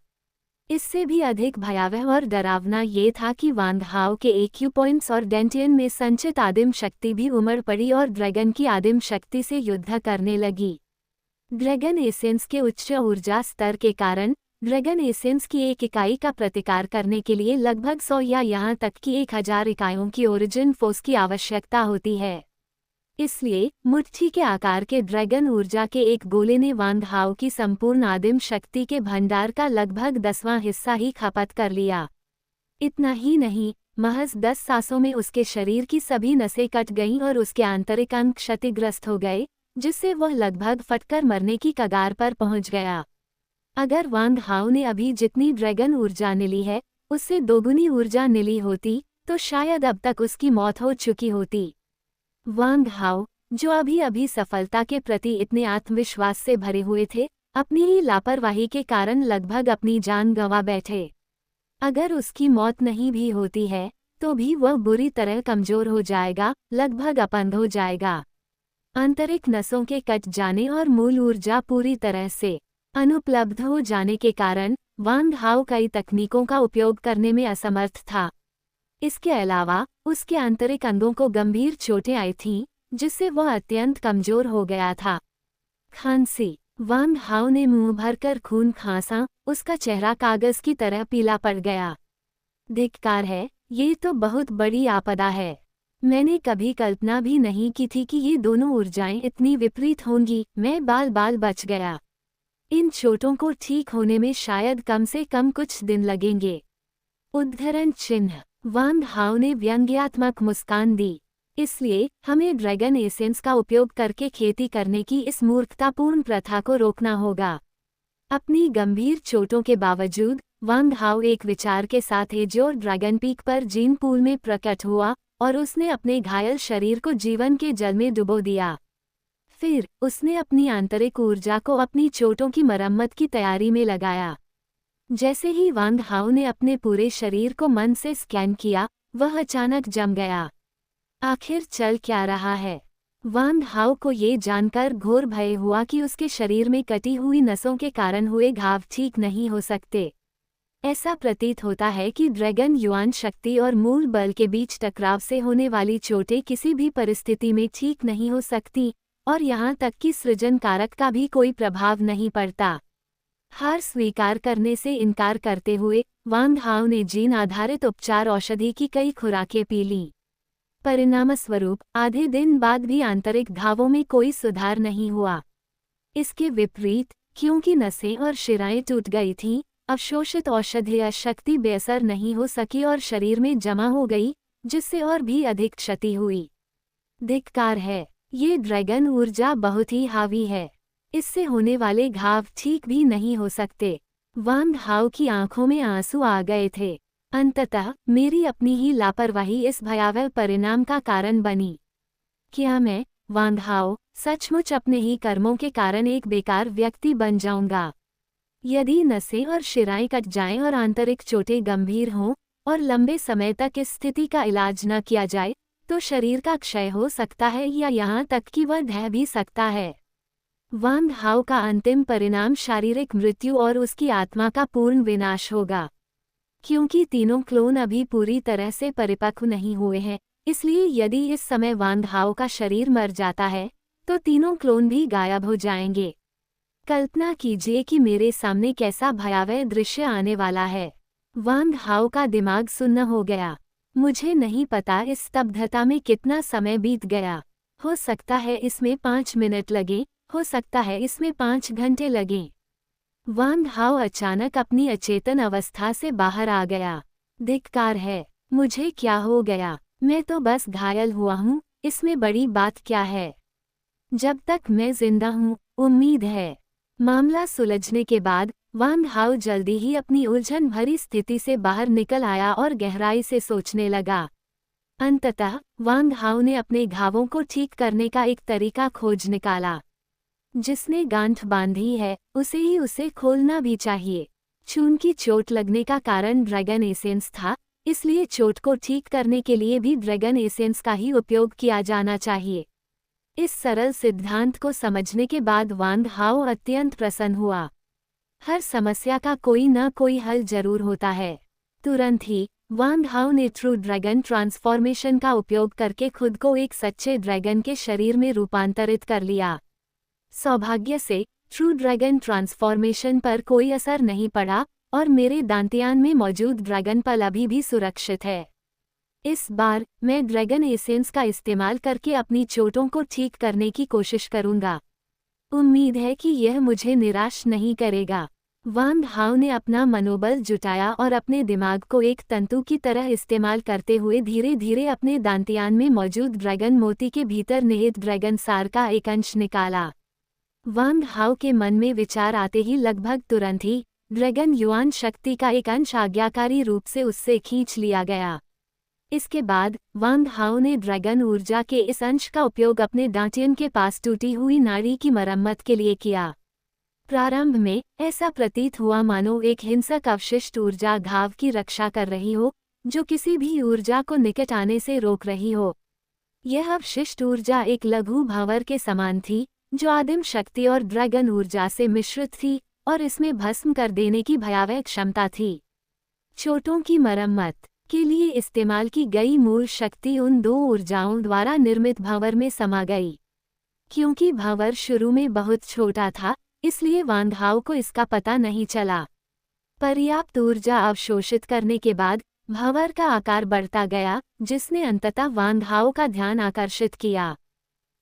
इससे भी अधिक भयावह और डरावना ये था कि वांग हाओ के एक्यू पॉइंट्स और डेंटियन में संचित आदिम शक्ति भी उमड़ पड़ी और ड्रैगन की आदिम शक्ति से युद्ध करने लगी। ड्रैगन एसेंस के उच्च ऊर्जा स्तर के कारण ड्रैगन एसेंस की एक इकाई का प्रतिकार करने के लिए लगभग 100 या यहाँ तक कि 1000 इकाइयों की ओरिजिन फोर्स की आवश्यकता होती है। इसलिए मुट्ठी के आकार के ड्रैगन ऊर्जा के एक गोले ने वांग हाओ की संपूर्ण आदिम शक्ति के भंडार का लगभग 10वां हिस्सा ही खपत कर लिया। इतना ही नहीं, महज 10 सांसों में उसके शरीर की सभी नसें कट गईं और उसके आंतरिक अंग क्षतिग्रस्त हो गए, जिससे वह लगभग फटकर मरने की कगार पर पहुंच गया। अगर वांग हाओ ने अभी जितनी ड्रैगन ऊर्जा निली है उससे दोगुनी ऊर्जा निली होती तो शायद अब तक उसकी मौत हो चुकी होती। वांग हाओ, जो अभी अभी सफलता के प्रति इतने आत्मविश्वास से भरे हुए थे, अपनी ही लापरवाही के कारण लगभग अपनी जान गंवा बैठे। अगर उसकी मौत नहीं भी होती है तो भी वह बुरी तरह कमजोर हो जाएगा, लगभग अपंग हो जाएगा। आंतरिक नसों के कट जाने और मूल ऊर्जा पूरी तरह से अनुपलब्ध हो जाने के कारण वांग हाओ कई तकनीकों का उपयोग करने में असमर्थ था। इसके अलावा उसके आंतरिक अंगों को गंभीर चोटें आई थीं, जिससे वह अत्यंत कमजोर हो गया था। खांसी। वांग हाओ ने मुंह भरकर खून खांसा, उसका चेहरा कागज की तरह पीला पड़ गया। धिक्कार है, ये तो बहुत बड़ी आपदा है। मैंने कभी कल्पना भी नहीं की थी कि ये दोनों ऊर्जाएं इतनी विपरीत होंगी। मैं बाल बाल बच गया। इन चोटों को ठीक होने में शायद कम से कम कुछ दिन लगेंगे। उद्धरण चिन्ह। वांग हाओ ने व्यंग्यात्मक मुस्कान दी। इसलिए हमें ड्रैगन एसेंस का उपयोग करके खेती करने की इस मूर्खतापूर्ण प्रथा को रोकना होगा। अपनी गंभीर चोटों के बावजूद वांग हाओ एक विचार के साथ एजोर ड्रैगन पीक पर जीन पूल में प्रकट हुआ और उसने अपने घायल शरीर को जीवन के जल में डुबो दिया। फिर उसने अपनी आंतरिक ऊर्जा को अपनी चोटों की मरम्मत की तैयारी में लगाया। जैसे ही वांग हाओ ने अपने पूरे शरीर को मन से स्कैन किया, वह अचानक जम गया। आखिर चल क्या रहा है? वांग हाओ को ये जानकर घोर भय हुआ कि उसके शरीर में कटी हुई नसों के कारण हुए घाव ठीक नहीं हो सकते। ऐसा प्रतीत होता है कि ड्रैगन युआन शक्ति और मूल बल के बीच टकराव से होने वाली चोटें किसी भी परिस्थिति में ठीक नहीं हो सकती और यहाँ तक कि सृजन कारक का भी कोई प्रभाव नहीं पड़ता। हार स्वीकार करने से इनकार करते हुए वांग हाओ ने जीन आधारित उपचार औषधि की कई खुराकें पी लीं। परिणामस्वरूप आधे दिन बाद भी आंतरिक घावों में कोई सुधार नहीं हुआ। इसके विपरीत, क्योंकि नसें और शिराएं टूट गई थीं, अवशोषित औषधीय शक्ति बेअसर नहीं हो सकी और शरीर में जमा हो गई, जिससे और भी अधिक क्षति हुई। धिक्कार है, ये ड्रैगन ऊर्जा बहुत ही हावी है। इससे होने वाले घाव ठीक भी नहीं हो सकते। वांग हाओ की आंखों में आंसू आ गए थे। अंततः मेरी अपनी ही लापरवाही इस भयावह परिणाम का कारण बनी। क्या मैं, वांग हाओ, सचमुच अपने ही कर्मों के कारण एक बेकार व्यक्ति बन जाऊंगा? यदि नसें और शिराएं कट जाएं और आंतरिक चोटें गंभीर हों और लंबे समय तक इस स्थिति का इलाज न किया जाए, तो शरीर का क्षय हो सकता है या यहाँ तक कि वह ढह भी सकता है। वांग हाओ का अंतिम परिणाम शारीरिक मृत्यु और उसकी आत्मा का पूर्ण विनाश होगा। क्योंकि तीनों क्लोन अभी पूरी तरह से परिपक्व नहीं हुए हैं, इसलिए यदि इस समय वांग हाओ का शरीर मर जाता है, तो तीनों क्लोन भी गायब हो जाएंगे। कल्पना कीजिए कि मेरे सामने कैसा भयावह दृश्य आने वाला है। वांग हाओ का दिमाग सुन्न हो गया। मुझे नहीं पता इस स्तब्धता में कितना समय बीत गया। हो सकता है इसमें 5 मिनट लगे, हो सकता है इसमें 5 घंटे लगें। वांग हाओ अचानक अपनी अचेतन अवस्था से बाहर आ गया। धिक्कार है, मुझे क्या हो गया? मैं तो बस घायल हुआ हूँ, इसमें बड़ी बात क्या है? जब तक मैं जिंदा हूँ, उम्मीद है। मामला सुलझने के बाद वांग हाओ जल्दी ही अपनी उलझन भरी स्थिति से बाहर निकल आया और गहराई से सोचने लगा। अंततः वांग हाओ ने अपने घावों को ठीक करने का एक तरीका खोज निकाला। जिसने गांठ बांधी है, उसे ही उसे खोलना भी चाहिए। चून की चोट लगने का कारण ड्रैगन एसेंस था, इसलिए चोट को ठीक करने के लिए भी ड्रैगन एसेंस का ही उपयोग किया जाना चाहिए। इस सरल सिद्धांत को समझने के बाद वांग हाओ अत्यंत प्रसन्न हुआ। हर समस्या का कोई न कोई हल जरूर होता है। तुरंत ही वांग हाओ ने ट्रू ड्रैगन ट्रांसफॉर्मेशन का उपयोग करके खुद को एक सच्चे ड्रैगन के शरीर में रूपांतरित कर लिया। सौभाग्य से ट्रू ड्रैगन ट्रांसफॉर्मेशन पर कोई असर नहीं पड़ा और मेरे दांतियान में मौजूद ड्रैगन पल अभी भी सुरक्षित है। इस बार मैं ड्रैगन एसेंस का इस्तेमाल करके अपनी चोटों को ठीक करने की कोशिश करूंगा। उम्मीद है कि यह मुझे निराश नहीं करेगा। वांग हाओ ने अपना मनोबल जुटाया और अपने दिमाग को एक तंतु की तरह इस्तेमाल करते हुए धीरे धीरे अपने दांतियान में मौजूद ड्रैगन मोती के भीतर निहित ड्रैगन सार का एक अंश निकाला। वांग हाओ के मन में विचार आते ही लगभग तुरंत ही ड्रैगन युआन शक्ति का एक अंश आज्ञाकारी रूप से उससे खींच लिया गया। इसके बाद वांग हाओ ने ड्रैगन ऊर्जा के इस अंश का उपयोग अपने दांतियन के पास टूटी हुई नाड़ी की मरम्मत के लिए किया। प्रारंभ में ऐसा प्रतीत हुआ मानो एक हिंसक अवशिष्ट ऊर्जा घाव की रक्षा कर रही हो, जो किसी भी ऊर्जा को निकट आने से रोक रही हो। यह अवशिष्ट ऊर्जा एक लघु भावर के समान थी, जो आदिम शक्ति और ड्रैगन ऊर्जा से मिश्रित थी और इसमें भस्म कर देने की भयावह क्षमता थी। चोटों की मरम्मत के लिए इस्तेमाल की गई मूल शक्ति उन दो ऊर्जाओं द्वारा निर्मित भावर में समा गई। क्योंकि भावर शुरू में बहुत छोटा था, इसलिए वांग हाओ को इसका पता नहीं चला। पर्याप्त ऊर्जा अवशोषित करने के बाद भावर का आकार बढ़ता गया, जिसने अंततः वांग हाओ का ध्यान आकर्षित किया।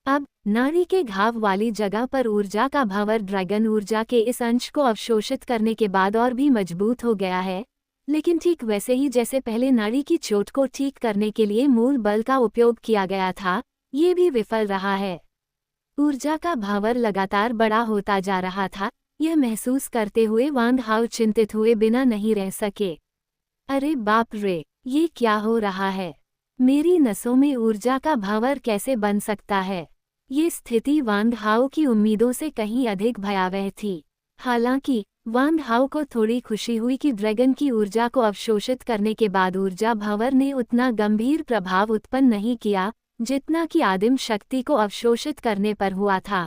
अब नाड़ी के घाव वाली जगह पर ऊर्जा का भावर ड्रैगन ऊर्जा के इस अंश को अवशोषित करने के बाद और भी मजबूत हो गया है, लेकिन ठीक वैसे ही जैसे पहले नाड़ी की चोट को ठीक करने के लिए मूल बल का उपयोग किया गया था, ये भी विफल रहा है। ऊर्जा का भावर लगातार बड़ा होता जा रहा था। यह महसूस करते हुए वांग हाओ चिंतित हुए बिना नहीं रह सके। अरे बाप रे, ये क्या हो रहा है? मेरी नसों में ऊर्जा का भावर कैसे बन सकता है? ये स्थिति वांग हाओ की उम्मीदों से कहीं अधिक भयावह थी। हालांकि वांग हाओ को थोड़ी खुशी हुई कि ड्रैगन की ऊर्जा को अवशोषित करने के बाद ऊर्जा भावर ने उतना गंभीर प्रभाव उत्पन्न नहीं किया जितना कि आदिम शक्ति को अवशोषित करने पर हुआ था।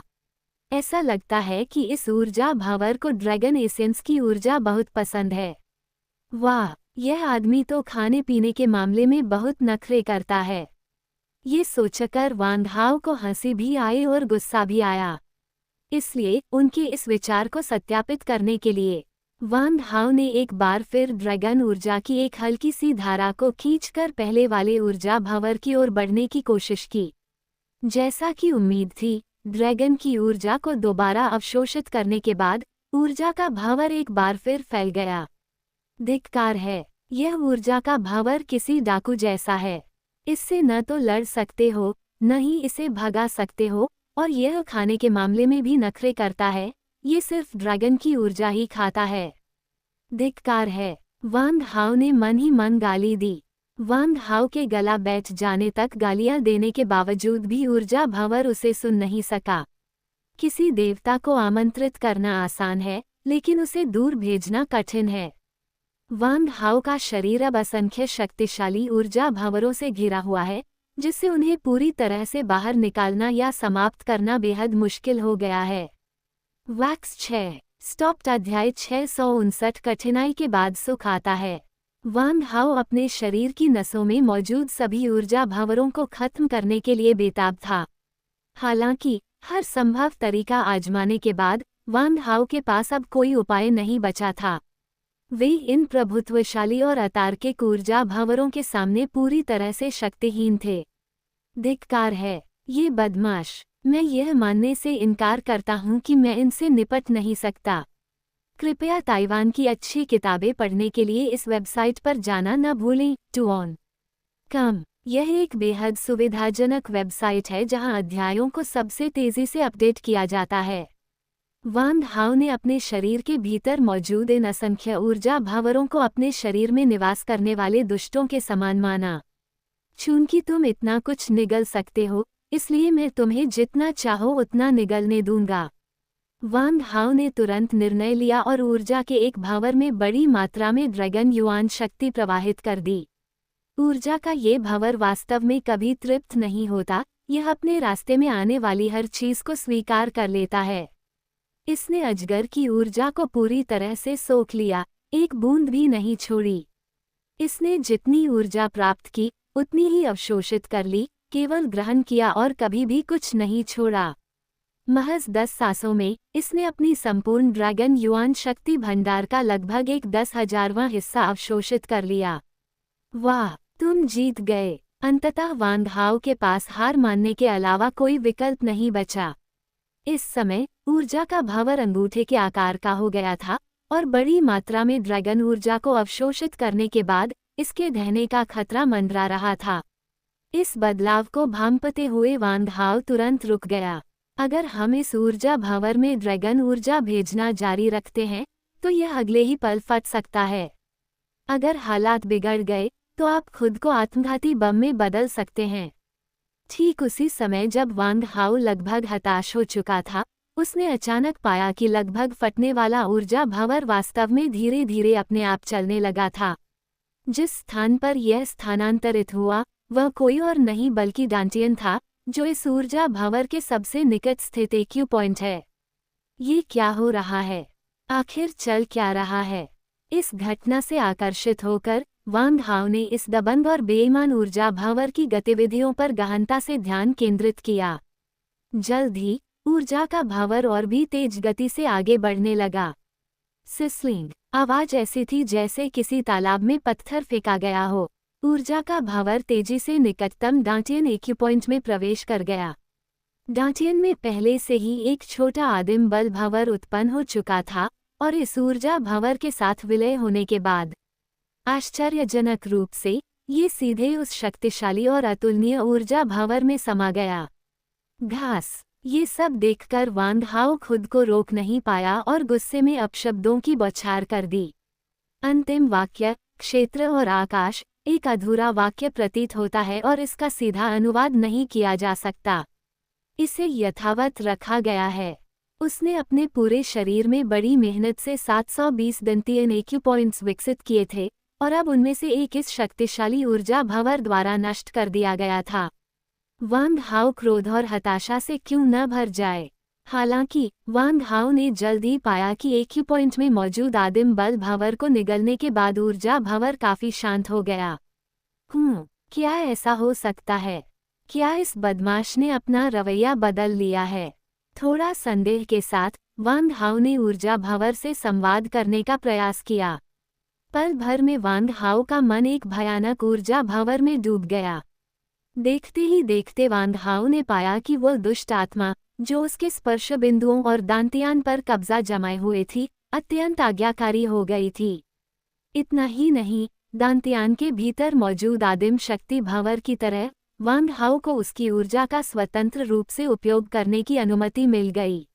ऐसा लगता है कि इस ऊर्जा भावर को ड्रैगन एसेंस की ऊर्जा बहुत पसंद है। वाह, यह आदमी तो खाने पीने के मामले में बहुत नखरे करता है। ये सोचकर वांग हाओ को हंसी भी आई और गुस्सा भी आया। इसलिए उनके इस विचार को सत्यापित करने के लिए वांग हाओ ने एक बार फिर ड्रैगन ऊर्जा की एक हल्की सी धारा को खींचकर पहले वाले ऊर्जा भावर की ओर बढ़ने की कोशिश की। जैसा कि उम्मीद थी, ड्रैगन की ऊर्जा को दोबारा अवशोषित करने के बाद ऊर्जा का भावर एक बार फिर फैल गया। धिक्कार है, यह ऊर्जा का भावर किसी डाकू जैसा है। इससे न तो लड़ सकते हो, न ही इसे भगा सकते हो, और यह खाने के मामले में भी नखरे करता है। ये सिर्फ ड्रैगन की ऊर्जा ही खाता है। धिक्कार है, वांग हाओ ने मन ही मन गाली दी। वांग हाओ के गला बैठ जाने तक गालियां देने के बावजूद भी ऊर्जा भंवर उसे सुन नहीं सका। किसी देवता को आमंत्रित करना आसान है, लेकिन उसे दूर भेजना कठिन है। वांग हाओ का शरीर अब असंख्य शक्तिशाली ऊर्जा भंवरों से घिरा हुआ है, जिससे उन्हें पूरी तरह से बाहर निकालना या समाप्त करना बेहद मुश्किल हो गया है। वैक्स 6 स्टॉप्ड अध्याय 659 कठिनाई के बाद सुख आता है। वांग हाओ अपने शरीर की नसों में मौजूद सभी ऊर्जा भंवरों को खत्म करने के लिए बेताब था। हालांकि हर संभव तरीका आजमाने के बाद वांग हाओ के पास अब कोई उपाय नहीं बचा था। वे इन प्रभुत्वशाली और अतार्किक ऊर्जा भंवरों के सामने पूरी तरह से शक्तिहीन थे। धिक्कार है, ये बदमाश! मैं यह मानने से इनकार करता हूँ कि मैं इनसे निपट नहीं सकता। कृपया ताइवान की अच्छी किताबें पढ़ने के लिए इस वेबसाइट पर जाना न भूलें। TuOn.com यह एक बेहद सुविधाजनक वेबसाइट है जहां अध्यायों को सबसे तेजी से अपडेट किया जाता है। वांग हाओ ने अपने शरीर के भीतर मौजूद इन असंख्य ऊर्जा भंवरों को अपने शरीर में निवास करने वाले दुष्टों के समान माना। चूंकि तुम इतना कुछ निगल सकते हो, इसलिए मैं तुम्हें जितना चाहो उतना निगलने दूंगा। वांग हाओ ने तुरंत निर्णय लिया और ऊर्जा के एक भंवर में बड़ी मात्रा में ड्रैगन युआन शक्ति प्रवाहित कर दी। ऊर्जा का ये भंवर वास्तव में कभी तृप्त नहीं होता, यह अपने रास्ते में आने वाली हर चीज को स्वीकार कर लेता है। इसने अजगर की ऊर्जा को पूरी तरह से सोख लिया, एक बूंद भी नहीं छोड़ी। इसने जितनी ऊर्जा प्राप्त की उतनी ही अवशोषित कर ली, केवल ग्रहण किया और कभी भी कुछ नहीं छोड़ा। महज 10 सांसों में इसने अपनी संपूर्ण ड्रैगन युआन शक्ति भंडार का लगभग एक 10,000वां हिस्सा अवशोषित कर लिया। वाह, तुम जीत गए! अंततः वांग हाओ के पास हार मानने के अलावा कोई विकल्प नहीं बचा। इस समय ऊर्जा का भंवर अंगूठे के आकार का हो गया था और बड़ी मात्रा में ड्रैगन ऊर्जा को अवशोषित करने के बाद इसके ढहने का खतरा मंडरा रहा था। इस बदलाव को भांपते हुए वांग हाओ तुरंत रुक गया। अगर हम इस ऊर्जा भंवर में ड्रैगन ऊर्जा भेजना जारी रखते हैं तो यह अगले ही पल फट सकता है। अगर हालात बिगड़ गए तो आप खुद को आत्मघाती बम में बदल सकते हैं। ठीक उसी समय जब वांग हाओ लगभग हताश हो चुका था, उसने अचानक पाया कि लगभग फटने वाला ऊर्जा भंवर वास्तव में धीरे धीरे अपने आप चलने लगा था। जिस स्थान पर यह स्थानांतरित हुआ वह कोई और नहीं बल्कि डांटियन था, जो इस ऊर्जा भंवर के सबसे निकट स्थित एक्यू पॉइंट है। ये क्या हो रहा है? आखिर चल क्या रहा है? इस घटना से आकर्षित होकर वांग हाओ ने इस दबंग और बेईमान ऊर्जा भंवर की गतिविधियों पर गहनता से ध्यान केंद्रित किया। जल्द ही ऊर्जा का भंवर और भी तेज गति से आगे बढ़ने लगा। सिस्लिंग आवाज ऐसी थी जैसे किसी तालाब में पत्थर फेंका गया हो। ऊर्जा का भंवर तेजी से निकटतम डांटियन एक्यू पॉइंट में प्रवेश कर गया। डांटियन में पहले से ही एक छोटा आदिम बल भंवर उत्पन्न हो चुका था और इस ऊर्जा भंवर के साथ विलय होने के बाद आश्चर्यजनक रूप से ये सीधे उस शक्तिशाली और अतुलनीय ऊर्जा भंवर में समा गया। घास! ये सब देखकर वांग हाओ खुद को रोक नहीं पाया और गुस्से में अपशब्दों की बौछार कर दी। अंतिम वाक्य क्षेत्र और आकाश एक अधूरा वाक्य प्रतीत होता है और इसका सीधा अनुवाद नहीं किया जा सकता। इसे यथावत रखा गया है। उसने अपने पूरे शरीर में बड़ी मेहनत से 720 दंतीय एक्यू पॉइंट्स विकसित किए थे और अब उनमें से एक इस शक्तिशाली ऊर्जा भंवर द्वारा नष्ट कर दिया गया था। वांग हाओ क्रोध और हताशा से क्यों न भर जाए। हालांकि वांग हाओ ने जल्द ही पाया कि एक्यू पॉइंट में मौजूद आदिम बल भंवर को निगलने के बाद ऊर्जा भंवर काफी शांत हो गया। क्या ऐसा हो सकता है? क्या इस बदमाश ने अपना रवैया बदल लिया है? थोड़ा संदेह के साथ वांग हाओ ने ऊर्जा भंवर से संवाद करने का प्रयास किया। पल भर में वांग हाओ का मन एक भयानक ऊर्जा भंवर में डूब गया। देखते ही देखते वांग हाओ ने पाया कि वह दुष्ट आत्मा जो उसके स्पर्श बिंदुओं और दांतियान पर कब्जा जमाए हुए थी, अत्यंत आज्ञाकारी हो गई थी। इतना ही नहीं, दांतियान के भीतर मौजूद आदिम शक्ति भंवर की तरह वांग हाओ को उसकी ऊर्जा का स्वतंत्र रूप से उपयोग करने की अनुमति मिल गई।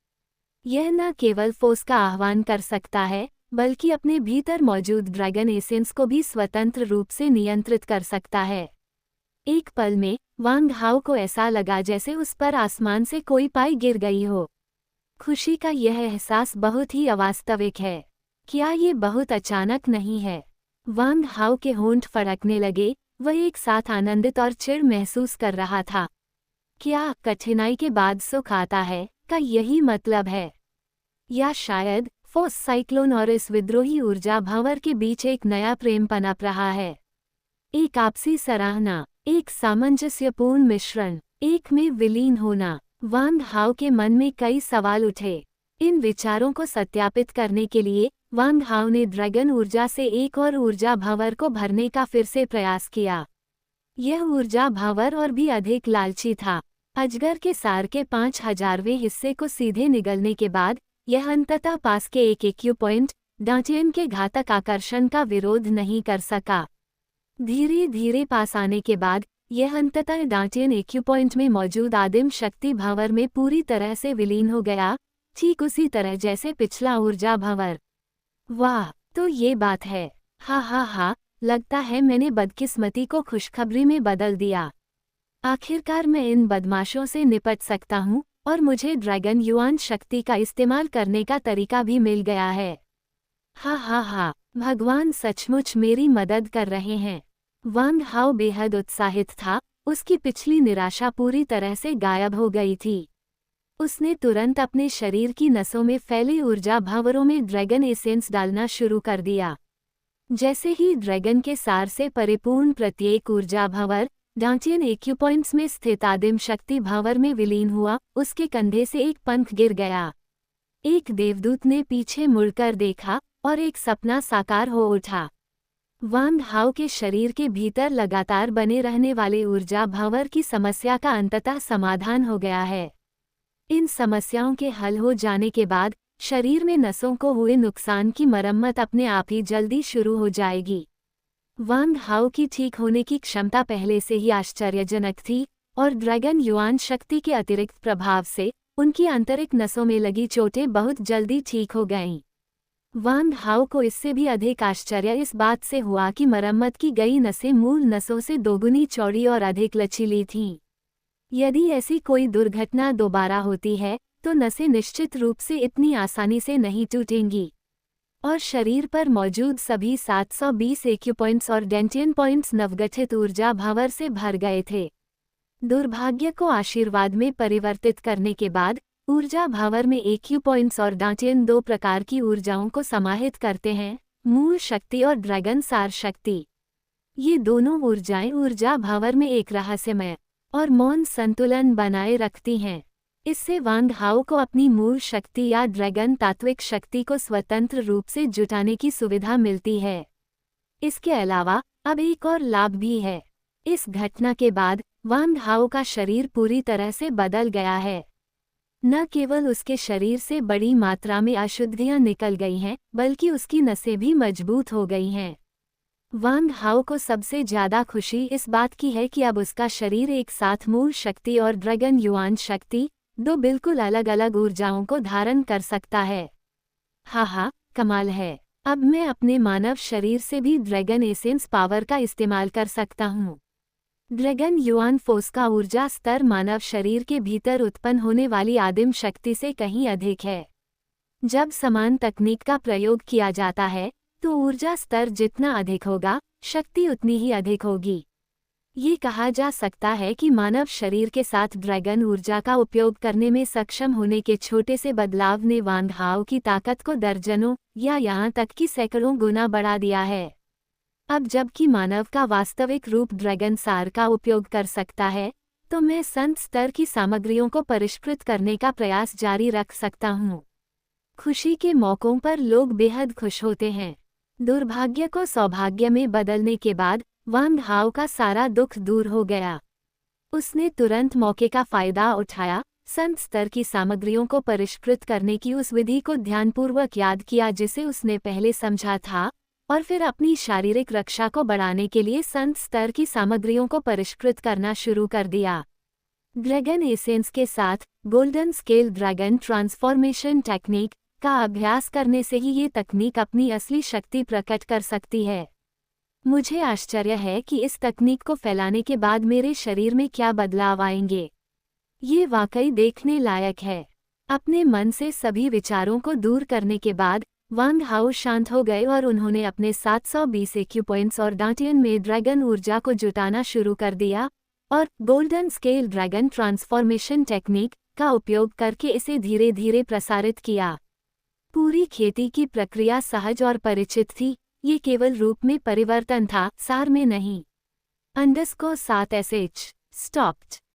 यह न केवल फोर्स का आह्वान कर सकता है, बल्कि अपने भीतर मौजूद ड्रैगन एसेंस को भी स्वतंत्र रूप से नियंत्रित कर सकता है। एक पल में वांग हाओ को ऐसा लगा जैसे उस पर आसमान से कोई पाई गिर गई हो। खुशी का यह एहसास बहुत ही अवास्तविक है। क्या ये बहुत अचानक नहीं है? वांग हाओ के होंठ फड़कने लगे, वह एक साथ आनंदित और चिढ़ महसूस कर रहा था। क्या कठिनाई के बाद सुख आता है का यही मतलब है? या शायद फोर्स साइक्लोन और इस विद्रोही ऊर्जा भंवर के बीच एक नया प्रेम पनप रहा है, एक आपसी सराहना, एक सामंजस्यपूर्ण मिश्रण, एक में विलीन होना। वांग हाओ के मन में कई सवाल उठे। इन विचारों को सत्यापित करने के लिए वांग हाओ ने ड्रैगन ऊर्जा से एक और ऊर्जा भंवर को भरने का फिर से प्रयास किया। यह ऊर्जा भंवर और भी अधिक लालची था। अजगर के सार के 5000वें हिस्से को सीधे निगलने के बाद यह अंततः पास के एक एक्यू पॉइंट डांटियन के घातक आकर्षण का विरोध नहीं कर सका। धीरे धीरे पास आने के बाद यह अंततः डांटियन एक्यू पॉइंट में मौजूद आदिम शक्ति भंवर में पूरी तरह से विलीन हो गया, ठीक उसी तरह जैसे पिछला ऊर्जा भंवर। वाह, तो ये बात है। हा, लगता है मैंने बदकिस्मती को खुशखबरी में बदल दिया। आखिरकार मैं इन बदमाशों से निपट सकता हूँ और मुझे ड्रैगन युआन शक्ति का इस्तेमाल करने का तरीका भी मिल गया है। हा, भगवान सचमुच मेरी मदद कर रहे हैं। वांग हाओ बेहद उत्साहित था, उसकी पिछली निराशा पूरी तरह से गायब हो गई थी। उसने तुरंत अपने शरीर की नसों में फैले ऊर्जा भंवरों में ड्रैगन एसेंस डालना शुरू कर दिया। जैसे ही ड्रैगन के सार से परिपूर्ण प्रत्येक ऊर्जा भंवर डांटियन एक्यू पॉइंट्स में स्थित आदिम शक्ति भंवर में विलीन हुआ, उसके कंधे से एक पंख गिर गया। एक देवदूत ने पीछे मुड़कर देखा और एक सपना साकार हो उठा। वांग हाओ के शरीर के भीतर लगातार बने रहने वाले ऊर्जा भंवर की समस्या का अंततः समाधान हो गया है। इन समस्याओं के हल हो जाने के बाद शरीर में नसों को हुए नुकसान की मरम्मत अपने आप ही जल्दी शुरू हो जाएगी। वांग हाओ की ठीक होने की क्षमता पहले से ही आश्चर्यजनक थी और ड्रैगन युआन शक्ति के अतिरिक्त प्रभाव से उनकी आंतरिक नसों में लगी चोटें बहुत जल्दी ठीक हो गईं। वांग हाओ को इससे भी अधिक आश्चर्य इस बात से हुआ कि मरम्मत की गई नसें मूल नसों से दोगुनी चौड़ी और अधिक लचीली थीं। यदि ऐसी कोई दुर्घटना दोबारा होती है तो नसें निश्चित रूप से इतनी आसानी से नहीं टूटेंगी और शरीर पर मौजूद सभी 720 एक्यू पॉइंट्स और डेंटियन पॉइंट्स नवगठित ऊर्जा भंवर से भर गए थे। दुर्भाग्य को आशीर्वाद में परिवर्तित करने के बाद ऊर्जा भंवर में एक्यू पॉइंट्स और डांटियन दो प्रकार की ऊर्जाओं को समाहित करते हैं, मूल शक्ति और ड्रैगन सार शक्ति। ये दोनों ऊर्जाएं ऊर्जा भंवर में एक रहस्यमय और मौन संतुलन बनाए रखती हैं। इससे वांग हाओ को अपनी मूल शक्ति या ड्रैगन तात्विक शक्ति को स्वतंत्र रूप से जुटाने की सुविधा मिलती है। इसके अलावा अब एक और लाभ भी है। इस घटना के बाद वांग हाओ का शरीर पूरी तरह से बदल गया है। न केवल उसके शरीर से बड़ी मात्रा में अशुद्धियां निकल गई हैं, बल्कि उसकी नसें भी मजबूत हो गई हैं। वांग हाओ को सबसे ज्यादा खुशी इस बात की है कि अब उसका शरीर एक साथ मूल शक्ति और ड्रैगन युआन शक्ति, दो बिल्कुल अलग अलग ऊर्जाओं को धारण कर सकता है। हा, कमाल है। अब मैं अपने मानव शरीर से भी ड्रैगन एसेंस पावर का इस्तेमाल कर सकता हूँ। ड्रैगन युआन फोर्स का ऊर्जा स्तर मानव शरीर के भीतर उत्पन्न होने वाली आदिम शक्ति से कहीं अधिक है। जब समान तकनीक का प्रयोग किया जाता है तो ऊर्जा स्तर जितना अधिक होगा, शक्ति उतनी ही अधिक होगी। ये कहा जा सकता है कि मानव शरीर के साथ ड्रैगन ऊर्जा का उपयोग करने में सक्षम होने के छोटे से बदलाव ने वांग हाओ की ताकत को दर्जनों या यहाँ तक कि सैकड़ों गुना बढ़ा दिया है। अब जबकि मानव का वास्तविक रूप ड्रैगन सार का उपयोग कर सकता है, तो मैं संत स्तर की सामग्रियों को परिष्कृत करने का प्रयास जारी रख सकता हूँ। खुशी के मौकों पर लोग बेहद खुश होते हैं। दुर्भाग्य को सौभाग्य में बदलने के बाद वांग हाओ का सारा दुख दूर हो गया। उसने तुरंत मौके का फायदा उठाया, संत स्तर की सामग्रियों को परिष्कृत करने की उस विधि को ध्यानपूर्वक याद किया जिसे उसने पहले समझा था, और फिर अपनी शारीरिक रक्षा को बढ़ाने के लिए संत स्तर की सामग्रियों को परिष्कृत करना शुरू कर दिया। ड्रैगन एसेंस के साथ golden scale dragon transformation technique का अभ्यास करने से ही ये तकनीक अपनी असली शक्ति प्रकट कर सकती है। मुझे आश्चर्य है कि इस तकनीक को फैलाने के बाद मेरे शरीर में क्या बदलाव आएंगे। ये वाकई देखने लायक है। अपने मन से सभी विचारों को दूर करने के बाद वांग हाओ शांत हो गए और उन्होंने अपने 720 EQ पॉइंट्स और डांटियन में ड्रैगन ऊर्जा को जुटाना शुरू कर दिया और golden scale dragon transformation technique का उपयोग करके इसे धीरे धीरे प्रसारित किया। पूरी खेती की प्रक्रिया सहज और परिचित थी, ये केवल रूप में परिवर्तन था, सार में नहीं। _7SH stopped.